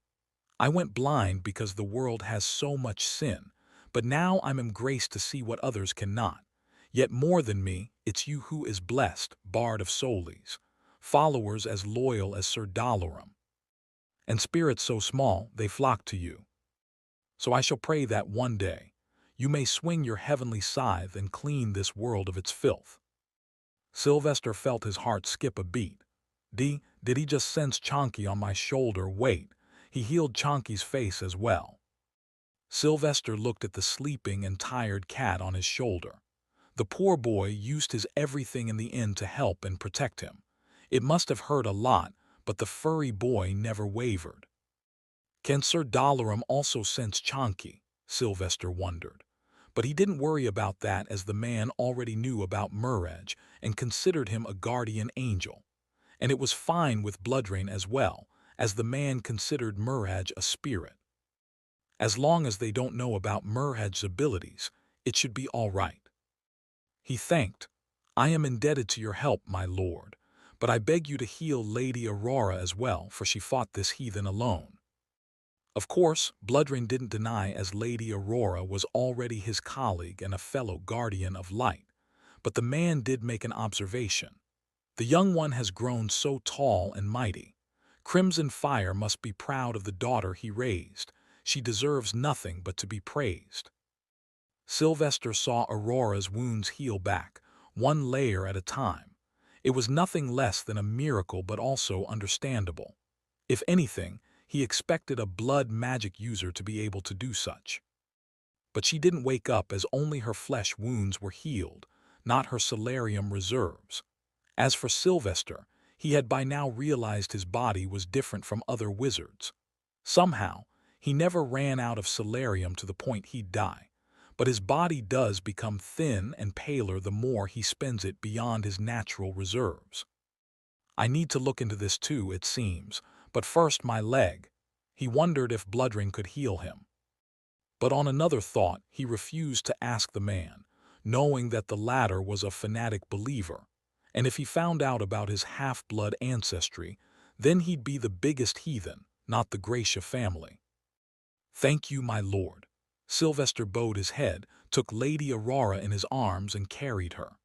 Speaker 1: I went blind because the world has so much sin, but now I'm emgraced to see what others cannot. Yet more than me, it's you who is blessed, Bard of Solis, followers as loyal as Sir Dalaran, and spirits so small they flock to you. So I shall pray that one day you may swing your heavenly scythe and clean this world of its filth. Sylvester felt his heart skip a beat. Did he just sense Chonky on my shoulder? Wait, he healed Chonky's face as well. Sylvester looked at the sleeping and tired cat on his shoulder. The poor boy used his everything in the inn to help and protect him. It must have hurt a lot, but the furry boy never wavered. Can Sir Dalaram also sense Chonky? Sylvester wondered. But he didn't worry about that, as the man already knew about Muraj and considered him a guardian angel. And it was fine with Bloodrain as well, as the man considered Muraj a spirit. As long as they don't know about Muraj's abilities, it should be all right. He thanked. I am indebted to your help, my lord, but I beg you to heal Lady Aurora as well, for she fought this heathen alone. Of course, Bloodrain didn't deny, as Lady Aurora was already his colleague and a fellow guardian of light, but the man did make an observation. The young one has grown so tall and mighty. Crimson Fire must be proud of the daughter he raised. She deserves nothing but to be praised. Sylvester saw Aurora's wounds heal back, one layer at a time. It was nothing less than a miracle, but also understandable. If anything, he expected a blood magic user to be able to do such. But she didn't wake up, as only her flesh wounds were healed, not her solarium reserves. As for Sylvester, he had by now realized his body was different from other wizards. Somehow, he never ran out of solarium to the point he'd die, but his body does become thin and paler the more he spends it beyond his natural reserves. I need to look into this too, it seems, but first my leg. He wondered if Bloodrain could heal him. But on another thought, he refused to ask the man, knowing that the latter was a fanatic believer, and if he found out about his half-blood ancestry, then he'd be the biggest heathen, not the Gracia family. Thank you, my lord. Sylvester bowed his head, took Lady Aurora in his arms and carried her.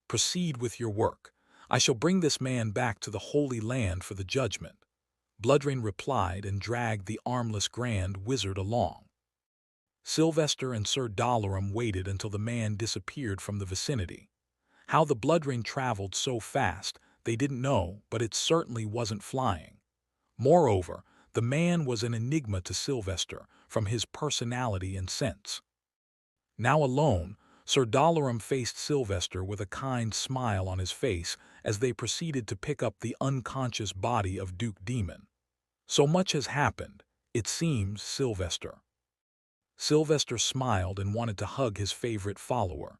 Speaker 1: Proceed with your work. I shall bring this man back to the Holy Land for the judgment. Bloodrain replied and dragged the armless Grand Wizard along. Sylvester and Sir Dalaram waited until the man disappeared from the vicinity. How the Bloodrain traveled so fast, they didn't know, but it certainly wasn't flying. Moreover, the man was an enigma to Sylvester from his personality and sense. Now alone, Sir Dalaram faced Sylvester with a kind smile on his face as they proceeded to pick up the unconscious body of Duke Demon. So much has happened, it seems, Sylvester. Sylvester smiled and wanted to hug his favorite follower.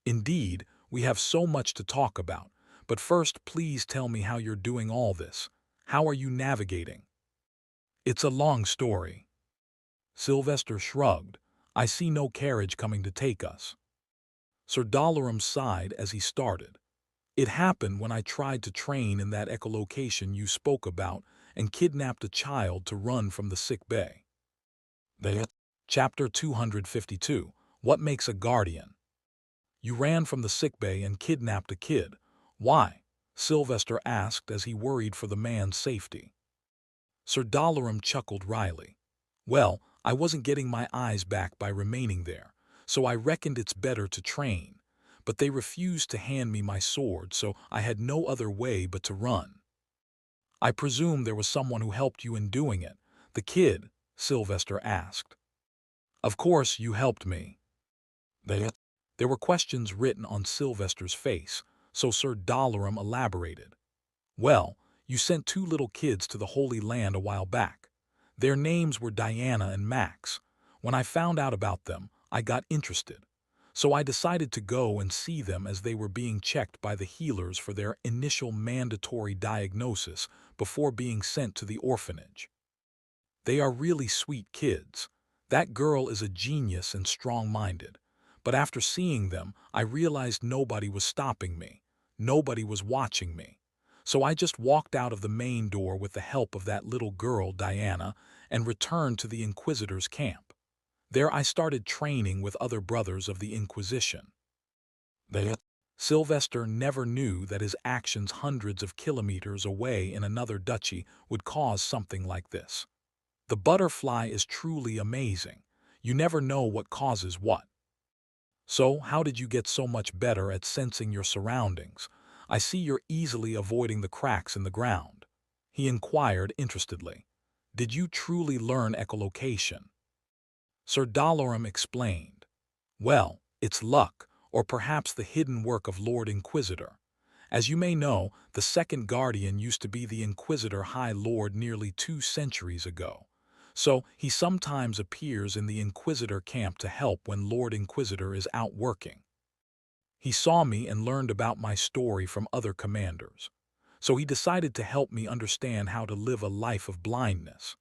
Speaker 1: Indeed, we have so much to talk about, but first please tell me how you're doing all this. How are you navigating? It's a long story. Sylvester shrugged. I see no carriage coming to take us. Sir Dalaram sighed as he started. It happened when I tried to train in that echolocation you spoke about and kidnapped a child to run from the sick bay. Chapter 252. What makes a guardian? You ran from the sick bay and kidnapped a kid. Why? Sylvester asked as he worried for the man's safety. Sir Dalaram chuckled wryly. Well, I wasn't getting my eyes back by remaining there, so I reckoned it's better to train. But they refused to hand me my sword, so I had no other way but to run. I presume there was someone who helped you in doing it. The kid? Sylvester asked. Of course you helped me. There were questions written on Sylvester's face, so Sir Dalaram elaborated. Well, you sent 2 little kids to the Holy Land a while back. Their names were Diana and Max. When I found out about them, I got interested. So I decided to go and see them as they were being checked by the healers for their initial mandatory diagnosis before being sent to the orphanage. They are really sweet kids. That girl is a genius and strong-minded. But after seeing them, I realized nobody was stopping me. Nobody was watching me. So I just walked out of the main door with the help of that little girl, Diana, and returned to the Inquisitor's camp. There I started training with other brothers of the Inquisition. Sylvester never knew that his actions hundreds of kilometers away in another duchy would cause something like this. The butterfly is truly amazing. You never know what causes what. So, how did you get so much better at sensing your surroundings? I see you're easily avoiding the cracks in the ground. He inquired interestedly. Did you truly learn echolocation? Sir Dalaran explained. Well, it's luck, or perhaps the hidden work of Lord Inquisitor. As you may know, the Second Guardian used to be the Inquisitor High Lord nearly 2 centuries ago. So he sometimes appears in the Inquisitor camp to help when Lord Inquisitor is out working. He saw me and learned about my story from other commanders. So he decided to help me understand how to live a life of blindness.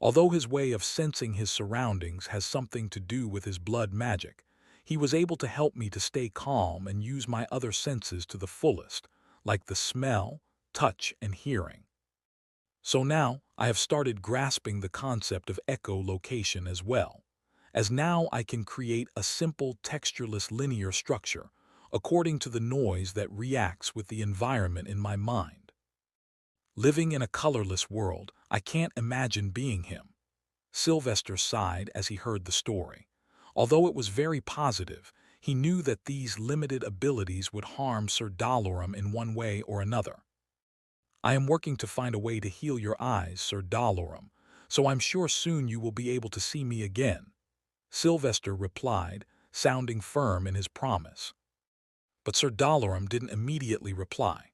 Speaker 1: Although his way of sensing his surroundings has something to do with his blood magic, he was able to help me to stay calm and use my other senses to the fullest, like the smell, touch, and hearing. So now I have started grasping the concept of echolocation as well, as now I can create a simple textureless linear structure according to the noise that reacts with the environment in my mind. Living in a colorless world, I can't imagine being him. Sylvester sighed as he heard the story. Although it was very positive, he knew that these limited abilities would harm Sir Dalaran in one way or another. I am working to find a way to heal your eyes, Sir Dalaran, so I'm sure soon you will be able to see me again, Sylvester replied, sounding firm in his promise. But Sir Dalaran didn't immediately reply.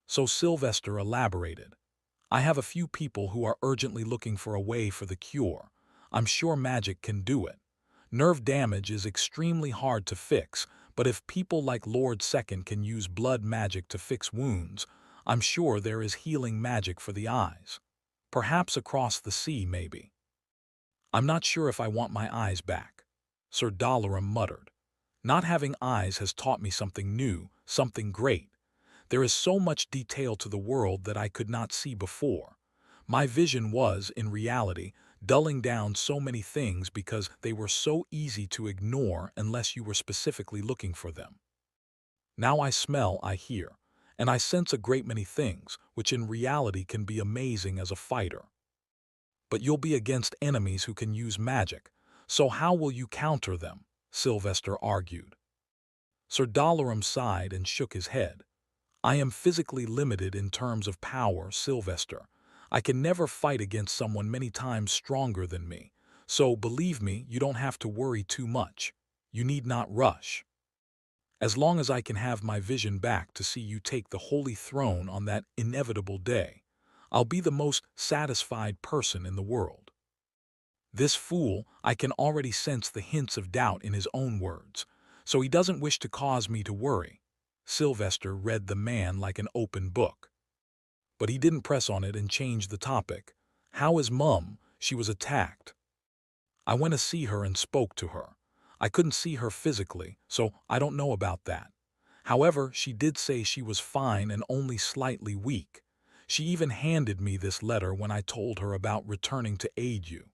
Speaker 1: So Sylvester elaborated. I have a few people who are urgently looking for a way for the cure. I'm sure magic can do it. Nerve damage is extremely hard to fix, but if people like Lord Second can use blood magic to fix wounds, I'm sure there is healing magic for the eyes. Perhaps across the sea, maybe. I'm not sure if I want my eyes back, Sir Dalaran muttered. Not having eyes has taught me something new, something great. There is so much detail to the world that I could not see before. My vision was, in reality, dulling down so many things because they were so easy to ignore unless you were specifically looking for them. Now I smell, I hear, and I sense a great many things, which in reality can be amazing as a fighter. But you'll be against enemies who can use magic, so how will you counter them? Sylvester argued. Sir Dalaran sighed and shook his head. I am physically limited in terms of power, Sylvester. I can never fight against someone many times stronger than me, so believe me, you don't have to worry too much. You need not rush. As long as I can have my vision back to see you take the holy throne on that inevitable day, I'll be the most satisfied person in the world. This fool, I can already sense the hints of doubt in his own words, so he doesn't wish to cause me to worry. Sylvester read the man like an open book. But he didn't press on it and change the topic. How is Mum? She was attacked. I went to see her and spoke to her. I couldn't see her physically, so I don't know about that. However, she did say she was fine and only slightly weak. She even handed me this letter when I told her about returning to aid you.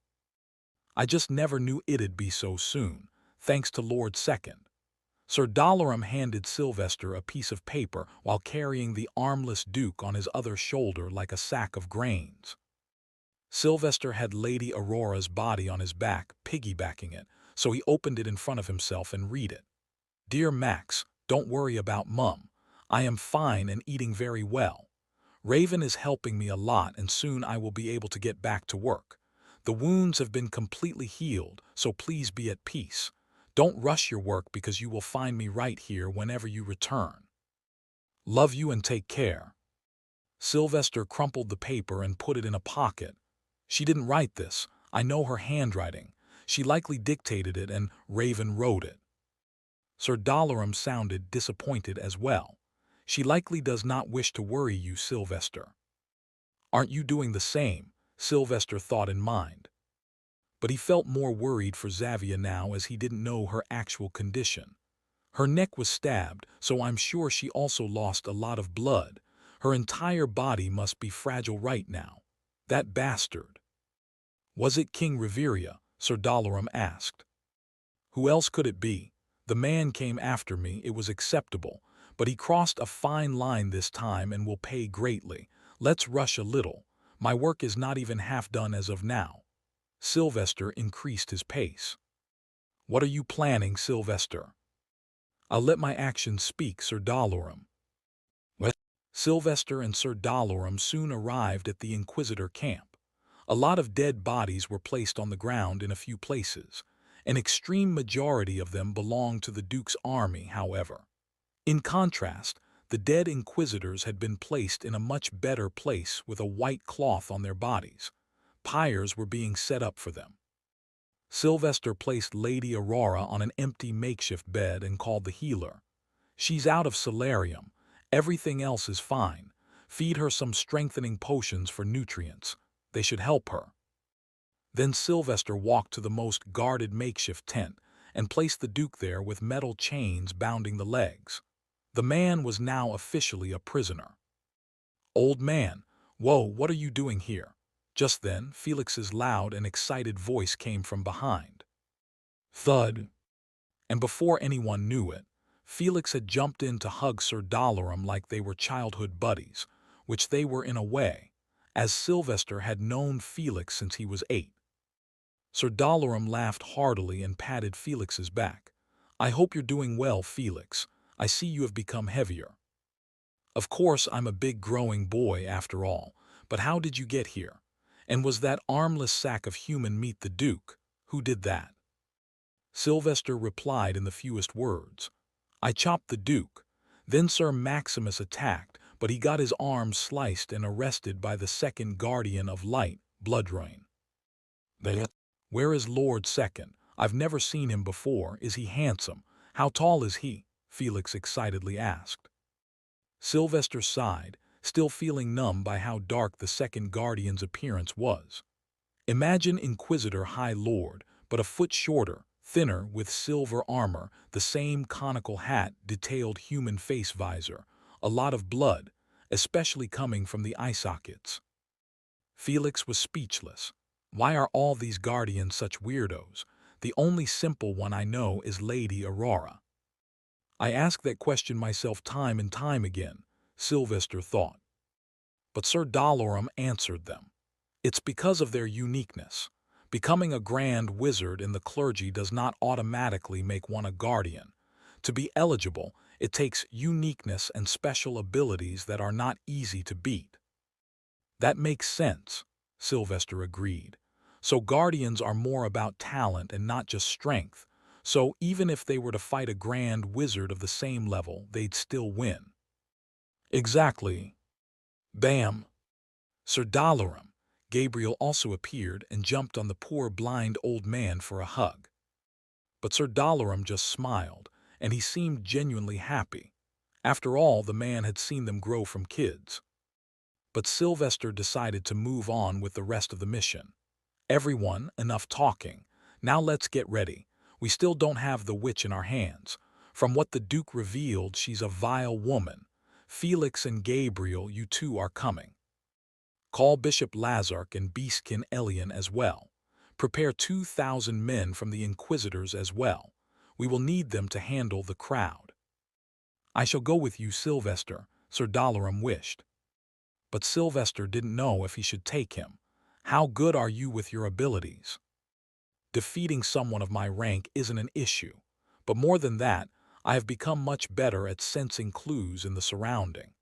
Speaker 1: I just never knew it'd be so soon, thanks to Lord Second. Sir Dalaran handed Sylvester a piece of paper while carrying the armless Duke on his other shoulder like a sack of grains. Sylvester had Lady Aurora's body on his back, piggybacking it, so he opened it in front of himself and read it. Dear Max, don't worry about Mum. I am fine and eating very well. Raven is helping me a lot and soon I will be able to get back to work. The wounds have been completely healed, so please be at peace. Don't rush your work because you will find me right here whenever you return. Love you and take care. Sylvester crumpled the paper and put it in a pocket. She didn't write this. I know her handwriting. She likely dictated it and Raven wrote it. Sir Dalaran sounded disappointed as well. She likely does not wish to worry you, Sylvester. Aren't you doing the same? Sylvester thought in mind. But he felt more worried for Xavia now as he didn't know her actual condition. Her neck was stabbed, so I'm sure she also lost a lot of blood. Her entire body must be fragile right now. That bastard. Was it King Reveria? Sir Dalaran asked. Who else could it be? The man came after me, it was acceptable, but he crossed a fine line this time and will pay greatly. Let's rush a little. My work is not even half done as of now. Sylvester increased his pace. What are you planning, Sylvester? I'll let my actions speak, Sir Dalaran. What? Sylvester and Sir Dalaran soon arrived at the Inquisitor camp. A lot of dead bodies were placed on the ground in a few places. An extreme majority of them belonged to the Duke's army, however. In contrast, the dead inquisitors had been placed in a much better place with a white cloth on their bodies. Pyres were being set up for them. Sylvester placed Lady Aurora on an empty makeshift bed and called the healer. "She's out of solarium. Everything else is fine. Feed her some strengthening potions for nutrients. They should help her." Then Sylvester walked to the most guarded makeshift tent and placed the Duke there with metal chains bounding the legs. The man was now officially a prisoner. "Old man, whoa, what are you doing here?" Just then, Felix's loud and excited voice came from behind. Thud! And before anyone knew it, Felix had jumped in to hug Sir Dalaran like they were childhood buddies, which they were in a way, as Sylvester had known Felix since he was 8. Sir Dalaran laughed heartily and patted Felix's back. "I hope you're doing well, Felix. I see you have become heavier." "Of course, I'm a big growing boy after all, but how did you get here? And was that armless sack of human meat the Duke? Who did that?" Sylvester replied in the fewest words. "I chopped the Duke. Then Sir Maximus attacked, but he got his arm sliced and arrested by the second Guardian of Light, Bloodrain." "Where is Lord Second? I've never seen him before. Is he handsome? How tall is he?" Felix excitedly asked. Sylvester sighed, still feeling numb by how dark the second Guardian's appearance was. Imagine Inquisitor High Lord, but a foot shorter, thinner, with silver armor, the same conical hat, detailed human face visor, a lot of blood, especially coming from the eye sockets. Felix was speechless. Why are all these Guardians such weirdos? The only simple one I know is Lady Aurora. I ask that question myself time and time again, Sylvester thought. But Sir Dalaran answered them. It's because of their uniqueness. Becoming a grand wizard in the clergy does not automatically make one a guardian. To be eligible, it takes uniqueness and special abilities that are not easy to beat. That makes sense, Sylvester agreed. So guardians are more about talent and not just strength. So even if they were to fight a grand wizard of the same level, they'd still win. Exactly. Bam! Sir Dalaran, Gabriel also appeared and jumped on the poor blind old man for a hug. But Sir Dalaran just smiled, and he seemed genuinely happy. After all, the man had seen them grow from kids. But Sylvester decided to move on with the rest of the mission. "Everyone, enough talking. Now let's get ready. We still don't have the witch in our hands. From what the Duke revealed, she's a vile woman. Felix and Gabriel, you two are coming. Call Bishop Lazark and Beastkin Elian as well. Prepare 2,000 men from the Inquisitors as well. We will need them to handle the crowd." "I shall go with you, Sylvester," Sir Dalaran wished. But Sylvester didn't know if he should take him. "How good are you with your abilities?" "Defeating someone of my rank isn't an issue. But more than that, I have become much better at sensing clues in the surrounding."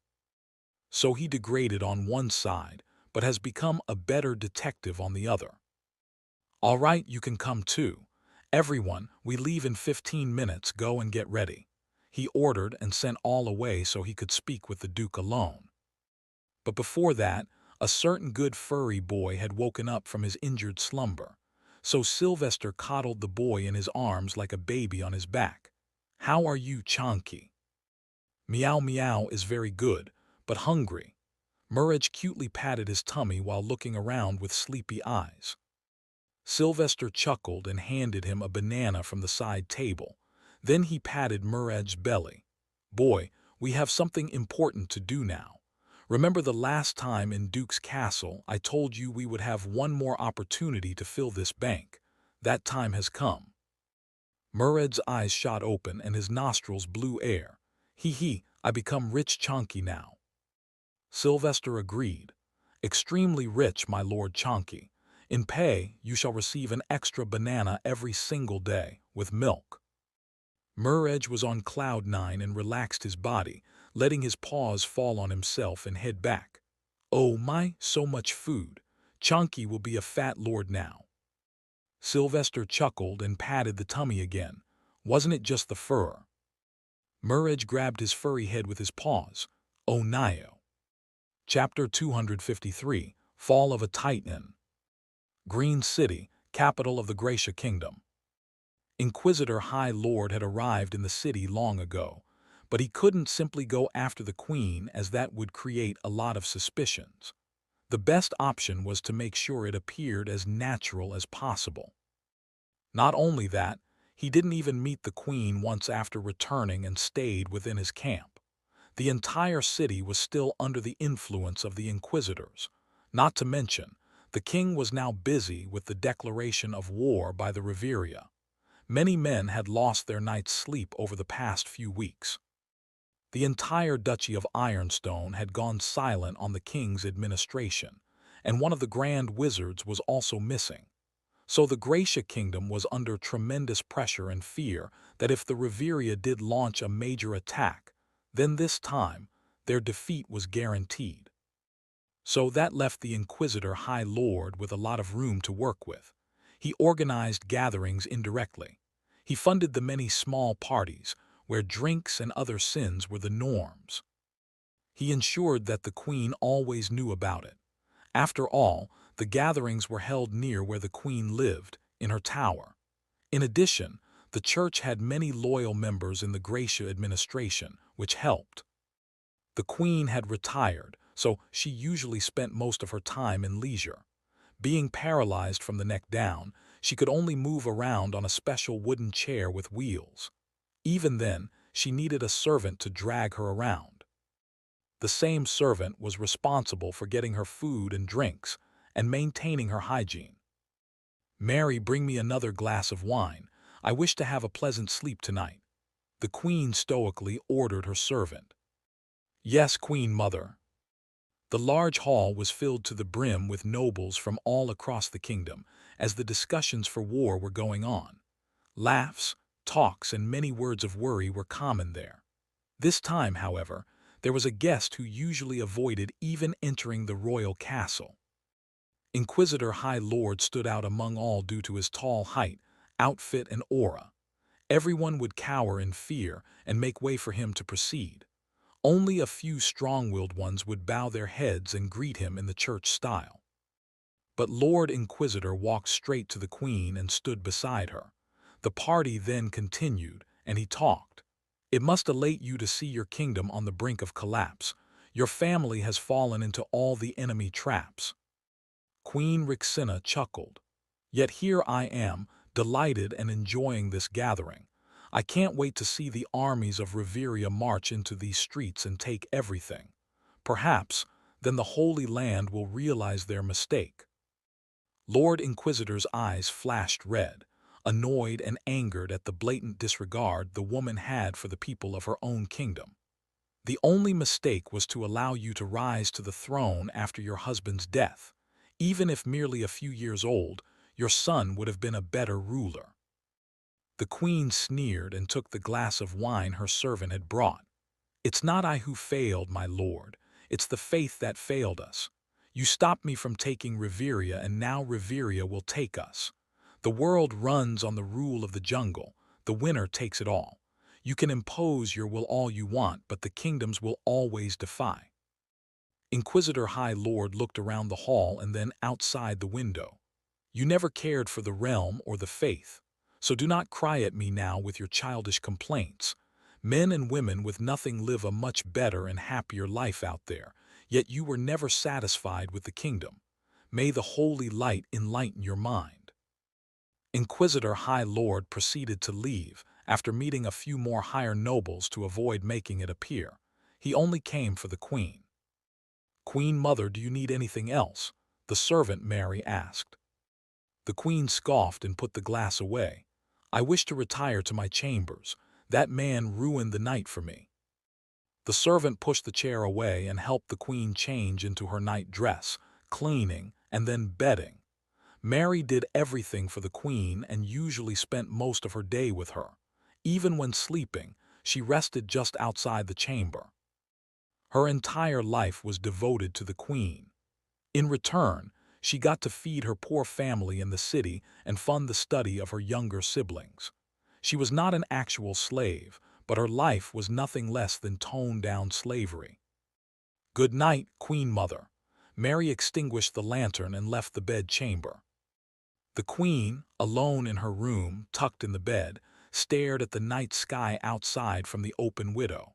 Speaker 1: So he degraded on one side, but has become a better detective on the other. "All right, you can come too. Everyone, we leave in 15 minutes, go and get ready," he ordered and sent all away so he could speak with the Duke alone. But before that, a certain good furry boy had woken up from his injured slumber. So Sylvester coddled the boy in his arms like a baby on his back. "How are you, Chonky?" "Meow meow is very good, but hungry." Murridge cutely patted his tummy while looking around with sleepy eyes. Sylvester chuckled and handed him a banana from the side table. Then he patted Murridge's belly. "Boy, we have something important to do now. Remember the last time in Duke's Castle I told you we would have one more opportunity to fill this bank. That time has come." Murridge's eyes shot open and his nostrils blew air. "Hee, I become rich Chonky now." Sylvester agreed. "Extremely rich, my Lord Chonky. In pay, you shall receive an extra banana every single day, with milk." Murridge was on cloud 9 and relaxed his body, letting his paws fall on himself and head back. "Oh my, so much food. Chunky will be a fat lord now. Sylvester chuckled and patted the tummy again. Wasn't it just the fur? Murridge grabbed his furry head with his paws. Oh, Nio. Chapter 253, Fall of a Titan. Green City, capital of the Gracia Kingdom. Inquisitor High Lord had arrived in the city long ago, but he couldn't simply go after the Queen as that would create a lot of suspicions. The best option was to make sure it appeared as natural as possible. Not only that, he didn't even meet the Queen once after returning and stayed within his camp. The entire city was still under the influence of the Inquisitors. Not to mention, the king was now busy with the declaration of war by the Reveria. Many men had lost their night's sleep over the past few weeks. The entire Duchy of Ironstone had gone silent on the king's administration, and one of the Grand Wizards was also missing. So the Gracia Kingdom was under tremendous pressure and fear that if the Reveria did launch a major attack, then this time their defeat was guaranteed. So that left the Inquisitor High Lord with a lot of room to work with. He organized gatherings indirectly. He funded the many small parties, where drinks and other sins were the norms. He ensured that the Queen always knew about it. After all, the gatherings were held near where the Queen lived, in her tower. In addition, the church had many loyal members in the Gracia administration, which helped. The Queen had retired, so she usually spent most of her time in leisure. Being paralyzed from the neck down, she could only move around on a special wooden chair with wheels. Even then, she needed a servant to drag her around. The same servant was responsible for getting her food and drinks and maintaining her hygiene. "Mary, bring me another glass of wine. I wish to have a pleasant sleep tonight," the Queen stoically ordered her servant. "Yes, Queen Mother." The large hall was filled to the brim with nobles from all across the kingdom as the discussions for war were going on. Laughs, talks, and many words of worry were common there. This time, however, there was a guest who usually avoided even entering the royal castle. Inquisitor High Lord stood out among all due to his tall height, outfit, and aura. Everyone would cower in fear and make way for him to proceed. Only a few strong-willed ones would bow their heads and greet him in the church style. But Lord Inquisitor walked straight to the Queen and stood beside her. The party then continued, and he talked. "It must elate you to see your kingdom on the brink of collapse. Your family has fallen into all the enemy traps." Queen Rixina chuckled. "Yet here I am, delighted and enjoying this gathering. I can't wait to see the armies of Reveria march into these streets and take everything. Perhaps, then the Holy Land will realize their mistake." Lord Inquisitor's eyes flashed red, annoyed and angered at the blatant disregard the woman had for the people of her own kingdom. "The only mistake was to allow you to rise to the throne after your husband's death. Even if merely a few years old, your son would have been a better ruler." The Queen sneered and took the glass of wine her servant had brought. "It's not I who failed, my lord. It's the faith that failed us. You stopped me from taking Reveria, and now Reveria will take us. The world runs on the rule of the jungle. The winner takes it all. You can impose your will all you want, but the kingdoms will always defy." Inquisitor High Lord looked around the hall and then outside the window. "You never cared for the realm or the faith, so do not cry at me now with your childish complaints. Men and women with nothing live a much better and happier life out there, yet you were never satisfied with the kingdom. May the holy light enlighten your mind." Inquisitor High Lord proceeded to leave after meeting a few more higher nobles to avoid making it appear. He only came for the Queen. "Queen Mother, do you need anything else?" the servant Mary asked. The Queen scoffed and put the glass away. "I wish to retire to my chambers. That man ruined the night for me." The servant pushed the chair away and helped the Queen change into her night dress, cleaning, and then bedding. Mary did everything for the Queen and usually spent most of her day with her. Even when sleeping, she rested just outside the chamber. Her entire life was devoted to the Queen. In return, She got to feed her poor family in the city and fund the study of her younger siblings. She was not an actual slave, but her life was nothing less than toned-down slavery. "Good night, Queen Mother." Mary extinguished the lantern and left the bedchamber. The Queen, alone in her room, tucked in the bed, stared at the night sky outside from the open window.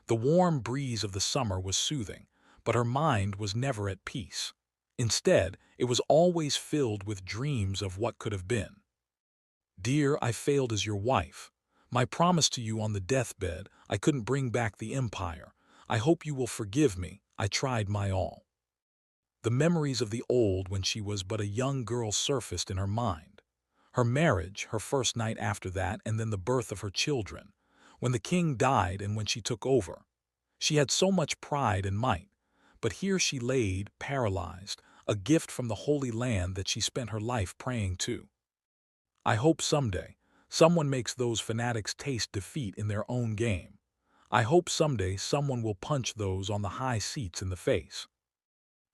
Speaker 1: The warm breeze of the summer was soothing, but her mind was never at peace. Instead, it was always filled with dreams of what could have been. "Dear, I failed as your wife. My promise to you on the deathbed, I couldn't bring back the empire. I hope you will forgive me. I tried my all." The memories of the old when she was but a young girl surfaced in her mind. Her marriage, her first night after that, and then the birth of her children. When the king died and when she took over. She had so much pride and might. But here she laid, paralyzed, a gift from the Holy Land that she spent her life praying to. I hope someday someone makes those fanatics taste defeat in their own game. I hope someday someone will punch those on the high seats in the face.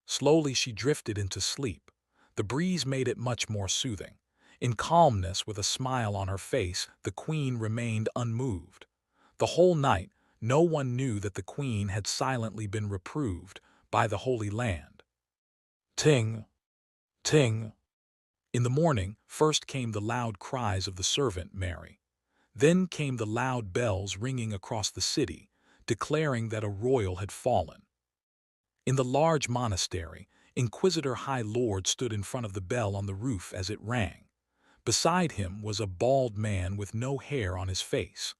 Speaker 1: Slowly she drifted into sleep. The breeze made it much more soothing. In calmness, with a smile on her face, the Queen remained unmoved. The whole night, no one knew that the Queen had silently been reproved by the Holy Land. Ting! Ting! In the morning, first came the loud cries of the servant Mary. Then came the loud bells ringing across the city, declaring that a royal had fallen. In the large monastery, Inquisitor High Lord stood in front of the bell on the roof as it rang. Beside him was a bald man with no hair on his face.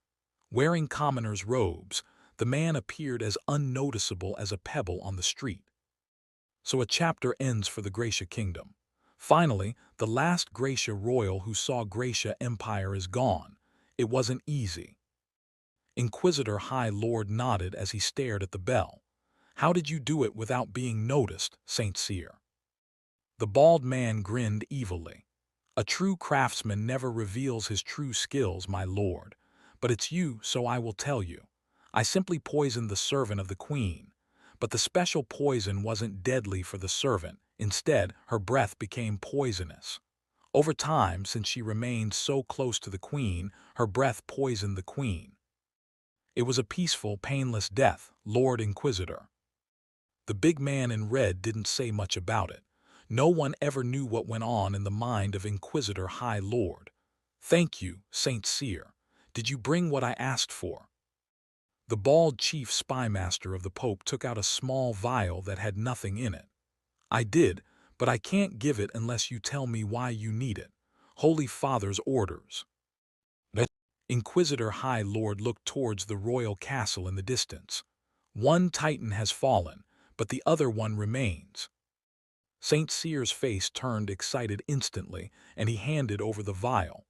Speaker 1: Wearing commoner's robes, the man appeared as unnoticeable as a pebble on the street. So a chapter ends for the Gracia Kingdom. Finally, the last Gracia royal who saw Gracia Empire is gone. It wasn't easy. Inquisitor High Lord nodded as he stared at the bell. "How did you do it without being noticed, Saint Cyr?" The bald man grinned evilly. "A true craftsman never reveals his true skills, my lord. But it's you, so I will tell you. I simply poisoned the servant of the Queen. But the special poison wasn't deadly for the servant. Instead, her breath became poisonous. Over time, since she remained so close to the Queen, her breath poisoned the Queen. It was a peaceful, painless death, Lord Inquisitor." The big man in red didn't say much about it. No one ever knew what went on in the mind of Inquisitor High Lord. "Thank you, Saint Cyr. Did you bring what I asked for?" The bald chief spymaster of the Pope took out a small vial that had nothing in it. "I did, but I can't give it unless you tell me why you need it. Holy Father's orders." The Inquisitor High Lord looked towards the royal castle in the distance. "One Titan has fallen, but the other one remains." Saint Cyr's face turned excited instantly, and he handed over the vial.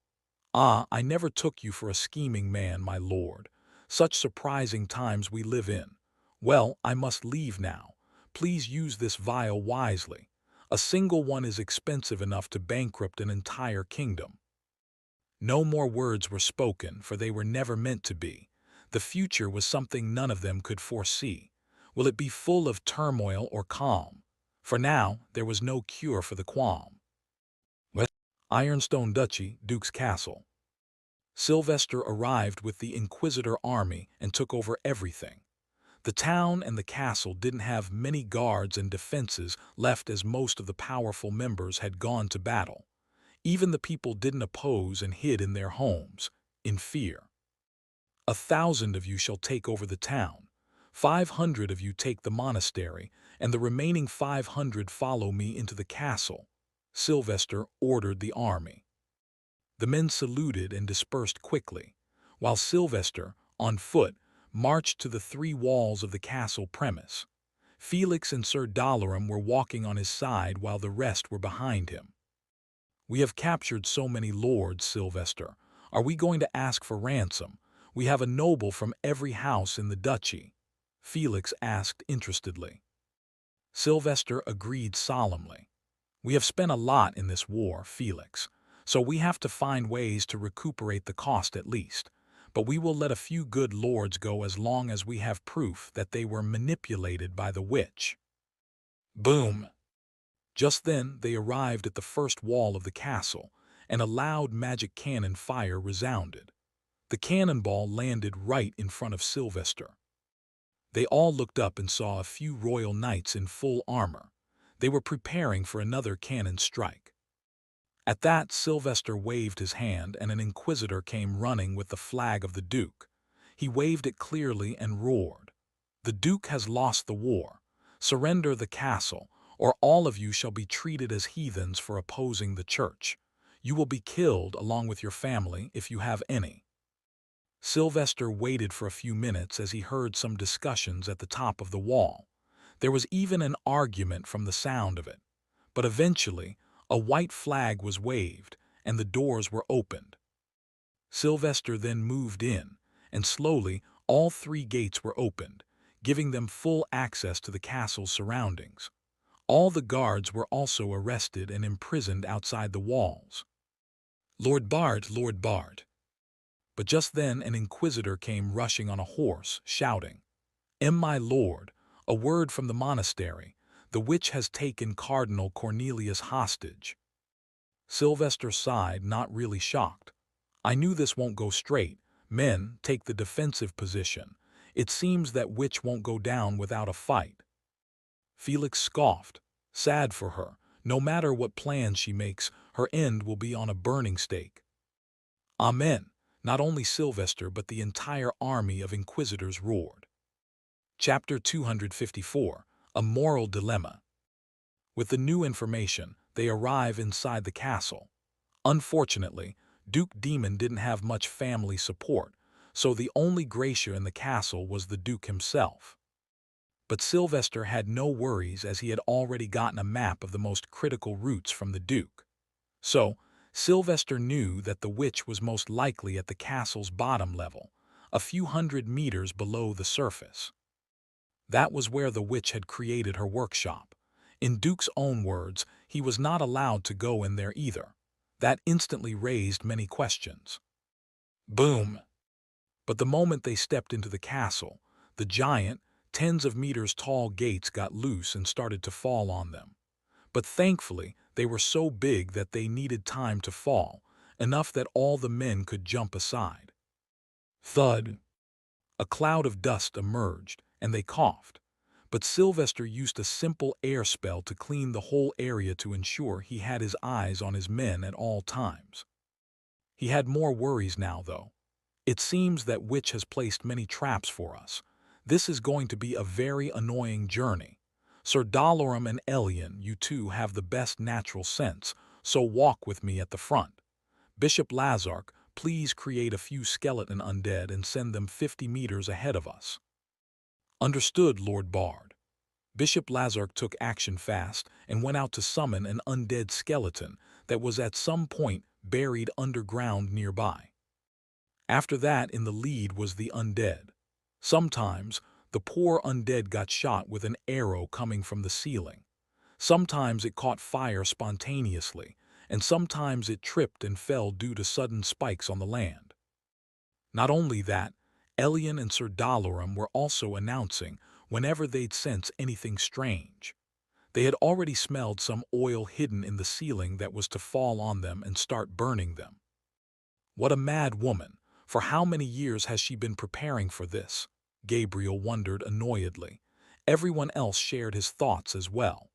Speaker 1: "Ah, I never took you for a scheming man, my lord. Such surprising times we live in. Well, I must leave now. Please use this vial wisely. A single one is expensive enough to bankrupt an entire kingdom." No more words were spoken, for they were never meant to be. The future was something none of them could foresee. Will it be full of turmoil or calm? For now, there was no cure for the qualm. Ironstone Duchy, Duke's Castle. Sylvester arrived with the Inquisitor army and took over everything. The town and the castle didn't have many guards and defenses left, as most of the powerful members had gone to battle. Even the people didn't oppose and hid in their homes, in fear. "1,000 of you shall take over the town. 500 of you take the monastery, and the remaining 500 follow me into the castle," Sylvester ordered the army. The men saluted and dispersed quickly, while Sylvester, on foot, marched to the 3 walls of the castle premise. Felix and Sir Dalaram were walking on his side while the rest were behind him. "We have captured so many lords, Sylvester. Are we going to ask for ransom? We have a noble from every house in the duchy," Felix asked interestedly. Sylvester agreed solemnly. "We have spent a lot in this war, Felix, so we have to find ways to recuperate the cost at least. But we will let a few good lords go as long as we have proof that they were manipulated by the witch." Boom! Just then they arrived at the first wall of the castle, and a loud magic cannon fire resounded. The cannonball landed right in front of Sylvester. They all looked up and saw a few royal knights in full armor. They were preparing for another cannon strike. At that, Sylvester waved his hand, and an inquisitor came running with the flag of the Duke. He waved it clearly and roared, "The Duke has lost the war. Surrender the castle, or all of you shall be treated as heathens for opposing the church. You will be killed along with your family if you have any." Sylvester waited for a few minutes as he heard some discussions at the top of the wall. There was even an argument from the sound of it. But eventually, a white flag was waved, and the doors were opened. Sylvester then moved in, and slowly all three gates were opened, giving them full access to the castle's surroundings. All the guards were also arrested and imprisoned outside the walls. "Lord Bard, Lord Bard." But just then an inquisitor came rushing on a horse, shouting, My lord, a word from the monastery. The witch has taken Cardinal Cornelius hostage." Sylvester sighed, not really shocked. "I knew this won't go straight. Men, take the defensive position. It seems that witch won't go down without a fight." Felix scoffed. "Sad for her. No matter what plans she makes, her end will be on a burning stake." "Amen." Not only Sylvester but the entire army of inquisitors roared. Chapter 254, A Moral Dilemma. With the new information, they arrive inside the castle. Unfortunately, Duke Demon didn't have much family support, so the only Gracia in the castle was the Duke himself. But Sylvester had no worries as he had already gotten a map of the most critical routes from the Duke. So, Sylvester knew that the witch was most likely at the castle's bottom level, a few hundred meters below the surface. That was where the witch had created her workshop. In Duke's own words, he was not allowed to go in there either. That instantly raised many questions. Boom! But the moment they stepped into the castle, the giant, tens of meters tall gates got loose and started to fall on them. But thankfully, they were so big that they needed time to fall, enough that all the men could jump aside. Thud! A cloud of dust emerged, and they coughed. But Sylvester used a simple air spell to clean the whole area to ensure he had his eyes on his men at all times. He had more worries now, though. "It seems that witch has placed many traps for us. This is going to be a very annoying journey. Sir Dalorum and Elian, you two have the best natural sense, so walk with me at the front. Bishop Lazark, please create a few skeleton undead and send them 50 meters ahead of us." "Understood, Lord Bard." Bishop Lazark took action fast and went out to summon an undead skeleton that was at some point buried underground nearby. After that, in the lead was the undead. Sometimes, the poor undead got shot with an arrow coming from the ceiling. Sometimes it caught fire spontaneously, and sometimes it tripped and fell due to sudden spikes on the land. Not only that, Elian and Sir Dalorum were also announcing whenever they'd sense anything strange. They had already smelled some oil hidden in the ceiling that was to fall on them and start burning them. What a mad woman! For how many years has she been preparing for this? Gabriel wondered annoyedly. Everyone else shared his thoughts as well.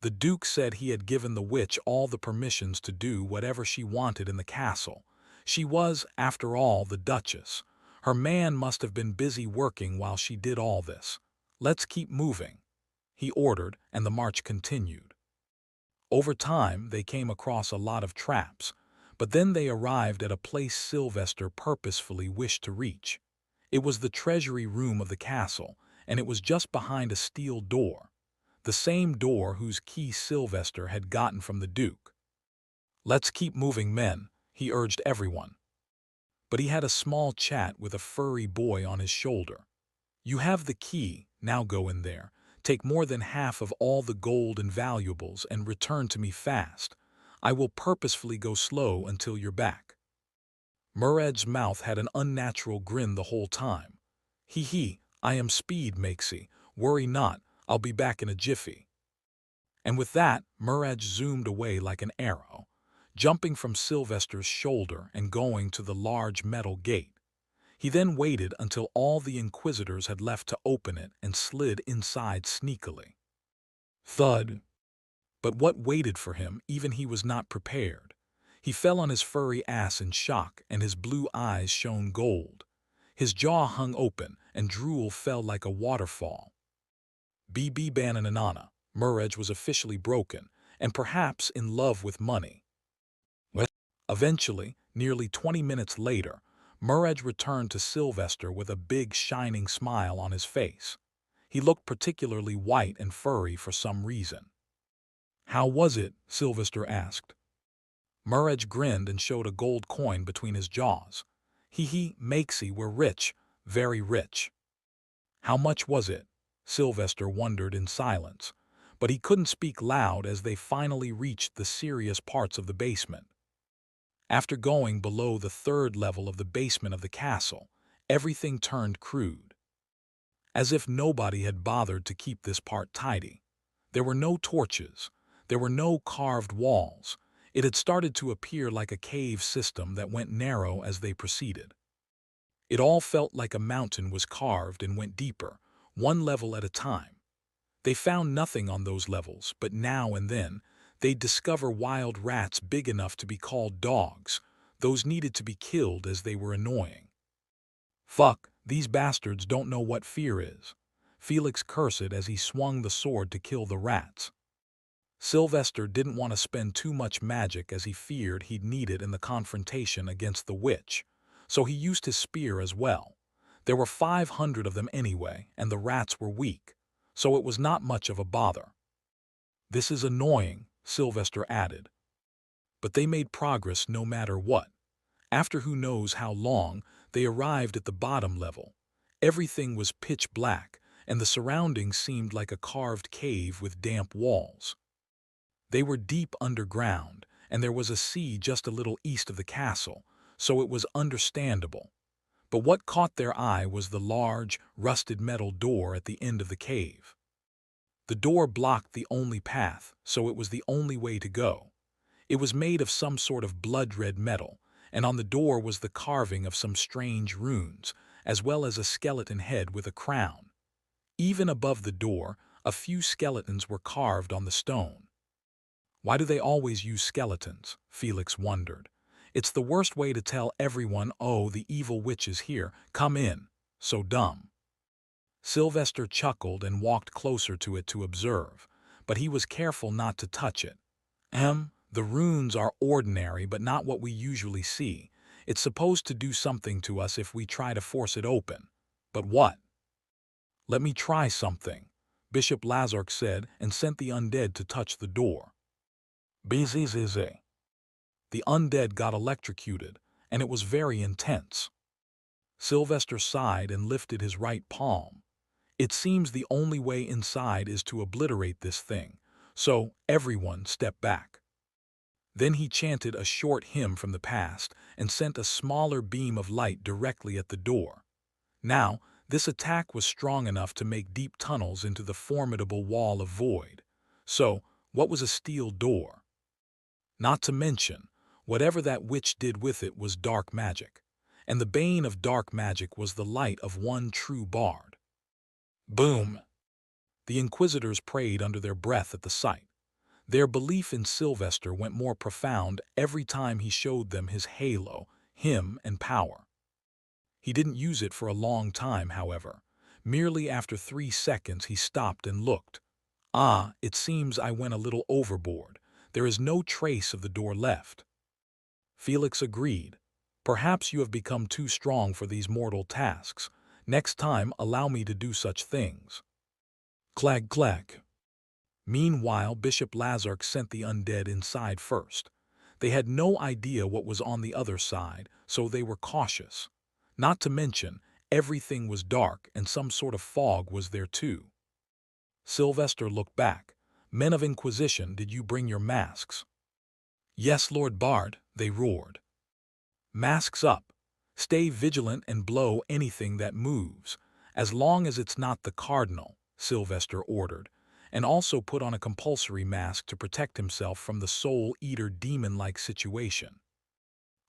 Speaker 1: The Duke said he had given the witch all the permissions to do whatever she wanted in the castle. She was, after all, the Duchess. Her man must have been busy working while she did all this. "Let's keep moving," he ordered, and the march continued. Over time, they came across a lot of traps, but then they arrived at a place Sylvester purposefully wished to reach. It was the treasury room of the castle, and it was just behind a steel door, the same door whose key Sylvester had gotten from the Duke. "Let's keep moving, men," he urged everyone. But he had a small chat with a furry boy on his shoulder. "You have the key, now go in there. Take more than half of all the gold and valuables and return to me fast. I will purposefully go slow until you're back." Murad's mouth had an unnatural grin the whole time. "Hee, I am Speed, Makesy. Worry not, I'll be back in a jiffy." And with that, Murad zoomed away like an arrow, jumping from Sylvester's shoulder and going to the large metal gate. He then waited until all the Inquisitors had left to open it and slid inside sneakily. Thud! But what waited for him, even he was not prepared. He fell on his furry ass in shock, and his blue eyes shone gold. His jaw hung open, and drool fell like a waterfall. BB Bananana, Murad was officially broken, and perhaps in love with money. Eventually, nearly 20 minutes later, Murad returned to Sylvester with a big shining smile on his face. He looked particularly white and furry for some reason. "How was it?" Sylvester asked. Murad grinned and showed a gold coin between his jaws. "Hee makesy, we're rich, very rich." "How much was it?" Sylvester wondered in silence, but he couldn't speak loud as they finally reached the serious parts of the basement. After going below the third level of the basement of the castle, everything turned crude. As if nobody had bothered to keep this part tidy. There were no torches. There were no carved walls. It had started to appear like a cave system that went narrow as they proceeded. It all felt like a mountain was carved and went deeper, one level at a time. They found nothing on those levels, but now and then, they'd discover wild rats big enough to be called dogs. Those needed to be killed as they were annoying. "Fuck, these bastards don't know what fear is." Felix cursed as he swung the sword to kill the rats. Sylvester didn't want to spend too much magic as he feared he'd need it in the confrontation against the witch, so he used his spear as well. There were 500 of them anyway, and the rats were weak, so it was not much of a bother. "This is annoying," Sylvester added. But they made progress no matter what. After who knows how long, they arrived at the bottom level. Everything was pitch black, and the surroundings seemed like a carved cave with damp walls. They were deep underground, and there was a sea just a little east of the castle, so it was understandable. But what caught their eye was the large, rusted metal door at the end of the cave. The door blocked the only path, so it was the only way to go. It was made of some sort of blood-red metal, and on the door was the carving of some strange runes, as well as a skeleton head with a crown. Even above the door, a few skeletons were carved on the stone. Why do they always use skeletons? Felix wondered. It's the worst way to tell everyone, "Oh, the evil witch is here, come in." So dumb. Sylvester chuckled and walked closer to it to observe, but he was careful not to touch it. The runes are ordinary but not what we usually see. It's supposed to do something to us if we try to force it open. But what? "Let me try something," Bishop Lazark said and sent the undead to touch the door. Bzzz. The undead got electrocuted, and it was very intense. Sylvester sighed and lifted his right palm. It seems the only way inside is to obliterate this thing, so everyone step back. Then he chanted a short hymn from the past and sent a smaller beam of light directly at the door. Now, this attack was strong enough to make deep tunnels into the formidable wall of void. So, what was a steel door? Not to mention, whatever that witch did with it was dark magic, and the bane of dark magic was the light of one true bard. Boom! The Inquisitors prayed under their breath at the sight. Their belief in Sylvester went more profound every time he showed them his halo, him, and power. He didn't use it for a long time, however. Merely after 3 seconds he stopped and looked. "Ah, it seems I went a little overboard. There is no trace of the door left." Felix agreed. "Perhaps you have become too strong for these mortal tasks. Next time, allow me to do such things." Clag clag. Meanwhile, Bishop Lazark sent the undead inside first. They had no idea what was on the other side, so they were cautious. Not to mention, everything was dark and some sort of fog was there too. Sylvester looked back. "Men of Inquisition, did you bring your masks?" "Yes, Lord Bard," they roared. "Masks up. Stay vigilant and blow anything that moves, as long as it's not the Cardinal," Sylvester ordered, and also put on a compulsory mask to protect himself from the Soul Eater demon-like situation.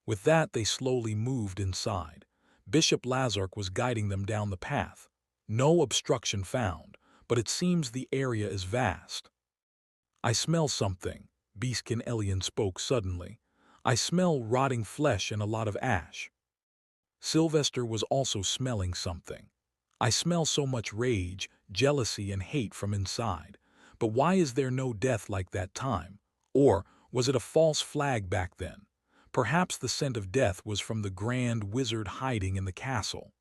Speaker 1: With that, they slowly moved inside. Bishop Lazark was guiding them down the path. No obstruction found, but it seems the area is vast. "I smell something," Beastkin Elian spoke suddenly. "I smell rotting flesh and a lot of ash." Sylvester was also smelling something. "I smell so much rage, jealousy, and hate from inside. But why is there no death like that time? Or was it a false flag back then? Perhaps the scent of death was from the grand wizard hiding in the castle."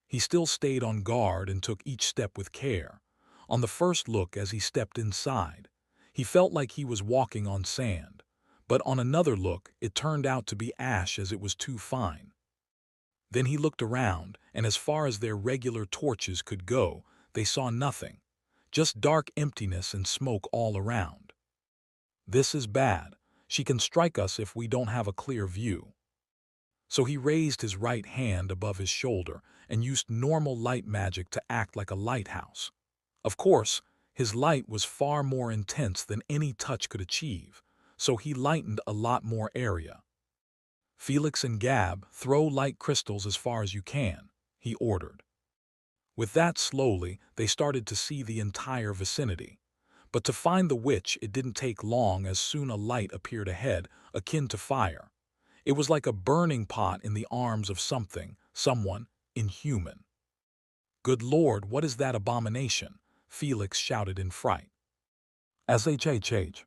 Speaker 1: He still stayed on guard and took each step with care. On the first look as he stepped inside, he felt like he was walking on sand. But on another look, it turned out to be ash as it was too fine. Then he looked around, and as far as their regular torches could go, they saw nothing. Just dark emptiness and smoke all around. "This is bad. She can strike us if we don't have a clear view." So he raised his right hand above his shoulder and used normal light magic to act like a lighthouse. Of course, his light was far more intense than any touch could achieve, so he lightened a lot more area. "Felix and Gab, throw light crystals as far as you can," he ordered. With that, slowly, they started to see the entire vicinity. But to find the witch, it didn't take long as soon a light appeared ahead, akin to fire. It was like a burning pot in the arms of someone, inhuman. "Good Lord, what is that abomination?" Felix shouted in fright. "SHHH."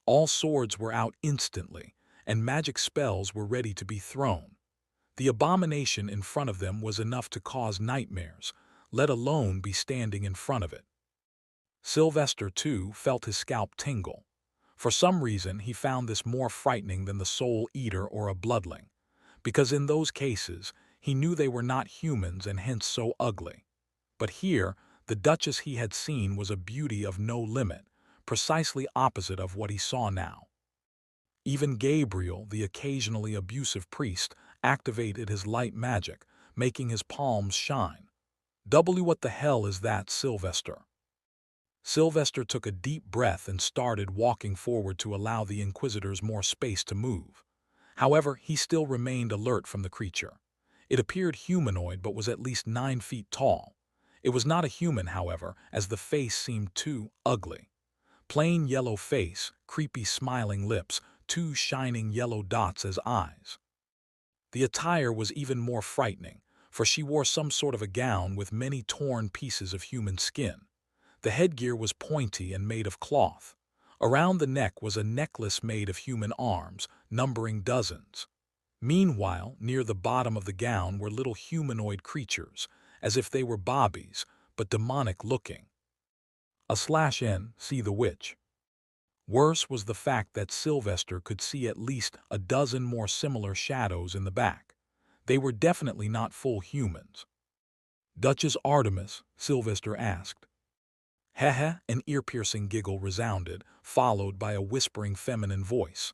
Speaker 1: All swords were out instantly, and magic spells were ready to be thrown. The abomination in front of them was enough to cause nightmares, let alone be standing in front of it. Sylvester, too, felt his scalp tingle. For some reason, he found this more frightening than the Soul Eater or a Bloodling, because in those cases, he knew they were not humans and hence so ugly. But here, the Duchess he had seen was a beauty of no limit, precisely opposite of what he saw now. Even Gabriel, the occasionally abusive priest, activated his light magic, making his palms shine. What the hell is that, Sylvester?" Sylvester took a deep breath and started walking forward to allow the Inquisitors more space to move. However, he still remained alert from the creature. It appeared humanoid but was at least 9 feet tall. It was not a human, however, as the face seemed too ugly. Plain yellow face, creepy smiling lips, 2 shining yellow dots as eyes. The attire was even more frightening, for she wore some sort of a gown with many torn pieces of human skin. The headgear was pointy and made of cloth. Around the neck was a necklace made of human arms, numbering dozens. Meanwhile, near the bottom of the gown were little humanoid creatures, as if they were bobbies, but demonic-looking. /N, see the witch. Worse was the fact that Sylvester could see at least a dozen more similar shadows in the back. They were definitely not full humans. "Duchess Artemis?" Sylvester asked. "Heh," an ear-piercing giggle resounded, followed by a whispering feminine voice.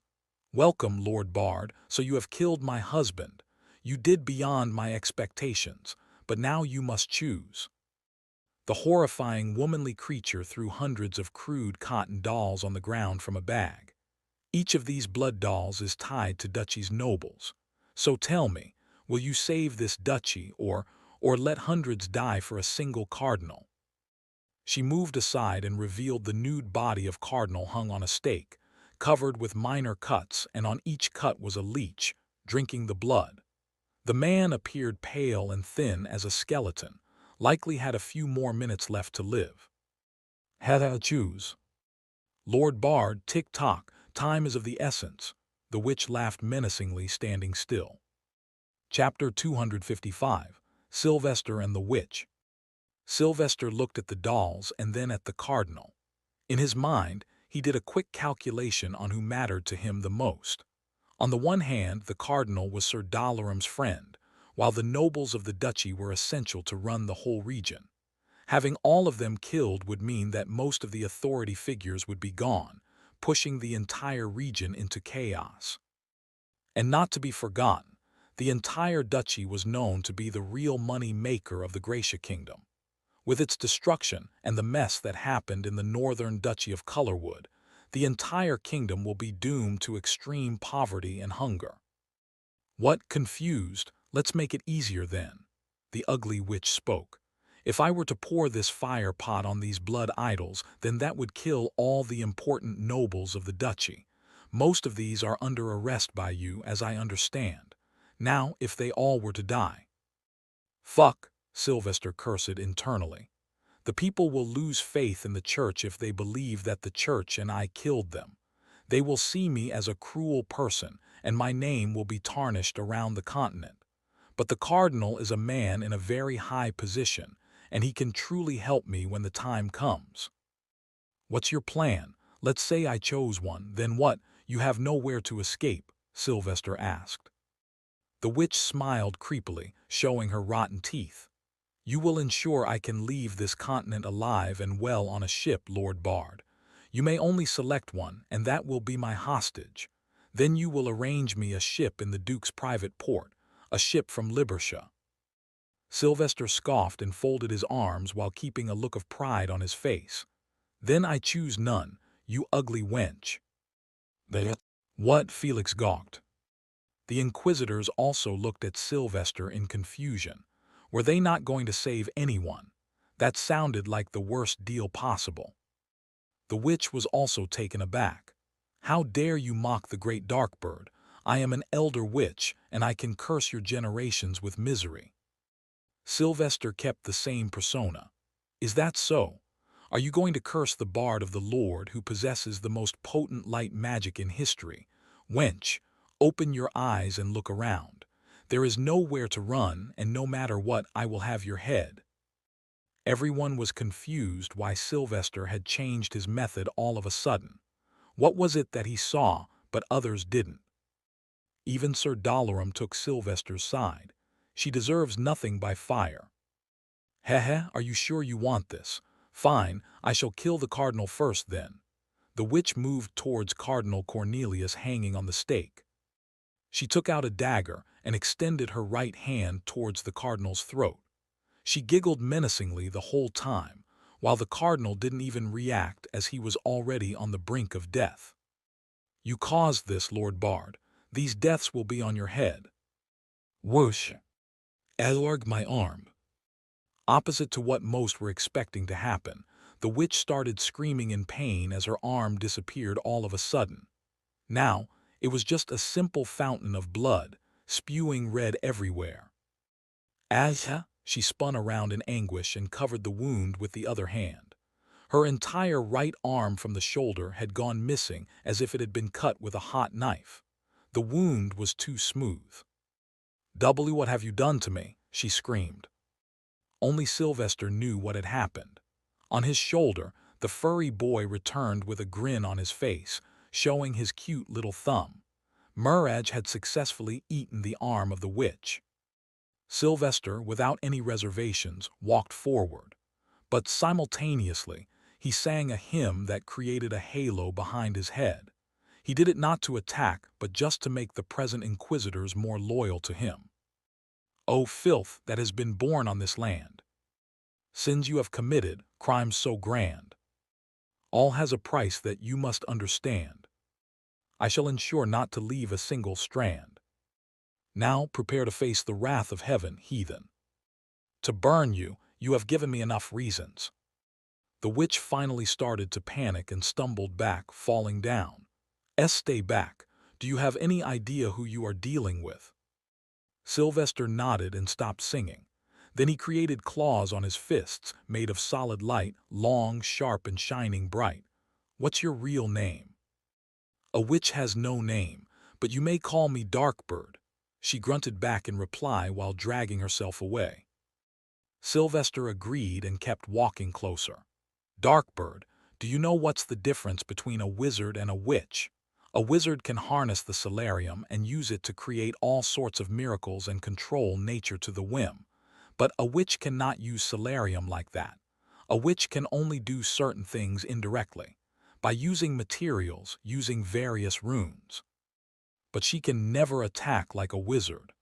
Speaker 1: "Welcome, Lord Bard, so you have killed my husband. You did beyond my expectations, but now you must choose." The horrifying womanly creature threw hundreds of crude cotton dolls on the ground from a bag. "Each of these blood dolls is tied to Duchy's nobles. So tell me, will you save this duchy or let hundreds die for a single cardinal?" She moved aside and revealed the nude body of Cardinal hung on a stake, covered with minor cuts, and on each cut was a leech, drinking the blood. The man appeared pale and thin as a skeleton, likely had a few more minutes left to live. "Had choose." "Lord Bard, tick-tock, time is of the essence." The witch laughed menacingly, standing still. Chapter 255, Sylvester and the Witch. Sylvester looked at the dolls and then at the cardinal. In his mind, he did a quick calculation on who mattered to him the most. On the one hand, the cardinal was Sir Dalaram's friend, while the nobles of the duchy were essential to run the whole region. Having all of them killed would mean that most of the authority figures would be gone, pushing the entire region into chaos. And not to be forgotten, the entire duchy was known to be the real money maker of the Gracia Kingdom. With its destruction and the mess that happened in the northern Duchy of Colorwood, the entire kingdom will be doomed to extreme poverty and hunger. What? Confused? Let's make it easier then. The ugly witch spoke. If I were to pour this fire pot on these blood idols, then that would kill all the important nobles of the duchy. Most of these are under arrest by you, as I understand. Now, if they all were to die. Fuck, Sylvester cursed internally. The people will lose faith in the church if they believe that the church and I killed them. They will see me as a cruel person, and my name will be tarnished around the continent. But the cardinal is a man in a very high position, and he can truly help me when the time comes. What's your plan? Let's say I chose one, then what? You have nowhere to escape, Sylvester asked. The witch smiled creepily, showing her rotten teeth. You will ensure I can leave this continent alive and well on a ship, Lord Bard. You may only select one, and that will be my hostage. Then you will arrange me a ship in the Duke's private port, a ship from Libercia. Sylvester scoffed and folded his arms while keeping a look of pride on his face. Then I choose none, you ugly wench. What? Felix gawked. The inquisitors also looked at Sylvester in confusion. Were they not going to save anyone? That sounded like the worst deal possible. The witch was also taken aback. How dare you mock the great Darkbird? I am an elder witch, and I can curse your generations with misery. Sylvester kept the same persona. Is that so? Are you going to curse the bard of the Lord who possesses the most potent light magic in history? Wench, open your eyes and look around. There is nowhere to run, and no matter what, I will have your head. Everyone was confused why Sylvester had changed his method all of a sudden. What was it that he saw, but others didn't? Even Sir Dalaram took Sylvester's side. She deserves nothing by fire. Heh, are you sure you want this? Fine, I shall kill the cardinal first then. The witch moved towards Cardinal Cornelius hanging on the stake. She took out a dagger and extended her right hand towards the cardinal's throat. She giggled menacingly the whole time, while the cardinal didn't even react as he was already on the brink of death. You caused this, Lord Bard. These deaths will be on your head. Whoosh! Elorg my arm. Opposite to what most were expecting to happen, the witch started screaming in pain as her arm disappeared all of a sudden. Now, it was just a simple fountain of blood, spewing red everywhere. Asha, she spun around in anguish and covered the wound with the other hand. Her entire right arm from the shoulder had gone missing as if it had been cut with a hot knife. The wound was too smooth. "W, what have you done to me?" she screamed. Only Sylvester knew what had happened. On his shoulder, the furry boy returned with a grin on his face, showing his cute little thumb. Muraj had successfully eaten the arm of the witch. Sylvester, without any reservations, walked forward. But simultaneously, he sang a hymn that created a halo behind his head. He did it not to attack, but just to make the present inquisitors more loyal to him. O filth that has been born on this land! Sins you have committed, crimes so grand. All has a price that you must understand. I shall ensure not to leave a single strand. Now prepare to face the wrath of heaven, heathen. To burn you, you have given me enough reasons. The witch finally started to panic and stumbled back, falling down. Stay back. Do you have any idea who you are dealing with? Sylvester nodded and stopped singing. Then he created claws on his fists, made of solid light, long, sharp, and shining bright. What's your real name? A witch has no name, but you may call me Darkbird, she grunted back in reply while dragging herself away. Sylvester agreed and kept walking closer. Darkbird, do you know what's the difference between a wizard and a witch? A wizard can harness the solarium and use it to create all sorts of miracles and control nature to the whim. But a witch cannot use solarium like that. A witch can only do certain things indirectly, by using materials, using various runes. But she can never attack like a wizard.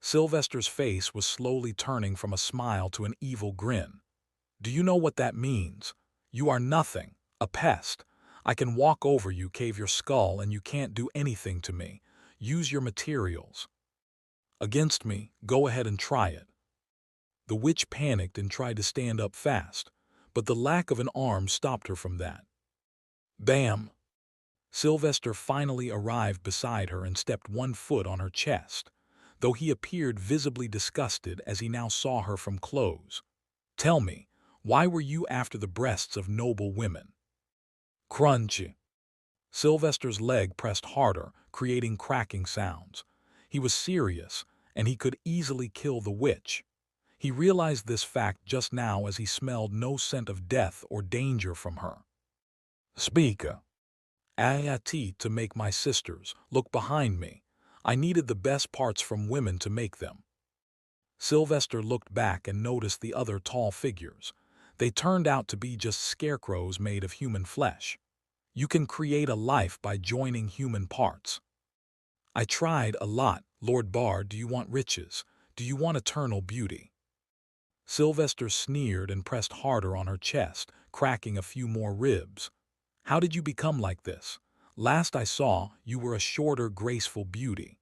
Speaker 1: Sylvester's face was slowly turning from a smile to an evil grin. Do you know what that means? You are nothing, a pest. I can walk over you, cave your skull, and you can't do anything to me. Use your materials against me, go ahead and try it. The witch panicked and tried to stand up fast, but the lack of an arm stopped her from that. Bam! Sylvester finally arrived beside her and stepped 1 foot on her chest, though he appeared visibly disgusted as he now saw her from close. Tell me, why were you after the breasts of noble women? Crunch! Sylvester's leg pressed harder, creating cracking sounds. He was serious, and he could easily kill the witch. He realized this fact just now as he smelled no scent of death or danger from her. Speak. Ayati to make my sisters. Look behind me. I needed the best parts from women to make them. Sylvester looked back and noticed the other tall figures. They turned out to be just scarecrows made of human flesh. You can create a life by joining human parts. I tried a lot. Lord Bard, do you want riches? Do you want eternal beauty? Sylvester sneered and pressed harder on her chest, cracking a few more ribs. How did you become like this? Last I saw, you were a shorter, graceful beauty.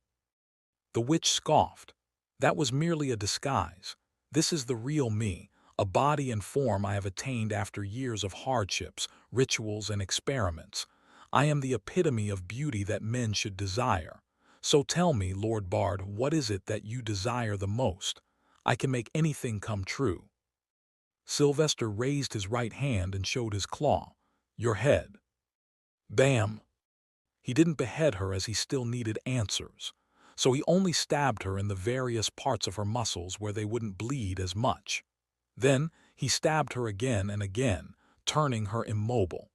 Speaker 1: The witch scoffed. That was merely a disguise. This is the real me, a body and form I have attained after years of hardships, rituals, and experiments. I am the epitome of beauty that men should desire. So tell me, Lord Bard, what is it that you desire the most? I can make anything come true. Sylvester raised his right hand and showed his claw. Your head. Bam! He didn't behead her as he still needed answers, so he only stabbed her in the various parts of her muscles where they wouldn't bleed as much. Then he stabbed her again and again, turning her immobile.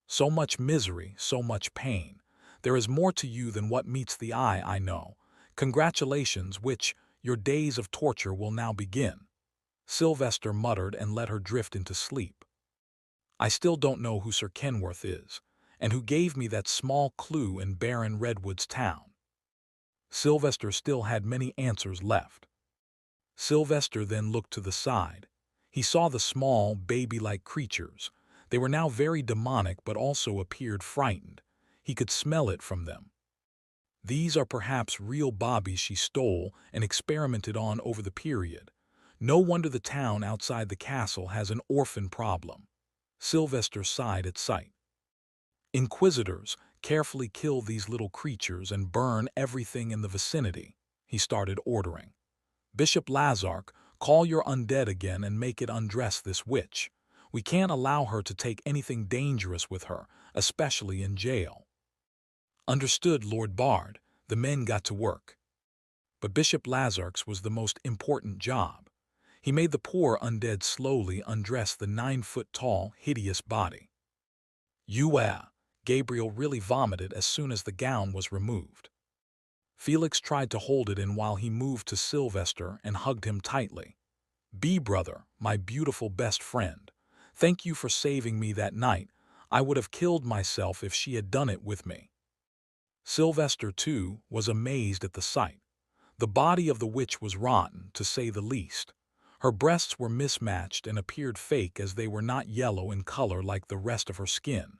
Speaker 1: So much misery, so much pain. There is more to you than what meets the eye, I know. Congratulations, witch, your days of torture will now begin. Sylvester muttered and let her drift into sleep. I still don't know who Sir Kenworth is, and who gave me that small clue in Baron Redwood's town. Sylvester still had many answers left. Sylvester then looked to the side. He saw the small, baby-like creatures. They were now very demonic but also appeared frightened. He could smell it from them. These are perhaps real bobbies she stole and experimented on over the period. No wonder the town outside the castle has an orphan problem. Sylvester sighed at sight. Inquisitors, carefully kill these little creatures and burn everything in the vicinity, he started ordering. Bishop Lazark, call your undead again and make it undress this witch. We can't allow her to take anything dangerous with her, especially in jail. Understood, Lord Bard. The men got to work. But Bishop Lazark's was the most important job. He made the poor undead slowly undress the 9-foot-tall, hideous body. Gabriel really vomited as soon as the gown was removed. Felix tried to hold it in while he moved to Sylvester and hugged him tightly. Be brother, my beautiful best friend. Thank you for saving me that night. I would have killed myself if she had done it with me. Sylvester, too, was amazed at the sight. The body of the witch was rotten, to say the least. Her breasts were mismatched and appeared fake as they were not yellow in color like the rest of her skin.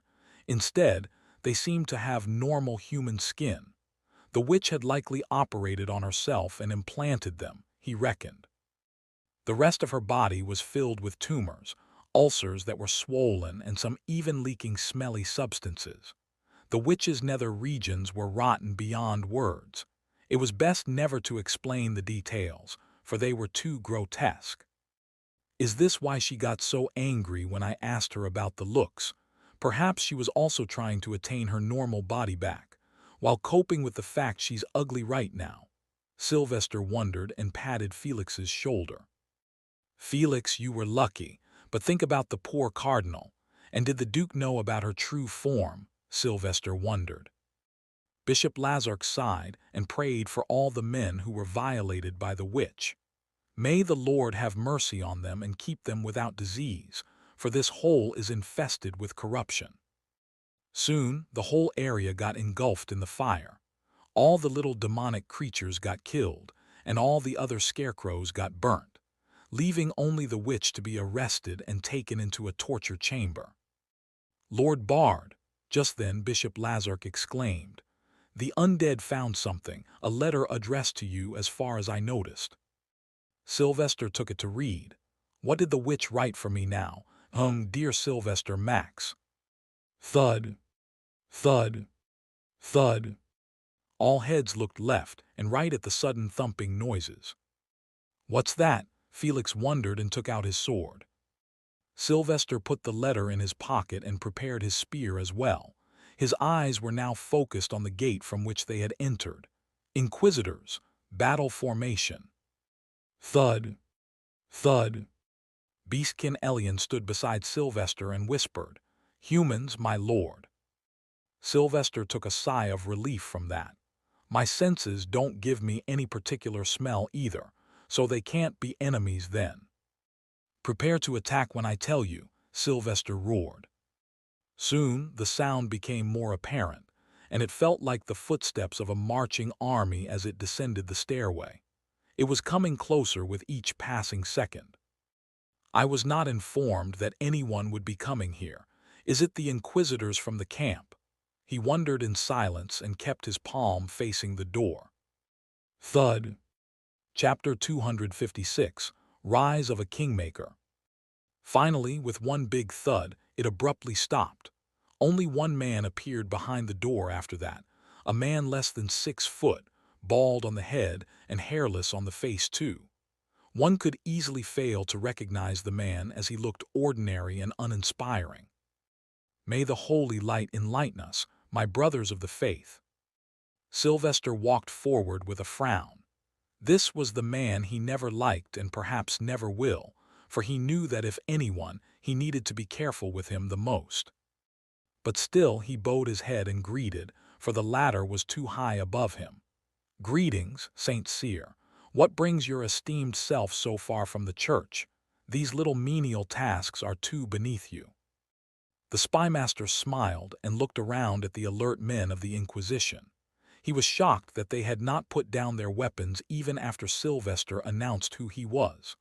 Speaker 1: Instead, they seemed to have normal human skin. The witch had likely operated on herself and implanted them, he reckoned. The rest of her body was filled with tumors, ulcers that were swollen, and some even leaking smelly substances. The witch's nether regions were rotten beyond words. It was best never to explain the details, for they were too grotesque. Is this why she got so angry when I asked her about the looks? Perhaps she was also trying to attain her normal body back, while coping with the fact she's ugly right now. Sylvester wondered and patted Felix's shoulder. Felix, you were lucky, but think about the poor cardinal. And did the Duke know about her true form? Sylvester wondered. Bishop Lazark sighed and prayed for all the men who were violated by the witch. May the Lord have mercy on them and keep them without disease, for this hole is infested with corruption. Soon, the whole area got engulfed in the fire. All the little demonic creatures got killed, and all the other scarecrows got burnt. leaving only the witch to be arrested and taken into a torture chamber. "Lord Bard," just then Bishop Lazark exclaimed, "the undead found something, a letter addressed to you as far as I noticed." Sylvester took it to read. "What did the witch write for me now? Dear Sylvester Max." Thud, thud, thud. All heads looked left and right at the sudden thumping noises. "What's that?" Felix wondered and took out his sword. Sylvester put the letter in his pocket and prepared his spear as well. His eyes were now focused on the gate from which they had entered. Inquisitors, battle formation. Thud, thud. Beastkin Elian stood beside Sylvester and whispered, "Humans, my lord." Sylvester took a sigh of relief from that. "My senses don't give me any particular smell either, so they can't be enemies then." "Prepare to attack when I tell you," Sylvester roared. Soon the sound became more apparent, and it felt like the footsteps of a marching army as it descended the stairway. It was coming closer with each passing second. "I was not informed that anyone would be coming here. Is it the Inquisitors from the camp?" He wondered in silence and kept his palm facing the door. Thud. Chapter 256, Rise of a Kingmaker. Finally, with one big thud, it abruptly stopped. Only one man appeared behind the door after that, a man less than 6 foot, bald on the head and hairless on the face too. One could easily fail to recognize the man as he looked ordinary and uninspiring. "May the holy light enlighten us, my brothers of the faith." Sylvester walked forward with a frown. This was the man he never liked and perhaps never will, for he knew that if anyone, he needed to be careful with him the most. But still he bowed his head and greeted, for the ladder was too high above him. "Greetings, Saint Cyr. What brings your esteemed self so far from the church? These little menial tasks are too beneath you." The spymaster smiled and looked around at the alert men of the Inquisition. He was shocked that they had not put down their weapons even after Sylvester announced who he was.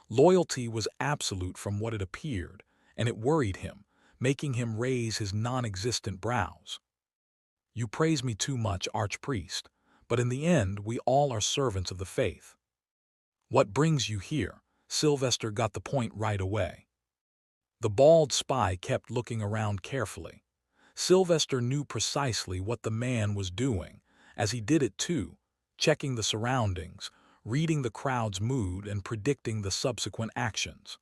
Speaker 1: Loyalty was absolute from what it appeared, and it worried him, making him raise his non-existent brows. "You praise me too much, Archpriest, but in the end we all are servants of the faith." "What brings you here?" Sylvester got the point right away. The bald spy kept looking around carefully. Sylvester knew precisely what the man was doing, as he did it too, checking the surroundings, reading the crowd's mood and predicting the subsequent actions.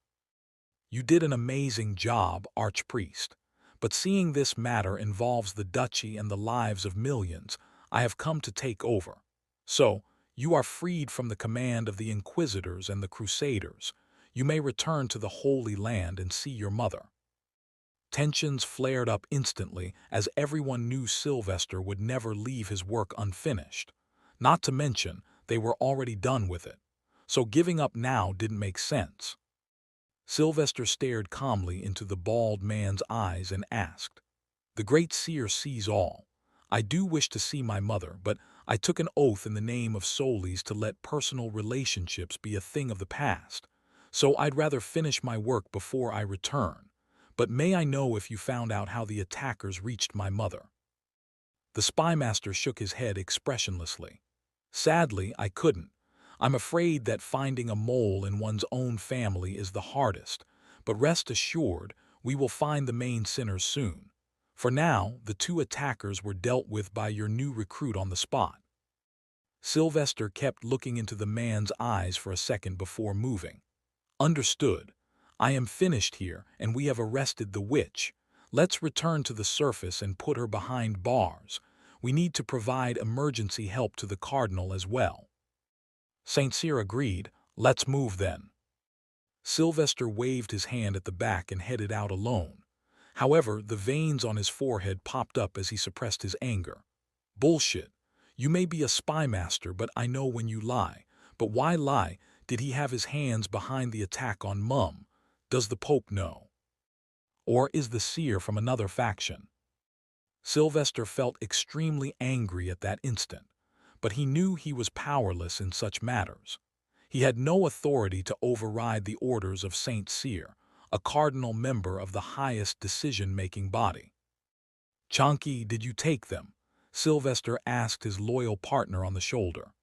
Speaker 1: "You did an amazing job, Archpriest, but seeing this matter involves the duchy and the lives of millions, I have come to take over. So, you are freed from the command of the Inquisitors and the Crusaders. You may return to the Holy Land and see your mother." Tensions flared up instantly as everyone knew Sylvester would never leave his work unfinished. Not to mention, they were already done with it. So giving up now didn't make sense. Sylvester stared calmly into the bald man's eyes and asked, "The Great Seer sees all. I do wish to see my mother, but I took an oath in the name of Solis to let personal relationships be a thing of the past. So I'd rather finish my work before I return. But may I know if you found out how the attackers reached my mother?" The spymaster shook his head expressionlessly. "Sadly, I couldn't. I'm afraid that finding a mole in one's own family is the hardest, but rest assured, we will find the main sinners soon. For now, the 2 attackers were dealt with by your new recruit on the spot." Sylvester kept looking into the man's eyes for a second before moving. "Understood. I am finished here, and we have arrested the witch. Let's return to the surface and put her behind bars. We need to provide emergency help to the Cardinal as well." Saint Cyr agreed. "Let's move then." Sylvester waved his hand at the back and headed out alone. However, the veins on his forehead popped up as he suppressed his anger. "Bullshit. You may be a spymaster, but I know when you lie. But why lie? Did he have his hands behind the attack on Mum? Does the Pope know? Or is the seer from another faction?" Sylvester felt extremely angry at that instant, but he knew he was powerless in such matters. He had no authority to override the orders of Saint Cyr, a cardinal member of the highest decision-making body. "Chonky, did you take them?" Sylvester asked his loyal partner on the shoulder.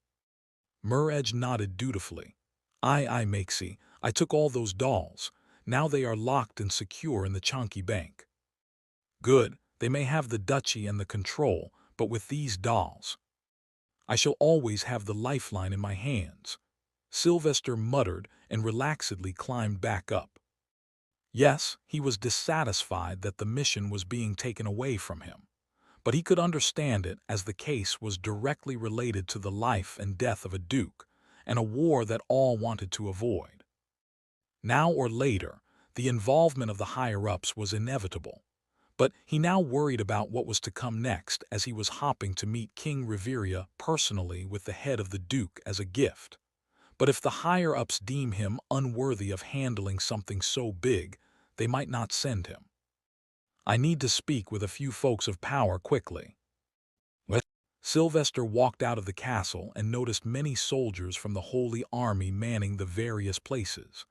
Speaker 1: Murrej nodded dutifully. "Aye, Makesy, I took all those dolls. Now they are locked and secure in the Chonky Bank." "Good, they may have the duchy and the control, but with these dolls, I shall always have the lifeline in my hands." Sylvester muttered and relaxedly climbed back up. Yes, he was dissatisfied that the mission was being taken away from him, but he could understand it as the case was directly related to the life and death of a duke, and a war that all wanted to avoid. Now or later, the involvement of the higher-ups was inevitable, but he now worried about what was to come next as he was hopping to meet King Riveria personally with the head of the duke as a gift. But if the higher-ups deem him unworthy of handling something so big, they might not send him. "I need to speak with a few folks of power quickly." What? Sylvester walked out of the castle and noticed many soldiers from the Holy Army manning the various places.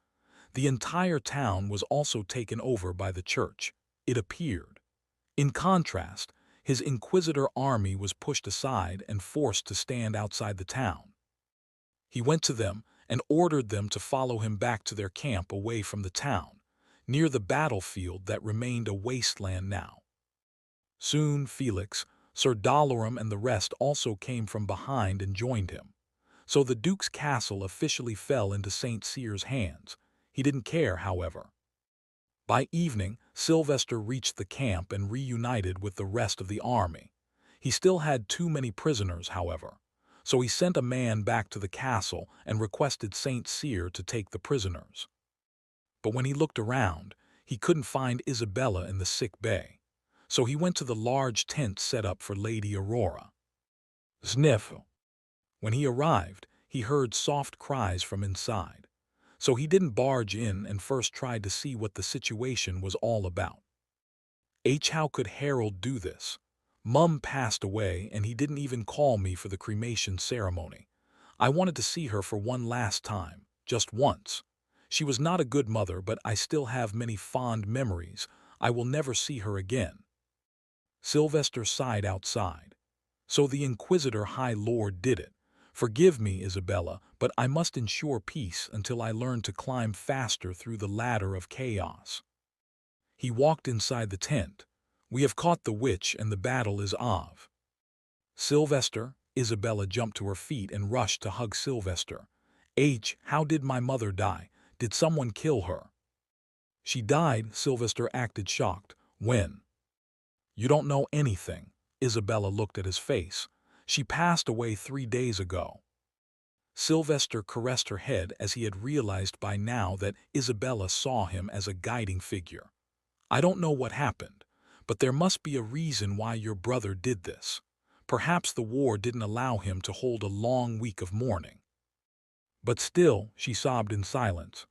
Speaker 1: The entire town was also taken over by the church, it appeared. In contrast, his Inquisitor army was pushed aside and forced to stand outside the town. He went to them and ordered them to follow him back to their camp away from the town, near the battlefield that remained a wasteland now. Soon Felix, Sir Dolorum and the rest also came from behind and joined him. So the Duke's castle officially fell into St. Cyr's hands. He didn't care, however. By evening, Sylvester reached the camp and reunited with the rest of the army. He still had too many prisoners, however, so he sent a man back to the castle and requested St. Cyr to take the prisoners. But when he looked around, he couldn't find Isabella in the sick bay, so he went to the large tent set up for Lady Aurora. Sniff! When he arrived, he heard soft cries from inside, so he didn't barge in and first tried to see what the situation was all about. How could Harold do this? Mum passed away and he didn't even call me for the cremation ceremony. I wanted to see her for one last time, just once. She was not a good mother, but I still have many fond memories. I will never see her again. Sylvester sighed outside. So the Inquisitor High Lord did it. Forgive me, Isabella, but I must ensure peace until I learn to climb faster through the ladder of chaos. He walked inside the tent. We have caught the witch and the battle is of. Sylvester, Isabella jumped to her feet and rushed to hug Sylvester. How did my mother die? Did someone kill her? She died, Sylvester acted shocked. When? You don't know anything. Isabella looked at his face. She passed away 3 days ago. Sylvester caressed her head as he had realized by now that Isabella saw him as a guiding figure. I don't know what happened, but there must be a reason why your brother did this. Perhaps the war didn't allow him to hold a long week of mourning. But still, she sobbed in silence.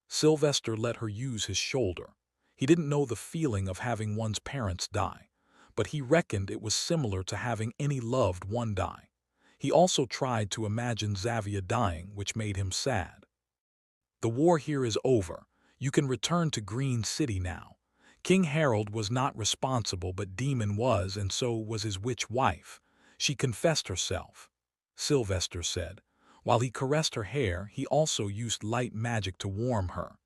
Speaker 1: Sylvester let her use his shoulder. He didn't know the feeling of having one's parents die, but he reckoned it was similar to having any loved one die. He also tried to imagine Xavier dying, which made him sad. The war here is over. You can return to Green City now. King Harold was not responsible, but Demon was, and so was his witch wife. She confessed herself, Sylvester said. While he caressed her hair, he also used light magic to warm her.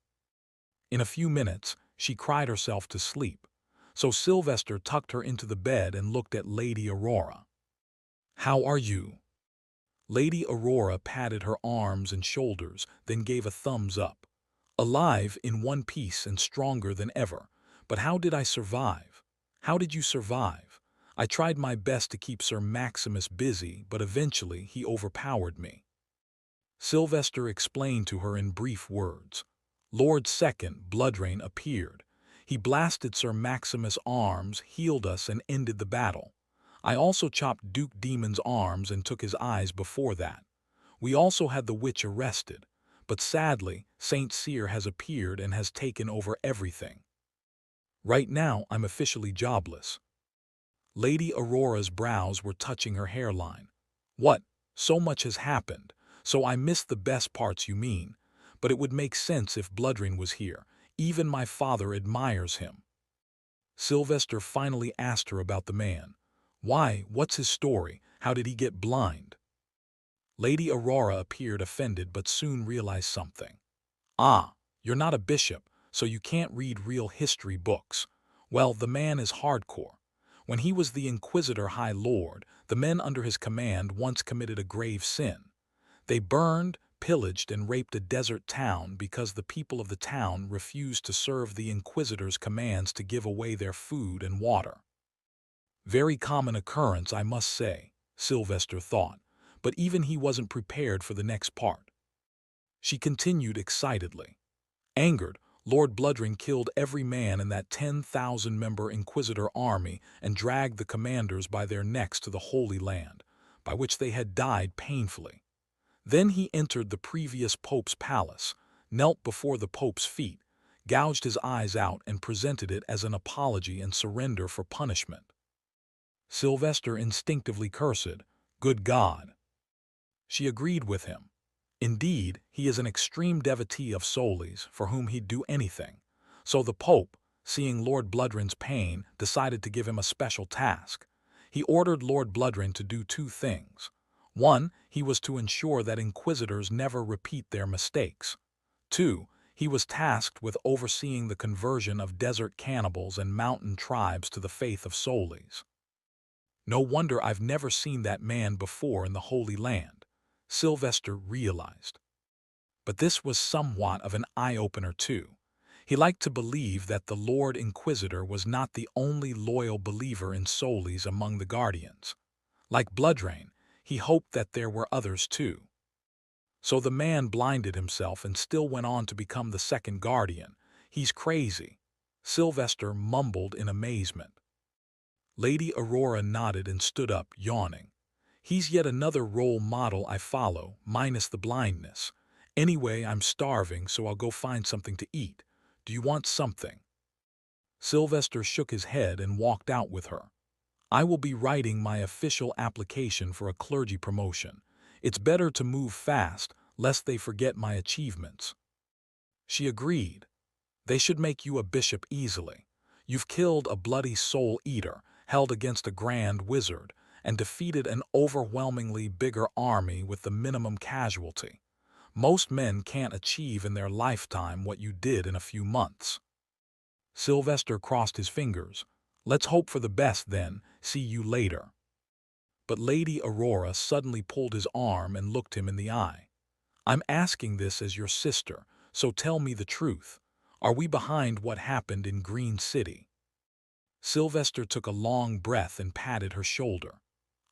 Speaker 1: In a few minutes, she cried herself to sleep, so Sylvester tucked her into the bed and looked at Lady Aurora. How are you? Lady Aurora patted her arms and shoulders, then gave a thumbs up. Alive, in one piece and stronger than ever. But how did I survive? How did you survive? I tried my best to keep Sir Maximus busy, but eventually he overpowered me. Sylvester explained to her in brief words. Lord Second Bloodrain appeared. He blasted Sir Maximus' arms, healed us, and ended the battle. I also chopped Duke Demon's arms and took his eyes before that. We also had the witch arrested, but sadly, Saint Cyr has appeared and has taken over everything. Right now, I'm officially jobless. Lady Aurora's brows were touching her hairline. What? So much has happened. So I missed the best parts you mean, but it would make sense if Bloodrain was here. Even my father admires him. Sylvester finally asked her about the man. Why, what's his story? How did he get blind? Lady Aurora appeared offended but soon realized something. Ah, you're not a bishop, so you can't read real history books. Well, the man is hardcore. When he was the Inquisitor High Lord, the men under his command once committed a grave sin. They burned, pillaged, and raped a desert town because the people of the town refused to serve the Inquisitor's commands to give away their food and water. Very common occurrence, I must say, Sylvester thought, but even he wasn't prepared for the next part. She continued excitedly. Angered, Lord Bloodrain killed every man in that 10,000-member Inquisitor army and dragged the commanders by their necks to the Holy Land, by which they had died painfully. Then he entered the previous Pope's palace, knelt before the Pope's feet, gouged his eyes out and presented it as an apology and surrender for punishment. Sylvester instinctively cursed, "Good God!" She agreed with him. Indeed, he is an extreme devotee of Solis, for whom he'd do anything. So the Pope, seeing Lord Bloodrain's pain, decided to give him a special task. He ordered Lord Bloodrain to do two things. One, he was to ensure that Inquisitors never repeat their mistakes. Two, he was tasked with overseeing the conversion of desert cannibals and mountain tribes to the faith of Solis. No wonder I've never seen that man before in the Holy Land, Sylvester realized. But this was somewhat of an eye-opener too. He liked to believe that the Lord Inquisitor was not the only loyal believer in Solis among the Guardians. Like Bloodrain, he hoped that there were others too. So the man blinded himself and still went on to become the second Guardian. He's crazy, Sylvester mumbled in amazement. Lady Aurora nodded and stood up, yawning. He's yet another role model I follow, minus the blindness. Anyway, I'm starving, so I'll go find something to eat. Do you want something? Sylvester shook his head and walked out with her. I will be writing my official application for a clergy promotion. It's better to move fast, lest they forget my achievements. She agreed. They should make you a bishop easily. You've killed a bloody soul-eater, held against a grand wizard, and defeated an overwhelmingly bigger army with the minimum casualty. Most men can't achieve in their lifetime what you did in a few months. Sylvester crossed his fingers. Let's hope for the best then, see you later. But Lady Aurora suddenly pulled his arm and looked him in the eye. I'm asking this as your sister, so tell me the truth. Are we behind what happened in Green City? Sylvester took a long breath and patted her shoulder.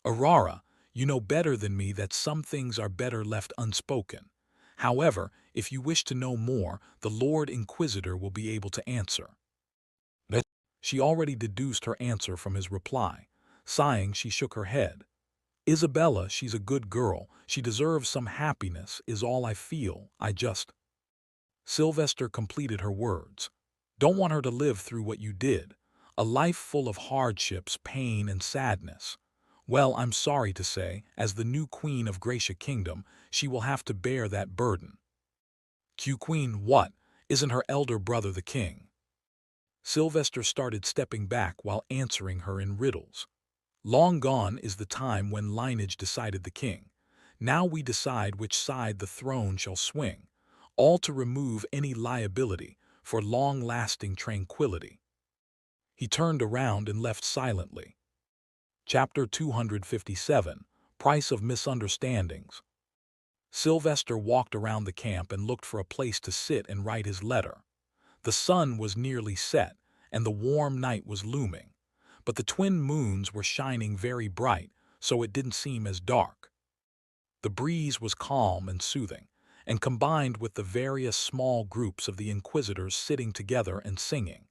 Speaker 1: Aurora, you know better than me that some things are better left unspoken. However, if you wish to know more, the Lord Inquisitor will be able to answer. She already deduced her answer from his reply. Sighing, she shook her head. Isabella, she's a good girl. She deserves some happiness, is all I feel. I just... Sylvester completed her words. Don't want her to live through what you did. A life full of hardships, pain, and sadness. Well, I'm sorry to say, as the new queen of Gracia Kingdom, she will have to bear that burden. Queen what? Isn't her elder brother the king? Sylvester started stepping back while answering her in riddles. Long gone is the time when lineage decided the king. Now we decide which side the throne shall swing, all to remove any liability for long-lasting tranquility. He turned around and left silently. Chapter 257, Price of Misunderstandings. Sylvester walked around the camp and looked for a place to sit and write his letter. The sun was nearly set, and the warm night was looming, but the twin moons were shining very bright, so it didn't seem as dark. The breeze was calm and soothing, and combined with the various small groups of the Inquisitors sitting together and singing,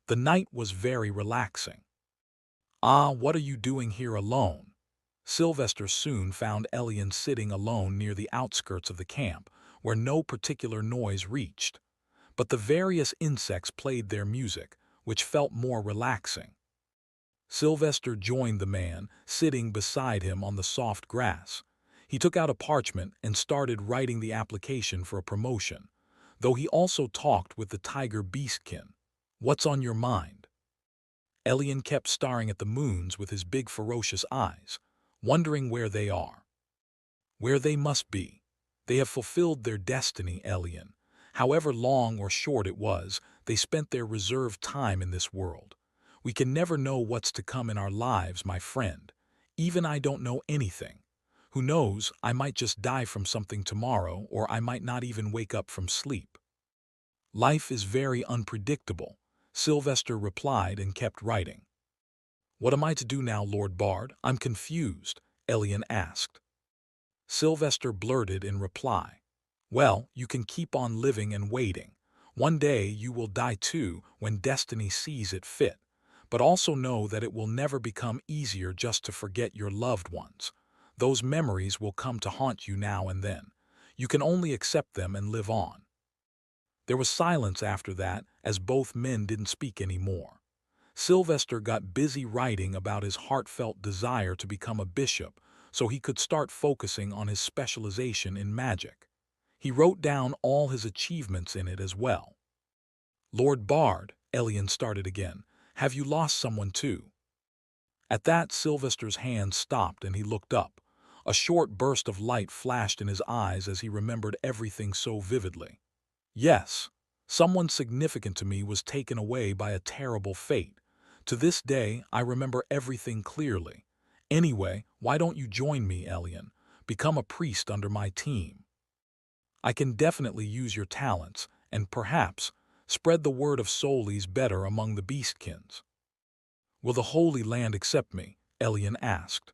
Speaker 1: the night was very relaxing. Ah, what are you doing here alone? Sylvester soon found Elian sitting alone near the outskirts of the camp, where no particular noise reached. But the various insects played their music, which felt more relaxing. Sylvester joined the man, sitting beside him on the soft grass. He took out a parchment and started writing the application for a promotion, though he also talked with the tiger beastkin. "What's on your mind?" Elian kept staring at the moons with his big ferocious eyes, wondering where they are. Where they must be. They have fulfilled their destiny, Elian. However long or short it was, they spent their reserved time in this world. We can never know what's to come in our lives, my friend. Even I don't know anything. Who knows, I might just die from something tomorrow, or I might not even wake up from sleep. Life is very unpredictable, Sylvester replied and kept writing. What am I to do now, Lord Bard? I'm confused, Elian asked. Sylvester blurted in reply. Well, you can keep on living and waiting. One day you will die too when destiny sees it fit, but also know that it will never become easier just to forget your loved ones. Those memories will come to haunt you now and then. You can only accept them and live on. There was silence after that, as both men didn't speak anymore. Sylvester got busy writing about his heartfelt desire to become a bishop, so he could start focusing on his specialization in magic. He wrote down all his achievements in it as well. Lord Bard, Elian started again, have you lost someone too? At that, Sylvester's hand stopped and he looked up. A short burst of light flashed in his eyes as he remembered everything so vividly. Yes, someone significant to me was taken away by a terrible fate. To this day, I remember everything clearly. Anyway, why don't you join me, Elian? Become a priest under my team. I can definitely use your talents, and perhaps spread the word of Solis better among the beastkins. Will the Holy Land accept me? Elian asked.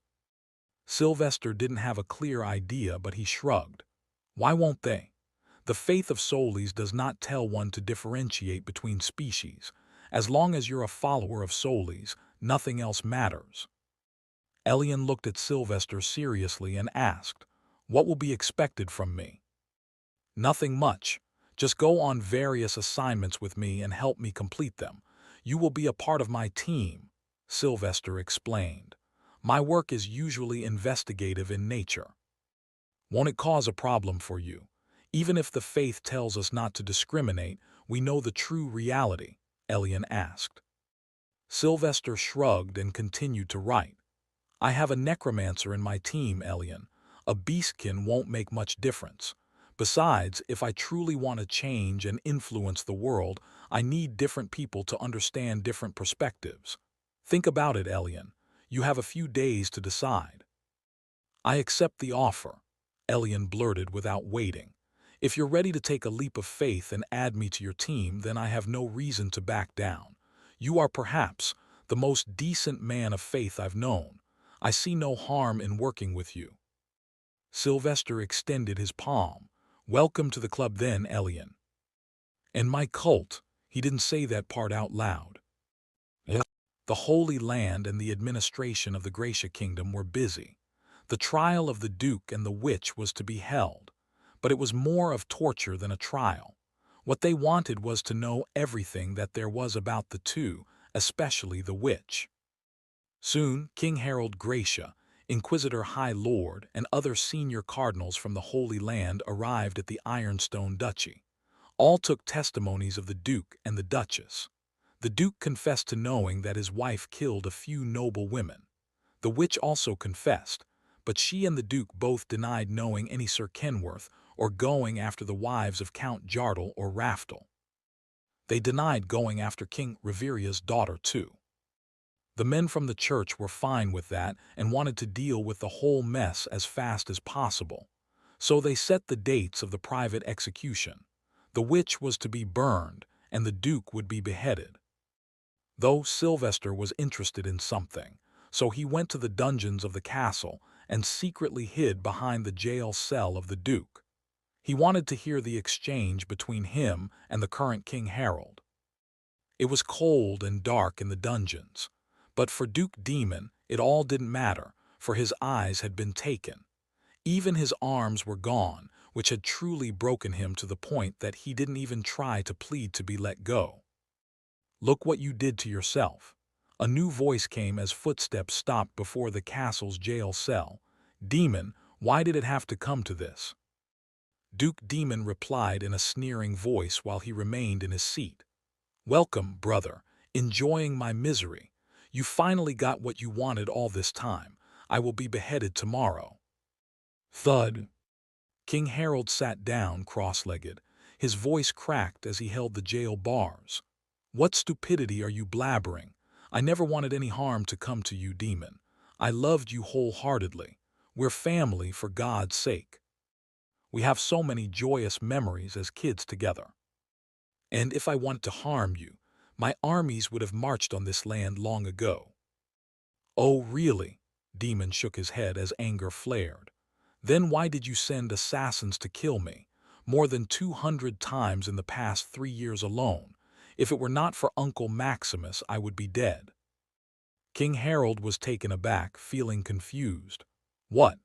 Speaker 1: Sylvester didn't have a clear idea, but he shrugged. Why won't they? The faith of Solis does not tell one to differentiate between species. As long as you're a follower of Solis, nothing else matters. Elian looked at Sylvester seriously and asked, what will be expected from me? Nothing much. Just go on various assignments with me and help me complete them. You will be a part of my team, Sylvester explained. My work is usually investigative in nature. Won't it cause a problem for you? Even if the faith tells us not to discriminate, we know the true reality, Elian asked. Sylvester shrugged and continued to write. I have a necromancer in my team, Elian. A beastkin won't make much difference. Besides, if I truly want to change and influence the world, I need different people to understand different perspectives. Think about it, Elian. You have a few days to decide. I accept the offer, Elian blurted without waiting. If you're ready to take a leap of faith and add me to your team, then I have no reason to back down. You are perhaps the most decent man of faith I've known. I see no harm in working with you. Sylvester extended his palm. Welcome to the club then, Elian. And my cult, he didn't say that part out loud. Yeah. The Holy Land and the administration of the Gracia Kingdom were busy. The trial of the Duke and the witch was to be held, but it was more of torture than a trial. What they wanted was to know everything that there was about the two, especially the witch. Soon, King Harold Gracia, Inquisitor High Lord, and other senior cardinals from the Holy Land arrived at the Ironstone Duchy. All took testimonies of the Duke and the Duchess. The Duke confessed to knowing that his wife killed a few noble women. The witch also confessed, but she and the Duke both denied knowing any Sir Kenworth or going after the wives of Count Jartle or Raftel. They denied going after King Reveria's daughter too. The men from the church were fine with that and wanted to deal with the whole mess as fast as possible. So they set the dates of the private execution. The witch was to be burned and the Duke would be beheaded. Though Sylvester was interested in something, so he went to the dungeons of the castle and secretly hid behind the jail cell of the Duke. He wanted to hear the exchange between him and the current King Harold. It was cold and dark in the dungeons. But for Duke Demon, it all didn't matter, for his eyes had been taken. Even his arms were gone, which had truly broken him to the point that he didn't even try to plead to be let go. Look what you did to yourself. A new voice came as footsteps stopped before the castle's jail cell. Demon, Why did it have to come to this? Duke Demon replied in a sneering voice while he remained in his seat. Welcome, brother, enjoying my misery. You finally got what you wanted all this time. I will be beheaded tomorrow. Thud. King Harold sat down cross-legged. His voice cracked as he held the jail bars. What stupidity are you blabbering? I never wanted any harm to come to you, Demon. I loved you wholeheartedly. We're family, for God's sake. We have so many joyous memories as kids together. And if I wanted to harm you, my armies would have marched on this land long ago. Oh, really? Demon shook his head as anger flared. Then why did you send assassins to kill me? More than 200 times in the past 3 years alone. If it were not for Uncle Maximus, I would be dead. King Harold was taken aback, feeling confused. What?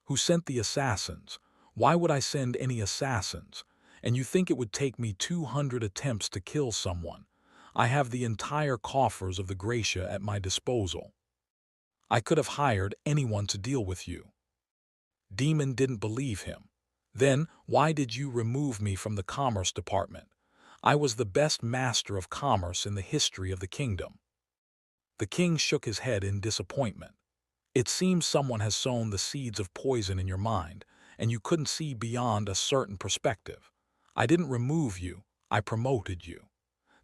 Speaker 1: Who sent the assassins? Why would I send any assassins? And you think it would take me 200 attempts to kill someone? I have the entire coffers of the Gracia at my disposal. I could have hired anyone to deal with you. Demon didn't believe him. Then, why did you remove me from the Commerce Department? I was the best master of commerce in the history of the kingdom. The king shook his head in disappointment. It seems someone has sown the seeds of poison in your mind, and you couldn't see beyond a certain perspective. I didn't remove you, I promoted you.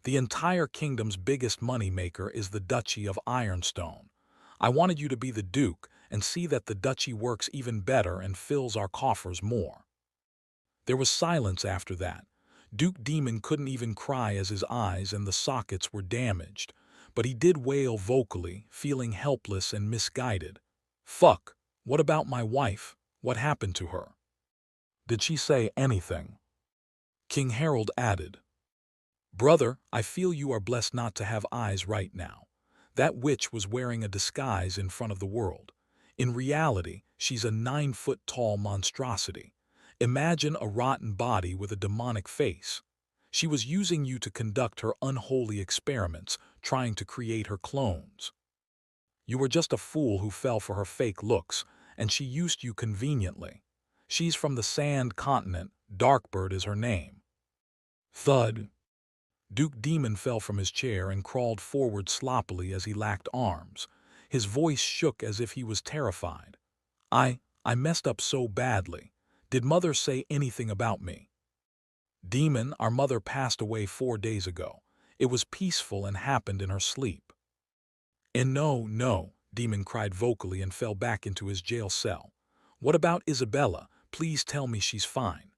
Speaker 1: The entire kingdom's biggest money-maker is the Duchy of Ironstone. I wanted you to be the Duke and see that the duchy works even better and fills our coffers more. There was silence after that. Duke Demon couldn't even cry as his eyes and the sockets were damaged, but he did wail vocally, feeling helpless and misguided. Fuck, what about my wife? What happened to her? Did she say anything? King Harold added, Brother, I feel you are blessed not to have eyes right now. That witch was wearing a disguise in front of the world. In reality, she's a 9-foot-tall monstrosity. Imagine a rotten body with a demonic face. She was using you to conduct her unholy experiments, trying to create her clones. You were just a fool who fell for her fake looks, and she used you conveniently. She's from the Sand Continent, Darkbird is her name. Thud. Duke Demon fell from his chair and crawled forward sloppily as he lacked arms. His voice shook as if he was terrified. I messed up so badly. Did Mother say anything about me? Demon, our mother passed away 4 days ago. It was peaceful and happened in her sleep. And no, Demon cried vocally and fell back into his jail cell. What about Isabella? Please tell me she's fine.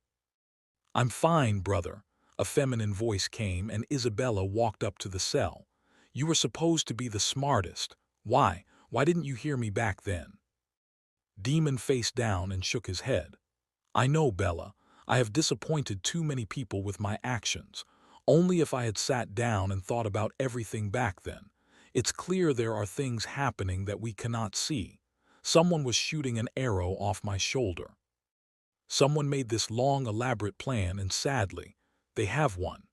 Speaker 1: I'm fine, brother. A feminine voice came and Isabella walked up to the cell. You were supposed to be the smartest. Why didn't you hear me back then? Demon faced down and shook his head. I know, Bella. I have disappointed too many people with my actions. Only if I had sat down and thought about everything back then. It's clear there are things happening that we cannot see. Someone was shooting an arrow off my shoulder. Someone made this long, elaborate plan and sadly, they have won.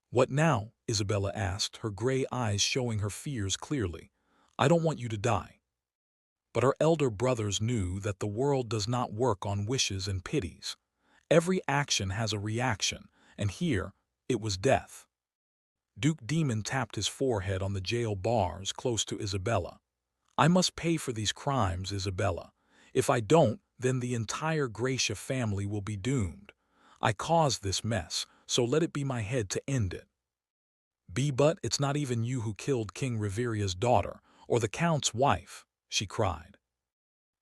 Speaker 1: What now? Isabella asked, her gray eyes showing her fears clearly. I don't want you to die. But her elder brothers knew that the world does not work on wishes and pities. Every action has a reaction, and here, it was death. Duke Demon tapped his forehead on the jail bars close to Isabella. I must pay for these crimes, Isabella. If I don't, then the entire Gracia family will be doomed. I caused this mess, so let it be my head to end it. But it's not even you who killed King Reveria's daughter, or the Count's wife, she cried.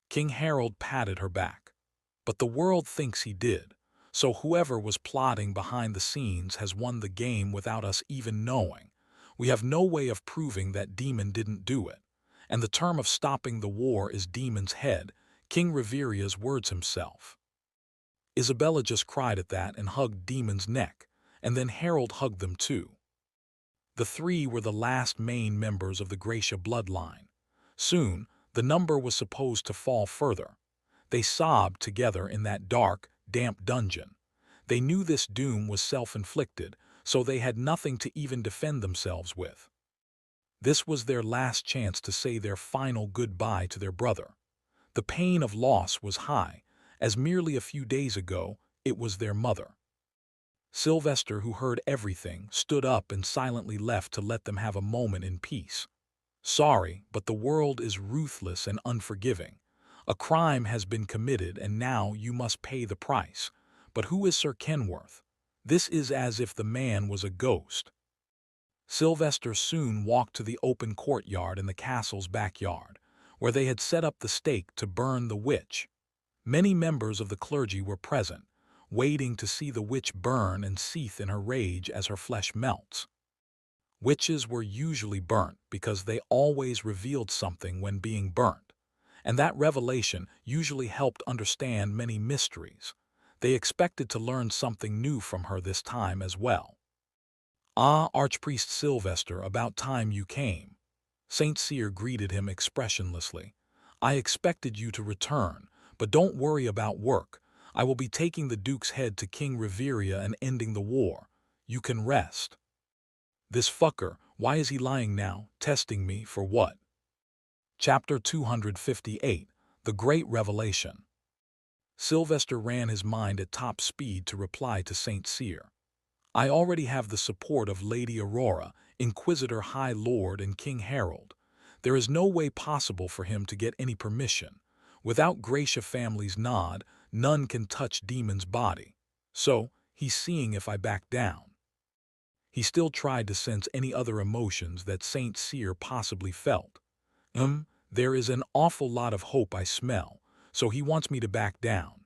Speaker 1: King Harold patted her back. But the world thinks he did, so whoever was plotting behind the scenes has won the game without us even knowing. We have no way of proving that Demon didn't do it, and the term of stopping the war is Demon's head, King Reveria's words himself. Isabella just cried at that and hugged Demon's neck, and then Harold hugged them too. The three were the last main members of the Gracia bloodline. Soon, the number was supposed to fall further. They sobbed together in that dark, damp dungeon. They knew this doom was self-inflicted, so they had nothing to even defend themselves with. This was their last chance to say their final goodbye to their brother. The pain of loss was high, as merely a few days ago it was their mother. Sylvester, who heard everything, stood up and silently left to let them have a moment in peace. Sorry, but the world is ruthless and unforgiving. A crime has been committed and now you must pay the price. But who is Sir Kenworth? This is as if the man was a ghost. Sylvester soon walked to the open courtyard in the castle's backyard, where they had set up the stake to burn the witch. Many members of the clergy were present, waiting to see the witch burn and seethe in her rage as her flesh melts. Witches were usually burnt because they always revealed something when being burnt, and that revelation usually helped understand many mysteries. They expected to learn something new from her this time as well. "Ah, Archpriest Sylvester, about time you came." St. Cyr greeted him expressionlessly. "I expected you to return, but don't worry about work. I will be taking the Duke's head to King Riveria and ending the war. You can rest." "This fucker, why is he lying now, testing me for what?" Chapter 258, The Great Revelation. Sylvester ran his mind at top speed to reply to St. Cyr. "I already have the support of Lady Aurora, Inquisitor High Lord and King Harold. There is no way possible for him to get any permission. Without Gracia family's nod, none can touch Demon's body. So, he's seeing if I back down." He still tried to sense any other emotions that St. Cyr possibly felt. There is an awful lot of hope I smell, so he wants me to back down."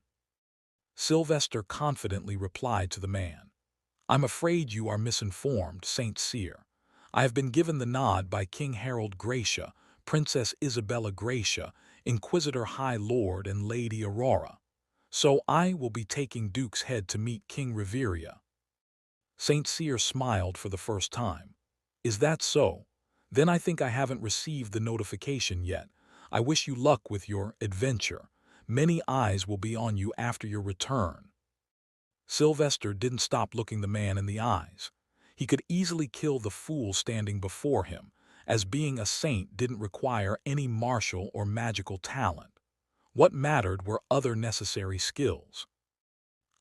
Speaker 1: Sylvester confidently replied to the man. "I'm afraid you are misinformed, St. Cyr. I have been given the nod by King Harold Gracia, Princess Isabella Gracia, Inquisitor High Lord and Lady Aurora. So I will be taking Duke's head to meet King Riveria." St. Cyr smiled for the first time. "Is that so? Then I think I haven't received the notification yet. I wish you luck with your adventure. Many eyes will be on you after your return." Sylvester didn't stop looking the man in the eyes. He could easily kill the fool standing before him, as being a saint didn't require any martial or magical talent. What mattered were other necessary skills.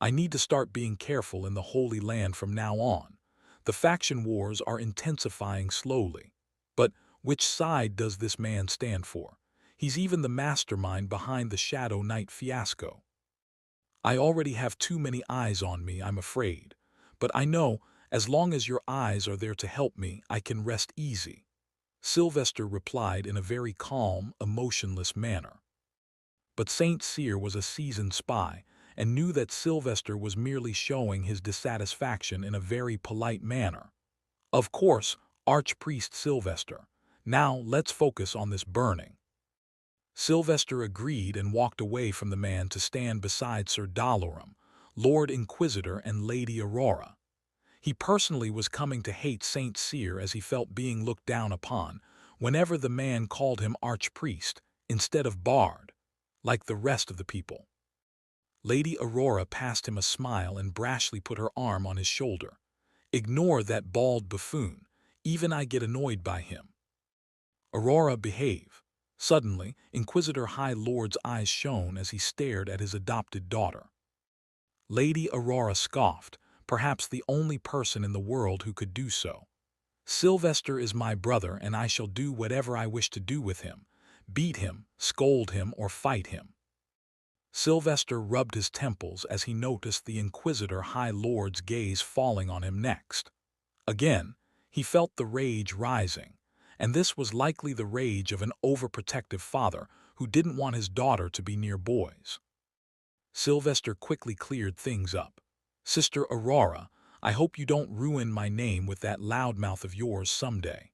Speaker 1: "I need to start being careful in the Holy Land from now on. The faction wars are intensifying slowly. But which side does this man stand for? He's even the mastermind behind the Shadow Knight fiasco. I already have too many eyes on me, I'm afraid. But I know, as long as your eyes are there to help me, I can rest easy." Sylvester replied in a very calm, emotionless manner. But St. Cyr was a seasoned spy and knew that Sylvester was merely showing his dissatisfaction in a very polite manner. "Of course, Archpriest Sylvester. Now let's focus on this burning." Sylvester agreed and walked away from the man to stand beside Sir Dalaran, Lord Inquisitor and Lady Aurora. He personally was coming to hate St. Cyr as he felt being looked down upon whenever the man called him Archpriest instead of Bard, like the rest of the people. Lady Aurora passed him a smile and brashly put her arm on his shoulder. "Ignore that bald buffoon. Even I get annoyed by him." "Aurora, behave." Suddenly, Inquisitor High Lord's eyes shone as he stared at his adopted daughter. Lady Aurora scoffed, perhaps the only person in the world who could do so. "Sylvester is my brother and I shall do whatever I wish to do with him. Beat him, scold him, or fight him." Sylvester rubbed his temples as he noticed the Inquisitor High Lord's gaze falling on him next. Again, he felt the rage rising, and this was likely the rage of an overprotective father who didn't want his daughter to be near boys. Sylvester quickly cleared things up. "Sister Aurora, I hope you don't ruin my name with that loudmouth of yours someday."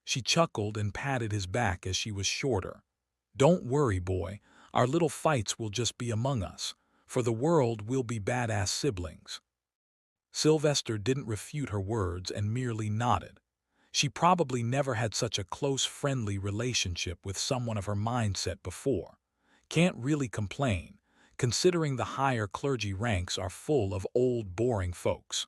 Speaker 1: She chuckled and patted his back as she was shorter. "Don't worry, boy. Our little fights will just be among us. For the world, we'll be badass siblings." Sylvester didn't refute her words and merely nodded. She probably never had such a close, friendly relationship with someone of her mindset before. Can't really complain, considering the higher clergy ranks are full of old, boring folks.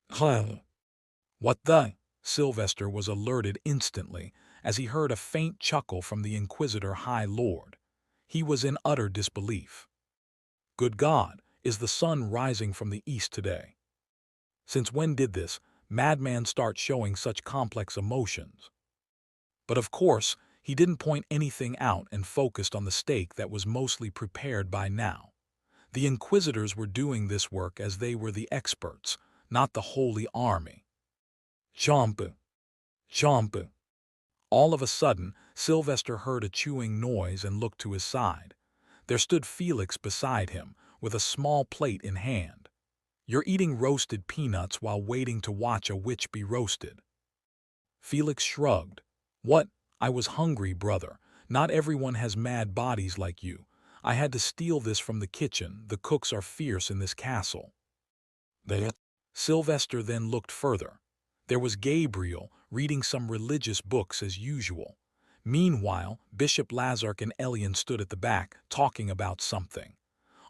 Speaker 1: "What the?" Sylvester was alerted instantly as he heard a faint chuckle from the Inquisitor High Lord. He was in utter disbelief. Good God, is the sun rising from the east today? Since when did this madman start showing such complex emotions? But of course, he didn't point anything out and focused on the steak that was mostly prepared by now. The inquisitors were doing this work as they were the experts, not the Holy Army. Chomp, chomp. All of a sudden, Sylvester heard a chewing noise and looked to his side. There stood Felix beside him, with a small plate in hand. "You're eating roasted peanuts while waiting to watch a witch be roasted." Felix shrugged. "What? I was hungry, brother. Not everyone has mad bodies like you. I had to steal this from the kitchen. The cooks are fierce in this castle." They. Sylvester then looked further. There was Gabriel, reading some religious books as usual. Meanwhile, Bishop Lazark and Elian stood at the back, talking about something.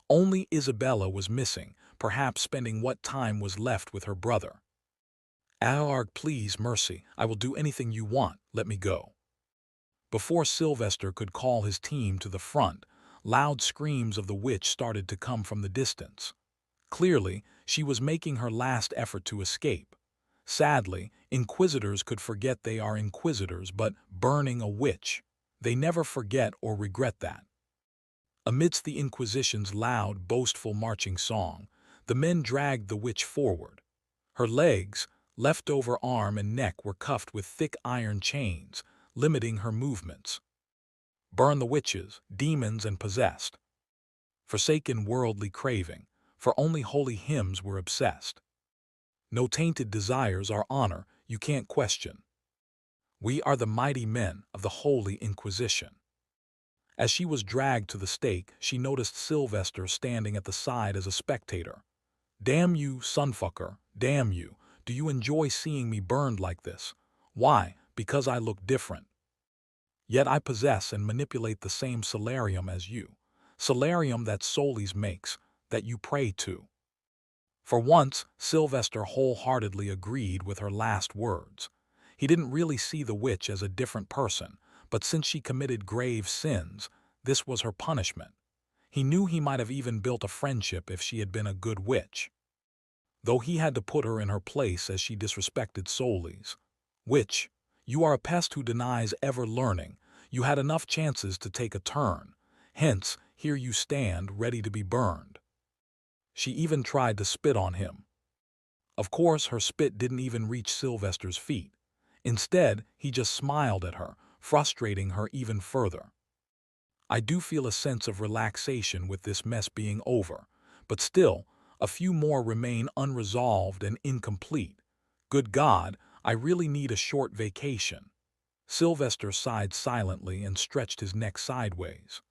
Speaker 1: Only Isabella was missing, perhaps spending what time was left with her brother. "Aarg, please, mercy, I will do anything you want, let me go." Before Sylvester could call his team to the front, loud screams of the witch started to come from the distance. Clearly, she was making her last effort to escape. Sadly, inquisitors could forget they are inquisitors, but burning a witch, they never forget or regret that. Amidst the Inquisition's loud, boastful marching song, the men dragged the witch forward. Her legs, leftover arm and neck were cuffed with thick iron chains, limiting her movements. Burn the witches, demons, and possessed. Forsaken worldly craving, for only holy hymns were obsessed. No tainted desires our honor you can't question. We are the mighty men of the Holy Inquisition. As she was dragged to the stake, she noticed Sylvester standing at the side as a spectator. "Damn you, sunfucker, damn you, do you enjoy seeing me burned like this? Why? Because I look different. Yet I possess and manipulate the same solarium as you. Solarium that Solis makes, that you pray to." For once, Sylvester wholeheartedly agreed with her last words. He didn't really see the witch as a different person, but since she committed grave sins, this was her punishment. He knew he might have even built a friendship if she had been a good witch. Though he had to put her in her place as she disrespected Solis. "Witch, you are a pest who denies ever learning. You had enough chances to take a turn. Hence, here you stand, ready to be burned." She even tried to spit on him. Of course, her spit didn't even reach Sylvester's feet. Instead, he just smiled at her, frustrating her even further. "I do feel a sense of relaxation with this mess being over, but still, a few more remain unresolved and incomplete. Good God, I really need a short vacation." Sylvester sighed silently and stretched his neck sideways.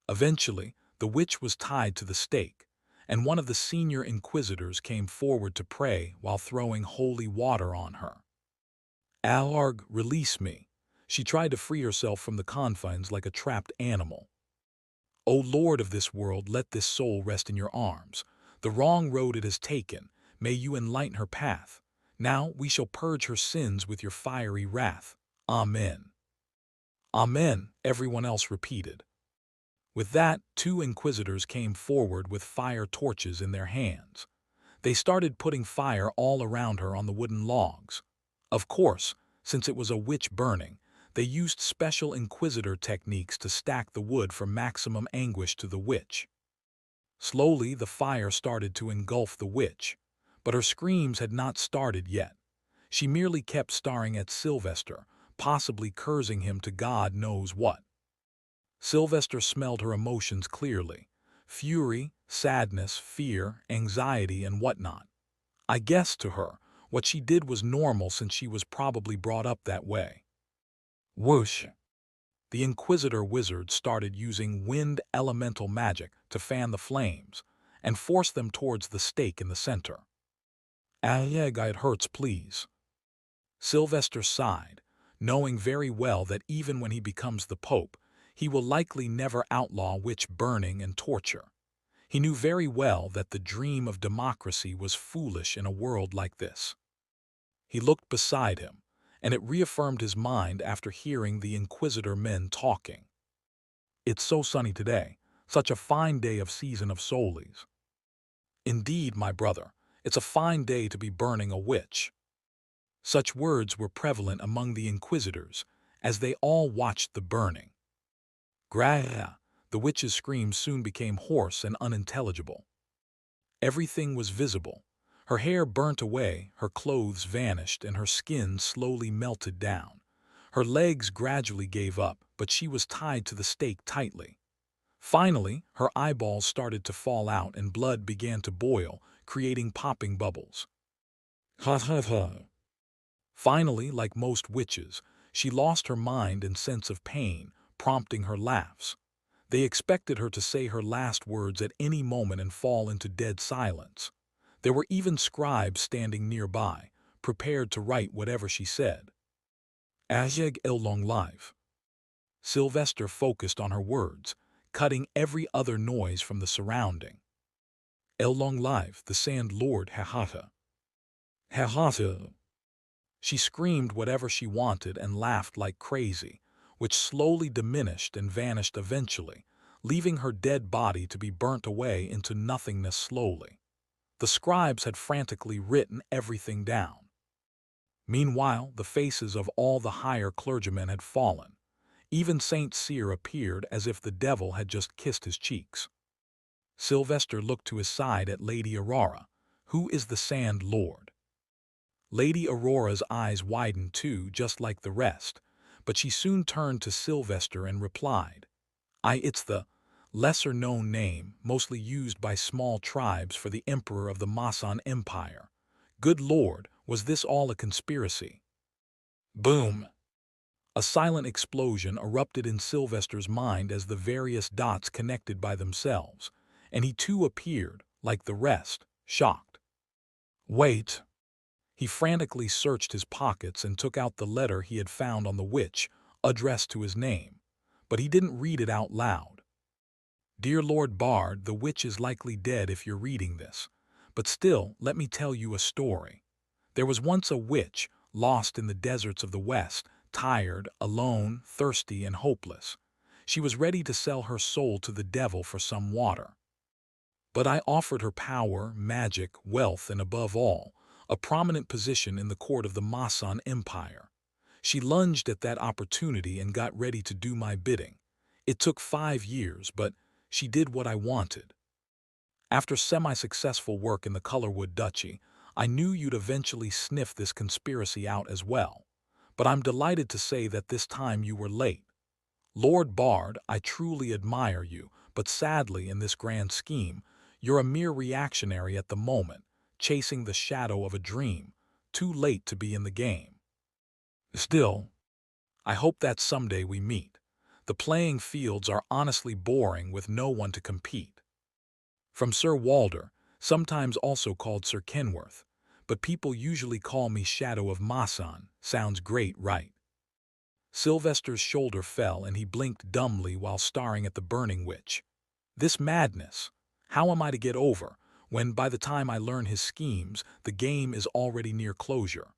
Speaker 1: Eventually, the witch was tied to the stake, and one of the senior inquisitors came forward to pray while throwing holy water on her. "Aarg, release me." She tried to free herself from the confines like a trapped animal. "O Lord of this world, let this soul rest in your arms. The wrong road it has taken, may you enlighten her path. Now we shall purge her sins with your fiery wrath. Amen." "Amen," everyone else repeated. With that, two inquisitors came forward with fire torches in their hands. They started putting fire all around her on the wooden logs. Of course, since it was a witch burning, they used special inquisitor techniques to stack the wood for maximum anguish to the witch. Slowly, the fire started to engulf the witch, but her screams had not started yet. She merely kept staring at Sylvester, possibly cursing him to God knows what. Sylvester smelled her emotions clearly: fury, sadness, fear, anxiety, and whatnot. I guess to her, what she did was normal since she was probably brought up that way. Whoosh! The Inquisitor wizard started using wind elemental magic to fan the flames and force them towards the stake in the center. "Ayeg, it hurts, please." Sylvester sighed, knowing very well that even when he becomes the Pope, he will likely never outlaw witch burning and torture. He knew very well that the dream of democracy was foolish in a world like this. He looked beside him, and it reaffirmed his mind after hearing the Inquisitor men talking. It's so sunny today, such a fine day of season of Solis. Indeed, my brother, it's a fine day to be burning a witch. Such words were prevalent among the inquisitors, as they all watched the burning. Gra! The witch's screams soon became hoarse and unintelligible. Everything was visible. Her hair burnt away, her clothes vanished, and her skin slowly melted down. Her legs gradually gave up, but she was tied to the stake tightly. Finally, her eyeballs started to fall out and blood began to boil, creating popping bubbles. Ha ha ha. Finally, like most witches, she lost her mind and sense of pain, prompting her laughs. They expected her to say her last words at any moment and fall into dead silence. There were even scribes standing nearby, prepared to write whatever she said. Ajeg el long life. Sylvester focused on her words, cutting every other noise from the surrounding. El long life, the Sand Lord Hahata. Hahata. She screamed whatever she wanted and laughed like crazy, which slowly diminished and vanished eventually, leaving her dead body to be burnt away into nothingness slowly. The scribes had frantically written everything down. Meanwhile, the faces of all the higher clergymen had fallen. Even Saint Cyr appeared as if the devil had just kissed his cheeks. Sylvester looked to his side at Lady Aurora. Who is the Sand Lord? Lady Aurora's eyes widened too, just like the rest, but she soon turned to Sylvester and replied, It's the lesser-known name, mostly used by small tribes for the emperor of the Masan Empire. Good Lord, was this all a conspiracy? Boom! A silent explosion erupted in Sylvester's mind as the various dots connected by themselves, and he too appeared, like the rest, shocked. Wait! He frantically searched his pockets and took out the letter he had found on the witch, addressed to his name, but he didn't read it out loud. Dear Lord Bard, the witch is likely dead if you're reading this, but still, let me tell you a story. There was once a witch, lost in the deserts of the West, tired, alone, thirsty, and hopeless. She was ready to sell her soul to the devil for some water. But I offered her power, magic, wealth, and above all, a prominent position in the court of the Masan Empire. She lunged at that opportunity and got ready to do my bidding. It took 5 years, but she did what I wanted. After semi-successful work in the Colorwood Duchy, I knew you'd eventually sniff this conspiracy out as well. But I'm delighted to say that this time you were late. Lord Bard, I truly admire you, but sadly in this grand scheme, you're a mere reactionary at the moment, chasing the shadow of a dream, too late to be in the game. Still, I hope that someday we meet. The playing fields are honestly boring with no one to compete. From Sir Walder, sometimes also called Sir Kenworth, but people usually call me Shadow of Masan. Sounds great, right? Sylvester's shoulder fell and he blinked dumbly while staring at the burning witch. This madness! How am I to get over, when by the time I learn his schemes, the game is already near closure?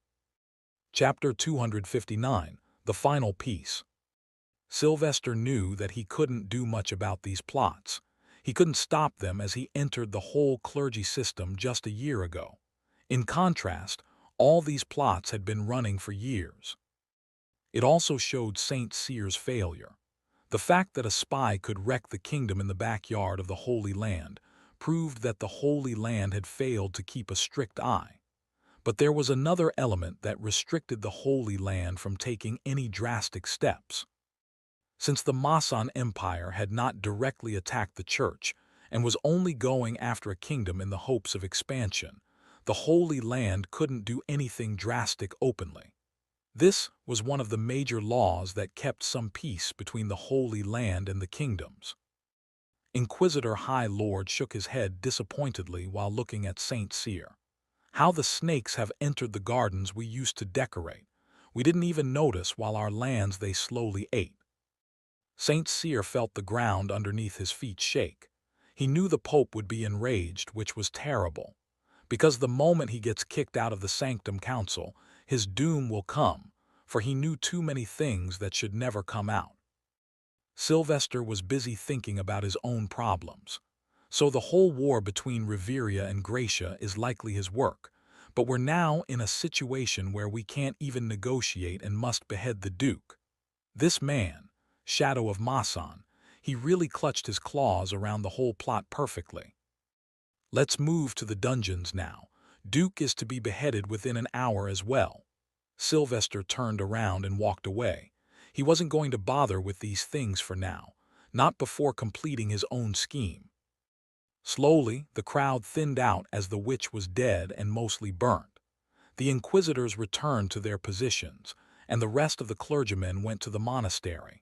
Speaker 1: Chapter 259, The Final Piece. Sylvester knew that he couldn't do much about these plots. He couldn't stop them as he entered the whole clergy system just a year ago. In contrast, all these plots had been running for years. It also showed Saint Cyr's failure. The fact that a spy could wreck the kingdom in the backyard of the Holy Land proved that the Holy Land had failed to keep a strict eye. But there was another element that restricted the Holy Land from taking any drastic steps. Since the Masan Empire had not directly attacked the Church and was only going after a kingdom in the hopes of expansion, the Holy Land couldn't do anything drastic openly. This was one of the major laws that kept some peace between the Holy Land and the kingdoms. Inquisitor High Lord shook his head disappointedly while looking at Saint Cyr. How the snakes have entered the gardens we used to decorate. We didn't even notice while our lands they slowly ate. Saint Cyr felt the ground underneath his feet shake. He knew the Pope would be enraged, which was terrible, because the moment he gets kicked out of the Sanctum Council, his doom will come, for he knew too many things that should never come out. Sylvester was busy thinking about his own problems. So the whole war between Riveria and Gracia is likely his work, but we're now in a situation where we can't even negotiate and must behead the Duke. This man, Shadow of Masan, he really clutched his claws around the whole plot perfectly. Let's move to the dungeons now. Duke is to be beheaded within an hour as well. Sylvester turned around and walked away. He wasn't going to bother with these things for now, not before completing his own scheme. Slowly, the crowd thinned out as the witch was dead and mostly burnt. The inquisitors returned to their positions, and the rest of the clergymen went to the monastery.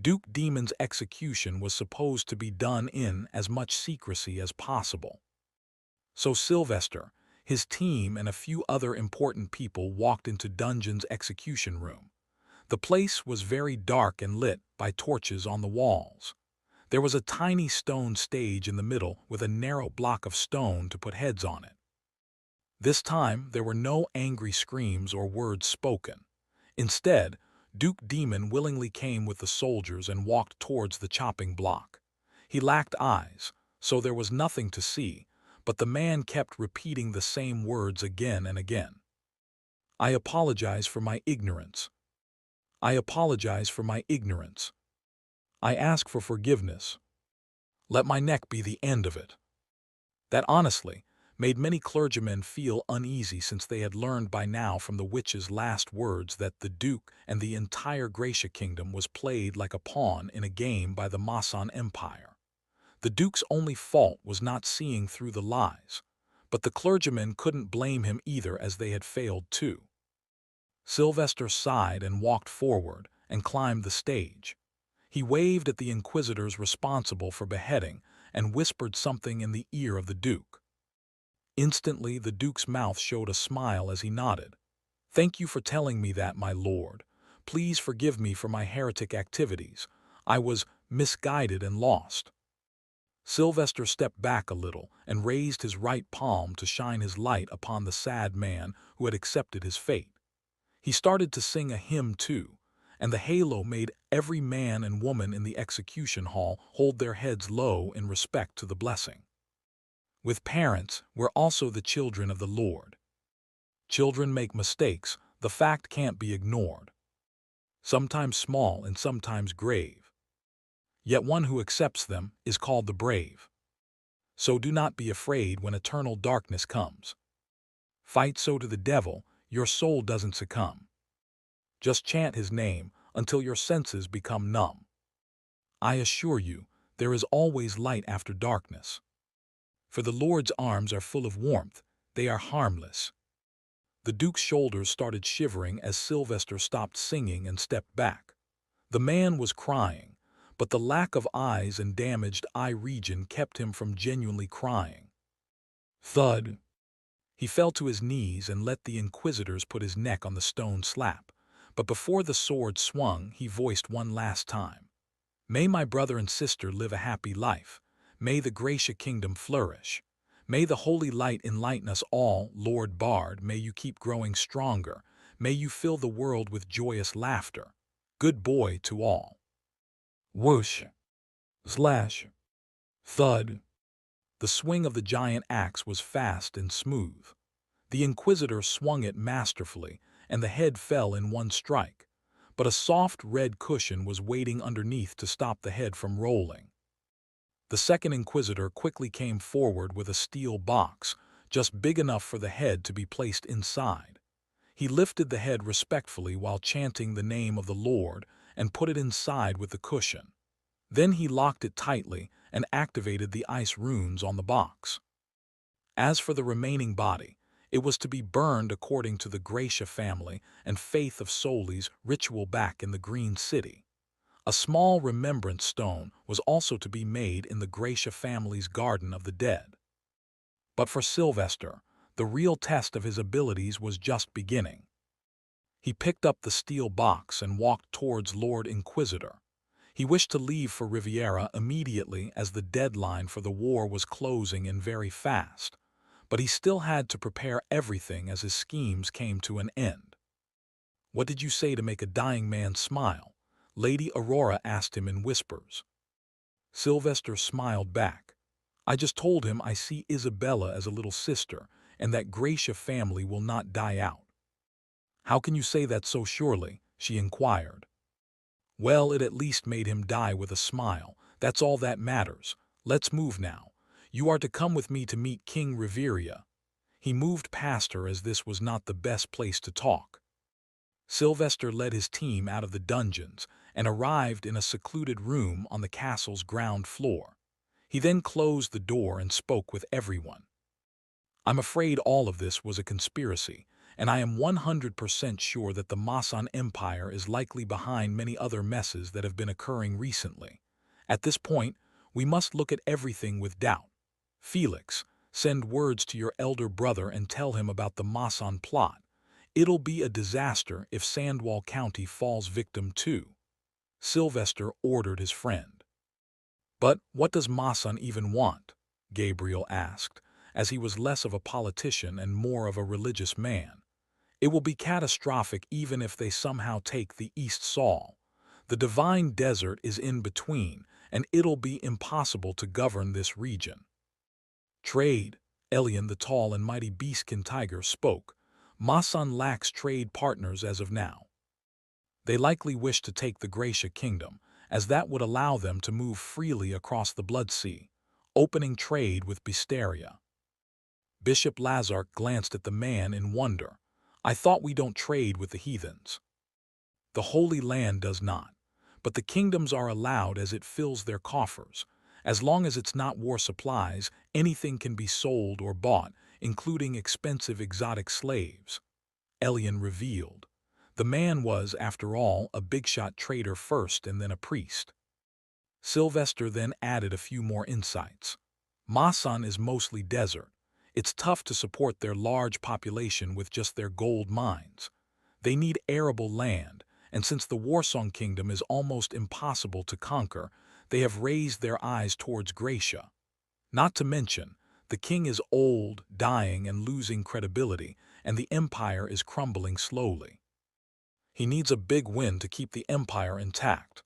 Speaker 1: Duke Demon's execution was supposed to be done in as much secrecy as possible. So Sylvester, his team, and a few other important people walked into Dungeon's execution room. The place was very dark and lit by torches on the walls. There was a tiny stone stage in the middle with a narrow block of stone to put heads on it. This time, there were no angry screams or words spoken. Instead, Duke Demon willingly came with the soldiers and walked towards the chopping block. He lacked eyes, so there was nothing to see, but the man kept repeating the same words again and again. "I apologize for my ignorance. I apologize for my ignorance. I ask for forgiveness. Let my neck be the end of it." That honestly made many clergymen feel uneasy, since they had learned by now from the witch's last words that the Duke and the entire Gracia kingdom was played like a pawn in a game by the Masan Empire. The Duke's only fault was not seeing through the lies, but the clergymen couldn't blame him either, as they had failed too. Sylvester sighed and walked forward and climbed the stage. He waved at the inquisitors responsible for beheading and whispered something in the ear of the Duke. Instantly, the Duke's mouth showed a smile as he nodded. "Thank you for telling me that, my lord. Please forgive me for my heretic activities. I was misguided and lost." Sylvester stepped back a little and raised his right palm to shine his light upon the sad man who had accepted his fate. He started to sing a hymn too, and the halo made every man and woman in the execution hall hold their heads low in respect to the blessing. With parents, we're also the children of the Lord. Children make mistakes, the fact can't be ignored. Sometimes small and sometimes grave. Yet one who accepts them is called the brave. So do not be afraid when eternal darkness comes. Fight so to the devil, your soul doesn't succumb. Just chant his name until your senses become numb. I assure you, there is always light after darkness. For the Lord's arms are full of warmth, they are harmless. The Duke's shoulders started shivering as Sylvester stopped singing and stepped back. The man was crying, but the lack of eyes and damaged eye region kept him from genuinely crying. Thud! He fell to his knees and let the inquisitors put his neck on the stone slab. But before the sword swung, he voiced one last time. "May my brother and sister live a happy life. May the Gracia kingdom flourish. May the holy light enlighten us all, Lord Bard. May you keep growing stronger. May you fill the world with joyous laughter. Good boy to all." Whoosh! Slash! Thud! The swing of the giant axe was fast and smooth. The inquisitor swung it masterfully, and the head fell in one strike. But a soft red cushion was waiting underneath to stop the head from rolling. The second inquisitor quickly came forward with a steel box, just big enough for the head to be placed inside. He lifted the head respectfully while chanting the name of the Lord and put it inside with the cushion. Then he locked it tightly and activated the ice runes on the box. As for the remaining body, it was to be burned according to the Gracia family and faith of Soli's ritual back in the Green City. A small remembrance stone was also to be made in the Gracia family's Garden of the Dead. But for Sylvester, the real test of his abilities was just beginning. He picked up the steel box and walked towards Lord Inquisitor. He wished to leave for Riviera immediately, as the deadline for the war was closing in very fast, but he still had to prepare everything as his schemes came to an end. "What did you say to make a dying man smile?" Lady Aurora asked him in whispers. Sylvester smiled back. I just told him I see Isabella as a little sister, and that Gracia family will not die out. How can you say that so surely? She inquired. Well, it at least made him die with a smile. That's all that matters. Let's move now. You are to come with me to meet King Riveria. He moved past her as this was not the best place to talk. Sylvester led his team out of the dungeons and arrived in a secluded room on the castle's ground floor. He then closed the door and spoke with everyone. I'm afraid all of this was a conspiracy, and I am 100% sure that the Masan Empire is likely behind many other messes that have been occurring recently. At this point, we must look at everything with doubt. Felix, send words to your elder brother and tell him about the Masan plot. It'll be a disaster if Sandwall County falls victim too. Sylvester ordered his friend. But what does Masan even want? Gabriel asked, as he was less of a politician and more of a religious man. It will be catastrophic even if they somehow take the East Saul. The divine desert is in between, and it'll be impossible to govern this region. Trade, Elian the tall and mighty beastkin tiger spoke. Masan lacks trade partners as of now. They likely wish to take the Gracia kingdom, as that would allow them to move freely across the Blood Sea, opening trade with Bisteria. Bishop Lazark glanced at the man in wonder. I thought we don't trade with the heathens. The Holy Land does not, but the kingdoms are allowed as it fills their coffers. As long as it's not war supplies, anything can be sold or bought, including expensive exotic slaves. Elian revealed. The man was, after all, a big-shot trader first and then a priest. Sylvester then added a few more insights. Masan is mostly desert. It's tough to support their large population with just their gold mines. They need arable land, and since the Warsong Kingdom is almost impossible to conquer, they have raised their eyes towards Gracia. Not to mention, the king is old, dying, and losing credibility, and the empire is crumbling slowly. He needs a big win to keep the empire intact.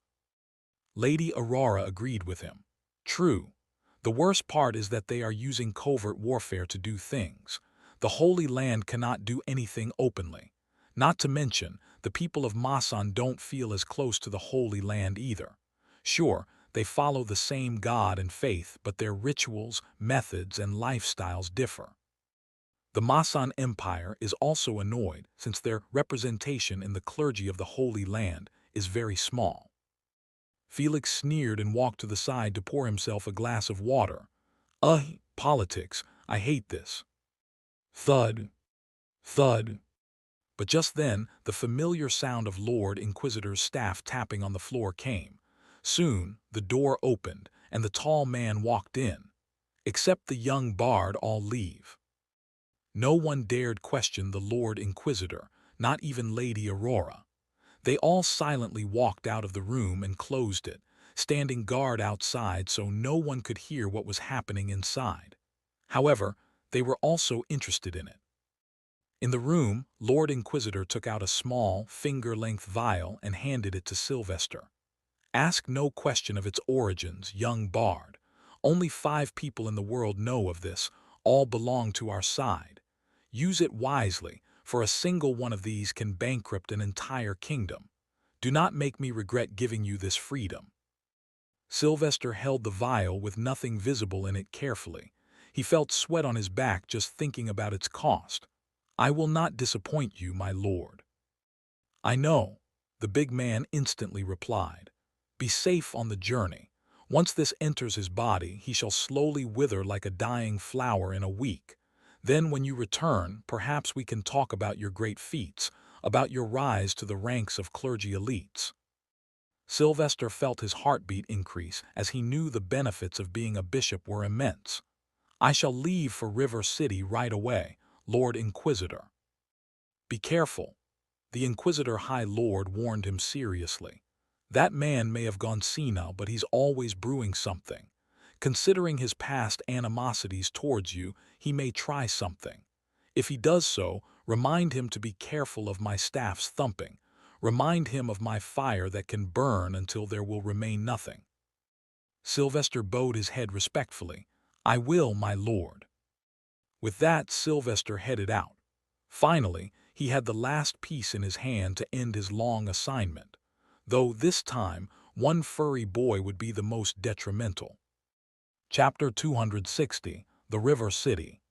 Speaker 1: Lady Aurora agreed with him. True. The worst part is that they are using covert warfare to do things. The Holy Land cannot do anything openly. Not to mention, the people of Masan don't feel as close to the Holy Land either. Sure, they follow the same God and faith, but their rituals, methods, and lifestyles differ. The Masan Empire is also annoyed since their representation in the clergy of the Holy Land is very small. Felix sneered and walked to the side to pour himself a glass of water. Politics, I hate this. Thud. Thud. But just then, the familiar sound of Lord Inquisitor's staff tapping on the floor came. Soon, the door opened, and the tall man walked in. Except the young bard all leave. No one dared question the Lord Inquisitor, not even Lady Aurora. They all silently walked out of the room and closed it, standing guard outside so no one could hear what was happening inside. However, they were also interested in it. In the room, Lord Inquisitor took out a small, finger-length vial and handed it to Sylvester. Ask no question of its origins, young bard. Only 5 people in the world know of this, all belong to our side. Use it wisely, for a single one of these can bankrupt an entire kingdom. Do not make me regret giving you this freedom. Sylvester held the vial with nothing visible in it carefully. He felt sweat on his back just thinking about its cost. I will not disappoint you, my lord. I know, the big man instantly replied. Be safe on the journey. Once this enters his body, he shall slowly wither like a dying flower in a week. Then when you return, perhaps we can talk about your great feats, about your rise to the ranks of clergy elites. Sylvester felt his heartbeat increase as he knew the benefits of being a bishop were immense. I shall leave for River City right away, Lord Inquisitor. Be careful. The Inquisitor High Lord warned him seriously. That man may have gone senile, but he's always brewing something. Considering his past animosities towards you, he may try something. If he does so, remind him to be careful of my staff's thumping. Remind him of my fire that can burn until there will remain nothing." Sylvester bowed his head respectfully. "I will, my lord." With that, Sylvester headed out. Finally, he had the last piece in his hand to end his long assignment, though this time one furry boy would be the most detrimental. Chapter 260, The River City.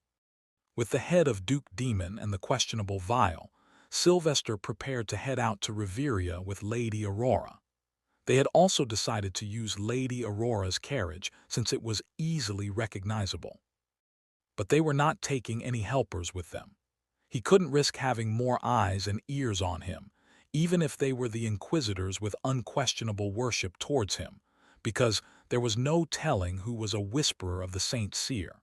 Speaker 1: With the head of Duke Demon and the questionable vial, Sylvester prepared to head out to Riveria with Lady Aurora. They had also decided to use Lady Aurora's carriage since it was easily recognizable. But they were not taking any helpers with them. He couldn't risk having more eyes and ears on him, even if they were the Inquisitors with unquestionable worship towards him, because there was no telling who was a whisperer of the Saint Seer.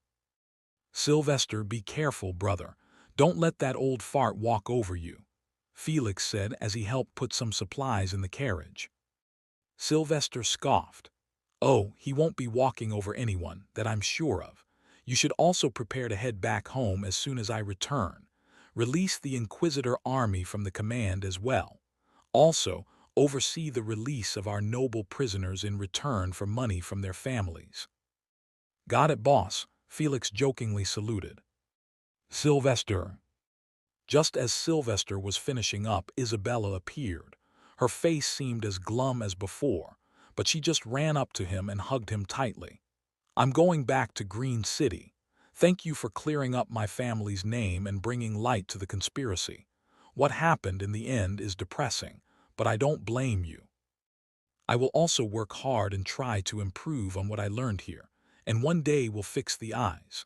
Speaker 1: "Sylvester, be careful, brother. Don't let that old fart walk over you," Felix said as he helped put some supplies in the carriage. Sylvester scoffed. "Oh, he won't be walking over anyone, that I'm sure of. You should also prepare to head back home as soon as I return. Release the Inquisitor army from the command as well. Also, oversee the release of our noble prisoners in return for money from their families." "Got it, boss," Felix jokingly saluted. "Sylvester." Just as Sylvester was finishing up, Isabella appeared. Her face seemed as glum as before, but she just ran up to him and hugged him tightly. "I'm going back to Green City. Thank you for clearing up my family's name and bringing light to the conspiracy. What happened in the end is depressing, but I don't blame you. I will also work hard and try to improve on what I learned here, and one day we'll fix the eyes."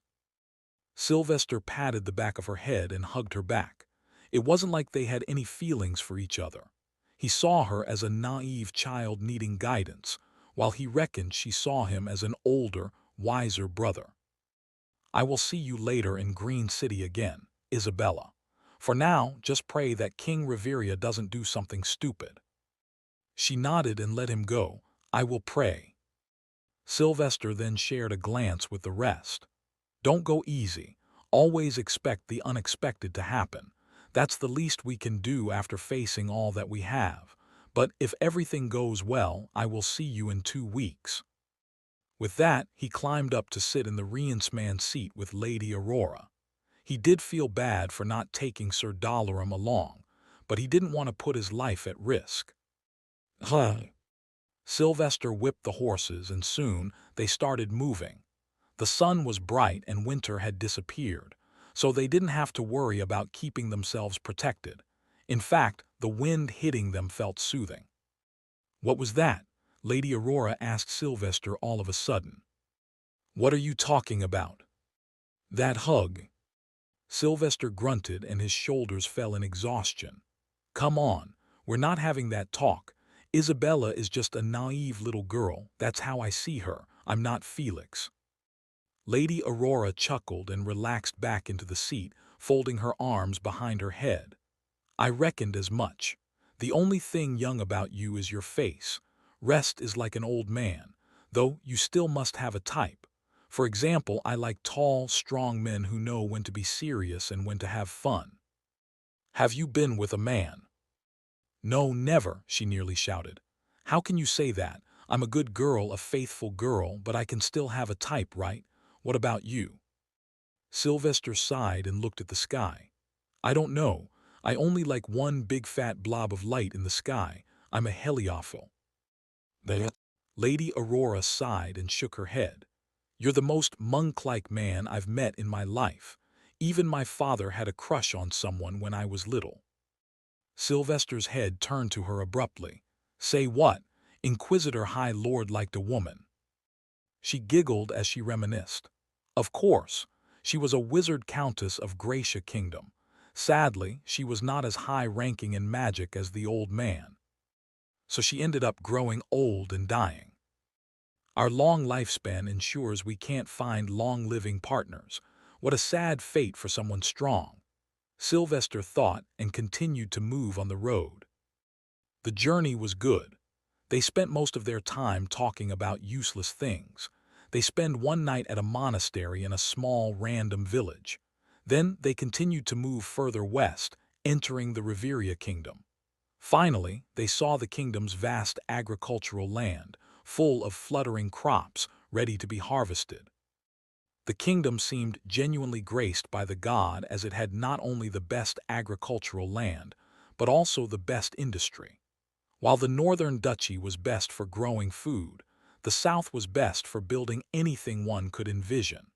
Speaker 1: Sylvester patted the back of her head and hugged her back. It wasn't like they had any feelings for each other. He saw her as a naive child needing guidance, while he reckoned she saw him as an older, wiser brother. "I will see you later in Green City again, Isabella. For now, just pray that King Riveria doesn't do something stupid." She nodded and let him go. "I will pray." Sylvester then shared a glance with the rest. "Don't go easy. Always expect the unexpected to happen. That's the least we can do after facing all that we have. But if everything goes well, I will see you in 2 weeks." With that, he climbed up to sit in the Reinsman's seat with Lady Aurora. He did feel bad for not taking Sir Dalaram along, but he didn't want to put his life at risk. Sylvester whipped the horses, and soon they started moving. The sun was bright and winter had disappeared, so they didn't have to worry about keeping themselves protected. In fact, the wind hitting them felt soothing. "What was that?" Lady Aurora asked Sylvester all of a sudden. "What are you talking about?" "That hug." Sylvester grunted and his shoulders fell in exhaustion. "Come on, we're not having that talk. Isabella is just a naive little girl, that's how I see her. I'm not Felix." Lady Aurora chuckled and relaxed back into the seat, folding her arms behind her head. "I reckoned as much. The only thing young about you is your face. Rest is like an old man, though you still must have a type. For example, I like tall, strong men who know when to be serious and when to have fun." "Have you been with a man?" "No, never," she nearly shouted. "How can you say that? I'm a good girl, a faithful girl, but I can still have a type, right? What about you?" Sylvester sighed and looked at the sky. "I don't know. I only like one big fat blob of light in the sky. I'm a heliophil." Lady Aurora sighed and shook her head. "You're the most monk-like man I've met in my life. Even my father had a crush on someone when I was little." Sylvester's head turned to her abruptly. "Say what? Inquisitor High Lord liked a woman?" She giggled as she reminisced. "Of course. She was a wizard countess of Gracia Kingdom. Sadly, she was not as high-ranking in magic as the old man. So she ended up growing old and dying. Our long lifespan ensures we can't find long-living partners. What a sad fate for someone strong." Sylvester thought and continued to move on the road. The journey was good. They spent most of their time talking about useless things. They spent one night at a monastery in a small, random village. Then they continued to move further west, entering the Riveria Kingdom. Finally, they saw the kingdom's vast agricultural land, full of fluttering crops, ready to be harvested. The kingdom seemed genuinely graced by the god, as it had not only the best agricultural land, but also the best industry. While the northern duchy was best for growing food, the south was best for building anything one could envision.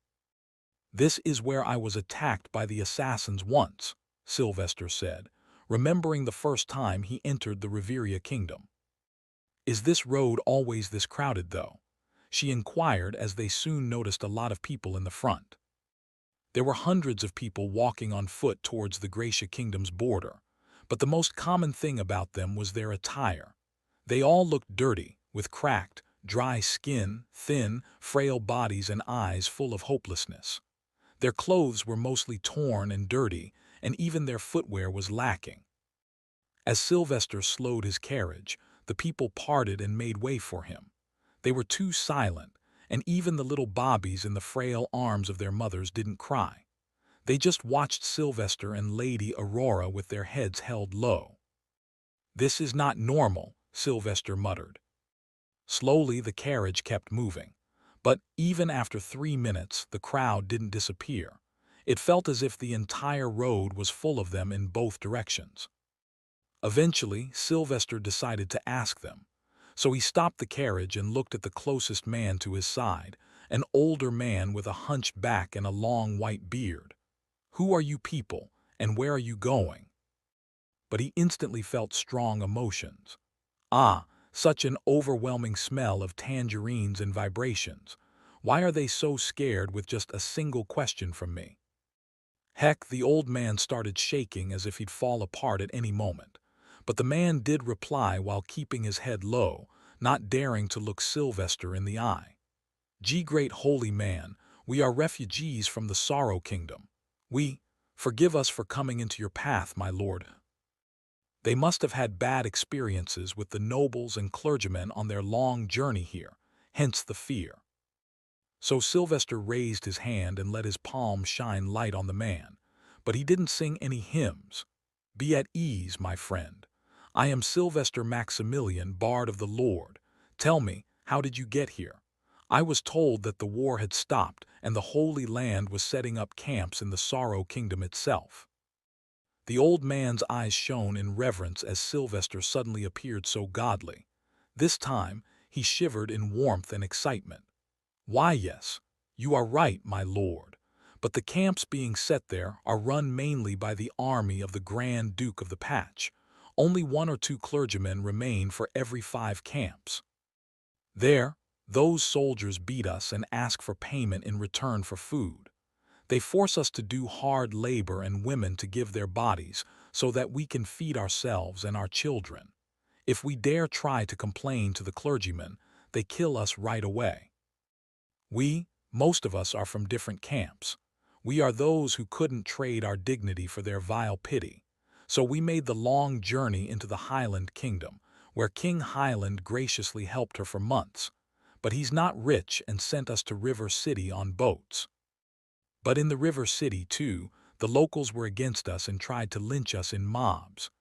Speaker 1: "This is where I was attacked by the assassins once," Sylvester said, remembering the first time he entered the Riveria kingdom. "Is this road always this crowded, though?" she inquired, as they soon noticed a lot of people in the front. There were hundreds of people walking on foot towards the Gracia kingdom's border, but the most common thing about them was their attire. They all looked dirty, with cracked, dry skin, thin, frail bodies and eyes full of hopelessness. Their clothes were mostly torn and dirty, and even their footwear was lacking. As Sylvester slowed his carriage, the people parted and made way for him. They were too silent, and even the little bobbies in the frail arms of their mothers didn't cry. They just watched Sylvester and Lady Aurora with their heads held low. "This is not normal," Sylvester muttered. Slowly the carriage kept moving. But even after 3 minutes, the crowd didn't disappear. It felt as if the entire road was full of them in both directions. Eventually, Sylvester decided to ask them. So he stopped the carriage and looked at the closest man to his side, an older man with a hunched back and a long white beard. "Who are you people, and where are you going?" But he instantly felt strong emotions. Ah, such an overwhelming smell of tangerines and vibrations. Why are they so scared with just a single question from me? Heck, the old man started shaking as if he'd fall apart at any moment. But the man did reply while keeping his head low, not daring to look Sylvester in the eye. "Gee, great holy man, we are refugees from the Sorrow Kingdom. Forgive us for coming into your path, my lord." They must have had bad experiences with the nobles and clergymen on their long journey here, hence the fear. So Sylvester raised his hand and let his palm shine light on the man, but he didn't sing any hymns. "Be at ease, my friend. I am Sylvester Maximilian, Bard of the Lord. Tell me, how did you get here? I was told that the war had stopped and the Holy Land was setting up camps in the Sorrow Kingdom itself." The old man's eyes shone in reverence as Sylvester suddenly appeared so godly. This time, he shivered in warmth and excitement. "Why, yes, you are right, my lord. But the camps being set there are run mainly by the army of the Grand Duke of the Patch. Only 1 or 2 clergymen remain for every 5 camps. There, those soldiers beat us and ask for payment in return for food. They force us to do hard labor and women to give their bodies so that we can feed ourselves and our children. If we dare try to complain to the clergymen, they kill us right away. Most of us are from different camps. We are those who couldn't trade our dignity for their vile pity. So we made the long journey into the Highland Kingdom, where King Highland graciously helped her for months. But he's not rich and sent us to River City on boats. But in the River City, too, the locals were against us and tried to lynch us in mobs.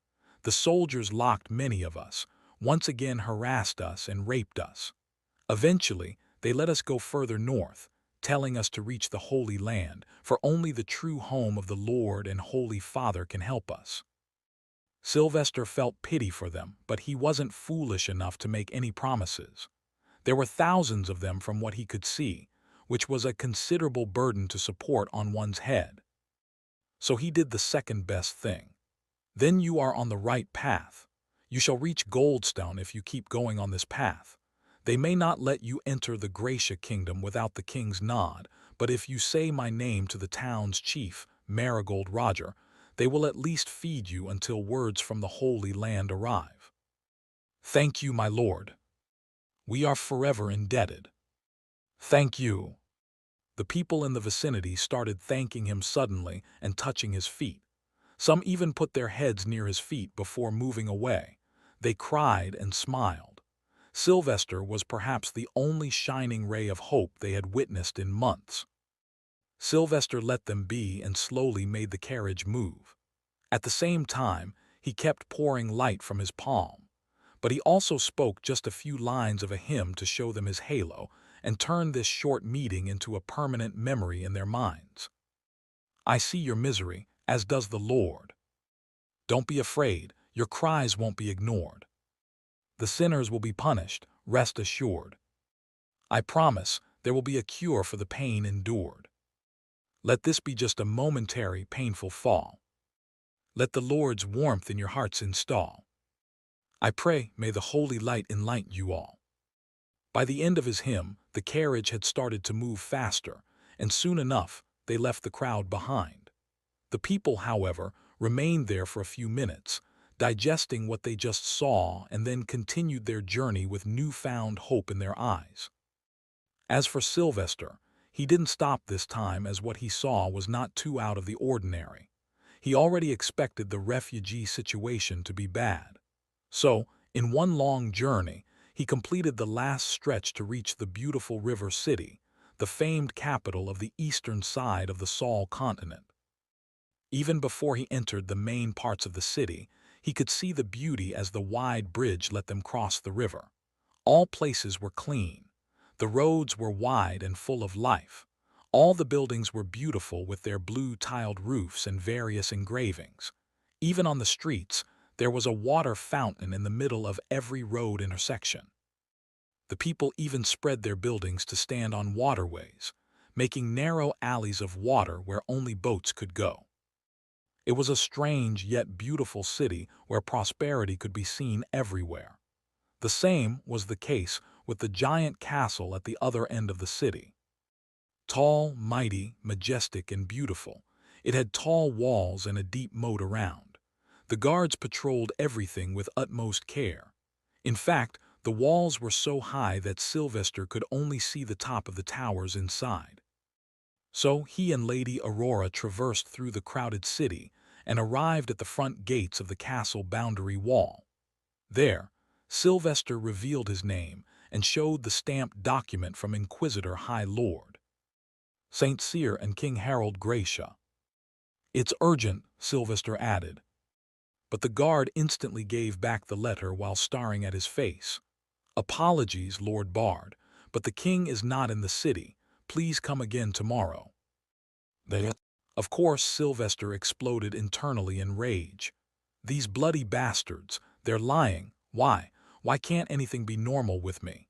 Speaker 1: The soldiers locked many of us, once again harassed us and raped us. Eventually, they let us go further north, telling us to reach the Holy Land, for only the true home of the Lord and Holy Father can help us." Sylvester felt pity for them, but he wasn't foolish enough to make any promises. There were thousands of them from what he could see, which was a considerable burden to support on one's head. So he did the second best thing. "Then you are on the right path. You shall reach Goldstone if you keep going on this path. They may not let you enter the Gracia Kingdom without the king's nod, but if you say my name to the town's chief, Marigold Roger, they will at least feed you until words from the Holy Land arrive." "Thank you, my lord. We are forever indebted." "Thank you." The people in the vicinity started thanking him suddenly and touching his feet. Some even put their heads near his feet before moving away. They cried and smiled. Sylvester was perhaps the only shining ray of hope they had witnessed in months. Sylvester let them be and slowly made the carriage move. At the same time, He kept pouring light from his palm. But he also spoke just a few lines of a hymn to show them his halo and turned this short meeting into a permanent memory in their minds. I see your misery, as does the Lord. Don't be afraid, your cries won't be ignored. The sinners will be punished, rest assured. I promise there will be a cure for the pain endured. Let this be just a momentary, painful fall. Let the Lord's warmth in your hearts install. I pray, may the holy light enlighten you all. By the end of his hymn, the carriage had started to move faster, and soon enough, they left the crowd behind. The people, however, remained there for a few minutes, digesting what they just saw, and then continued their journey with newfound hope in their eyes. As for Sylvester, he didn't stop this time, as what he saw was not too out of the ordinary. He already expected the refugee situation to be bad. So, in one long journey, he completed the last stretch to reach the beautiful River City, the famed capital of the eastern side of the Saul continent. Even before he entered the main parts of the city, he could see the beauty as the wide bridge let them cross the river. All places were clean. The roads were wide and full of life. All the buildings were beautiful with their blue-tiled roofs and various engravings. Even on the streets, there was a water fountain in the middle of every road intersection. The people even spread their buildings to stand on waterways, making narrow alleys of water where only boats could go. It was a strange yet beautiful city where prosperity could be seen everywhere. The same was the case with the giant castle at the other end of the city. Tall, mighty, majestic, and beautiful, it had tall walls and a deep moat around. The guards patrolled everything with utmost care. In fact, the walls were so high that Sylvester could only see the top of the towers inside. So he and Lady Aurora traversed through the crowded city and arrived at the front gates of the castle boundary wall. There, Sylvester revealed his name and showed the stamped document from Inquisitor High Lord St. Cyr and King Harold Gracia. "It's urgent," Sylvester added. But the guard instantly gave back the letter while staring at his face. "Apologies, Lord Bard, but the king is not in the city. Please come again tomorrow." Of course, Sylvester exploded internally in rage. These bloody bastards, they're lying. Why can't anything be normal with me?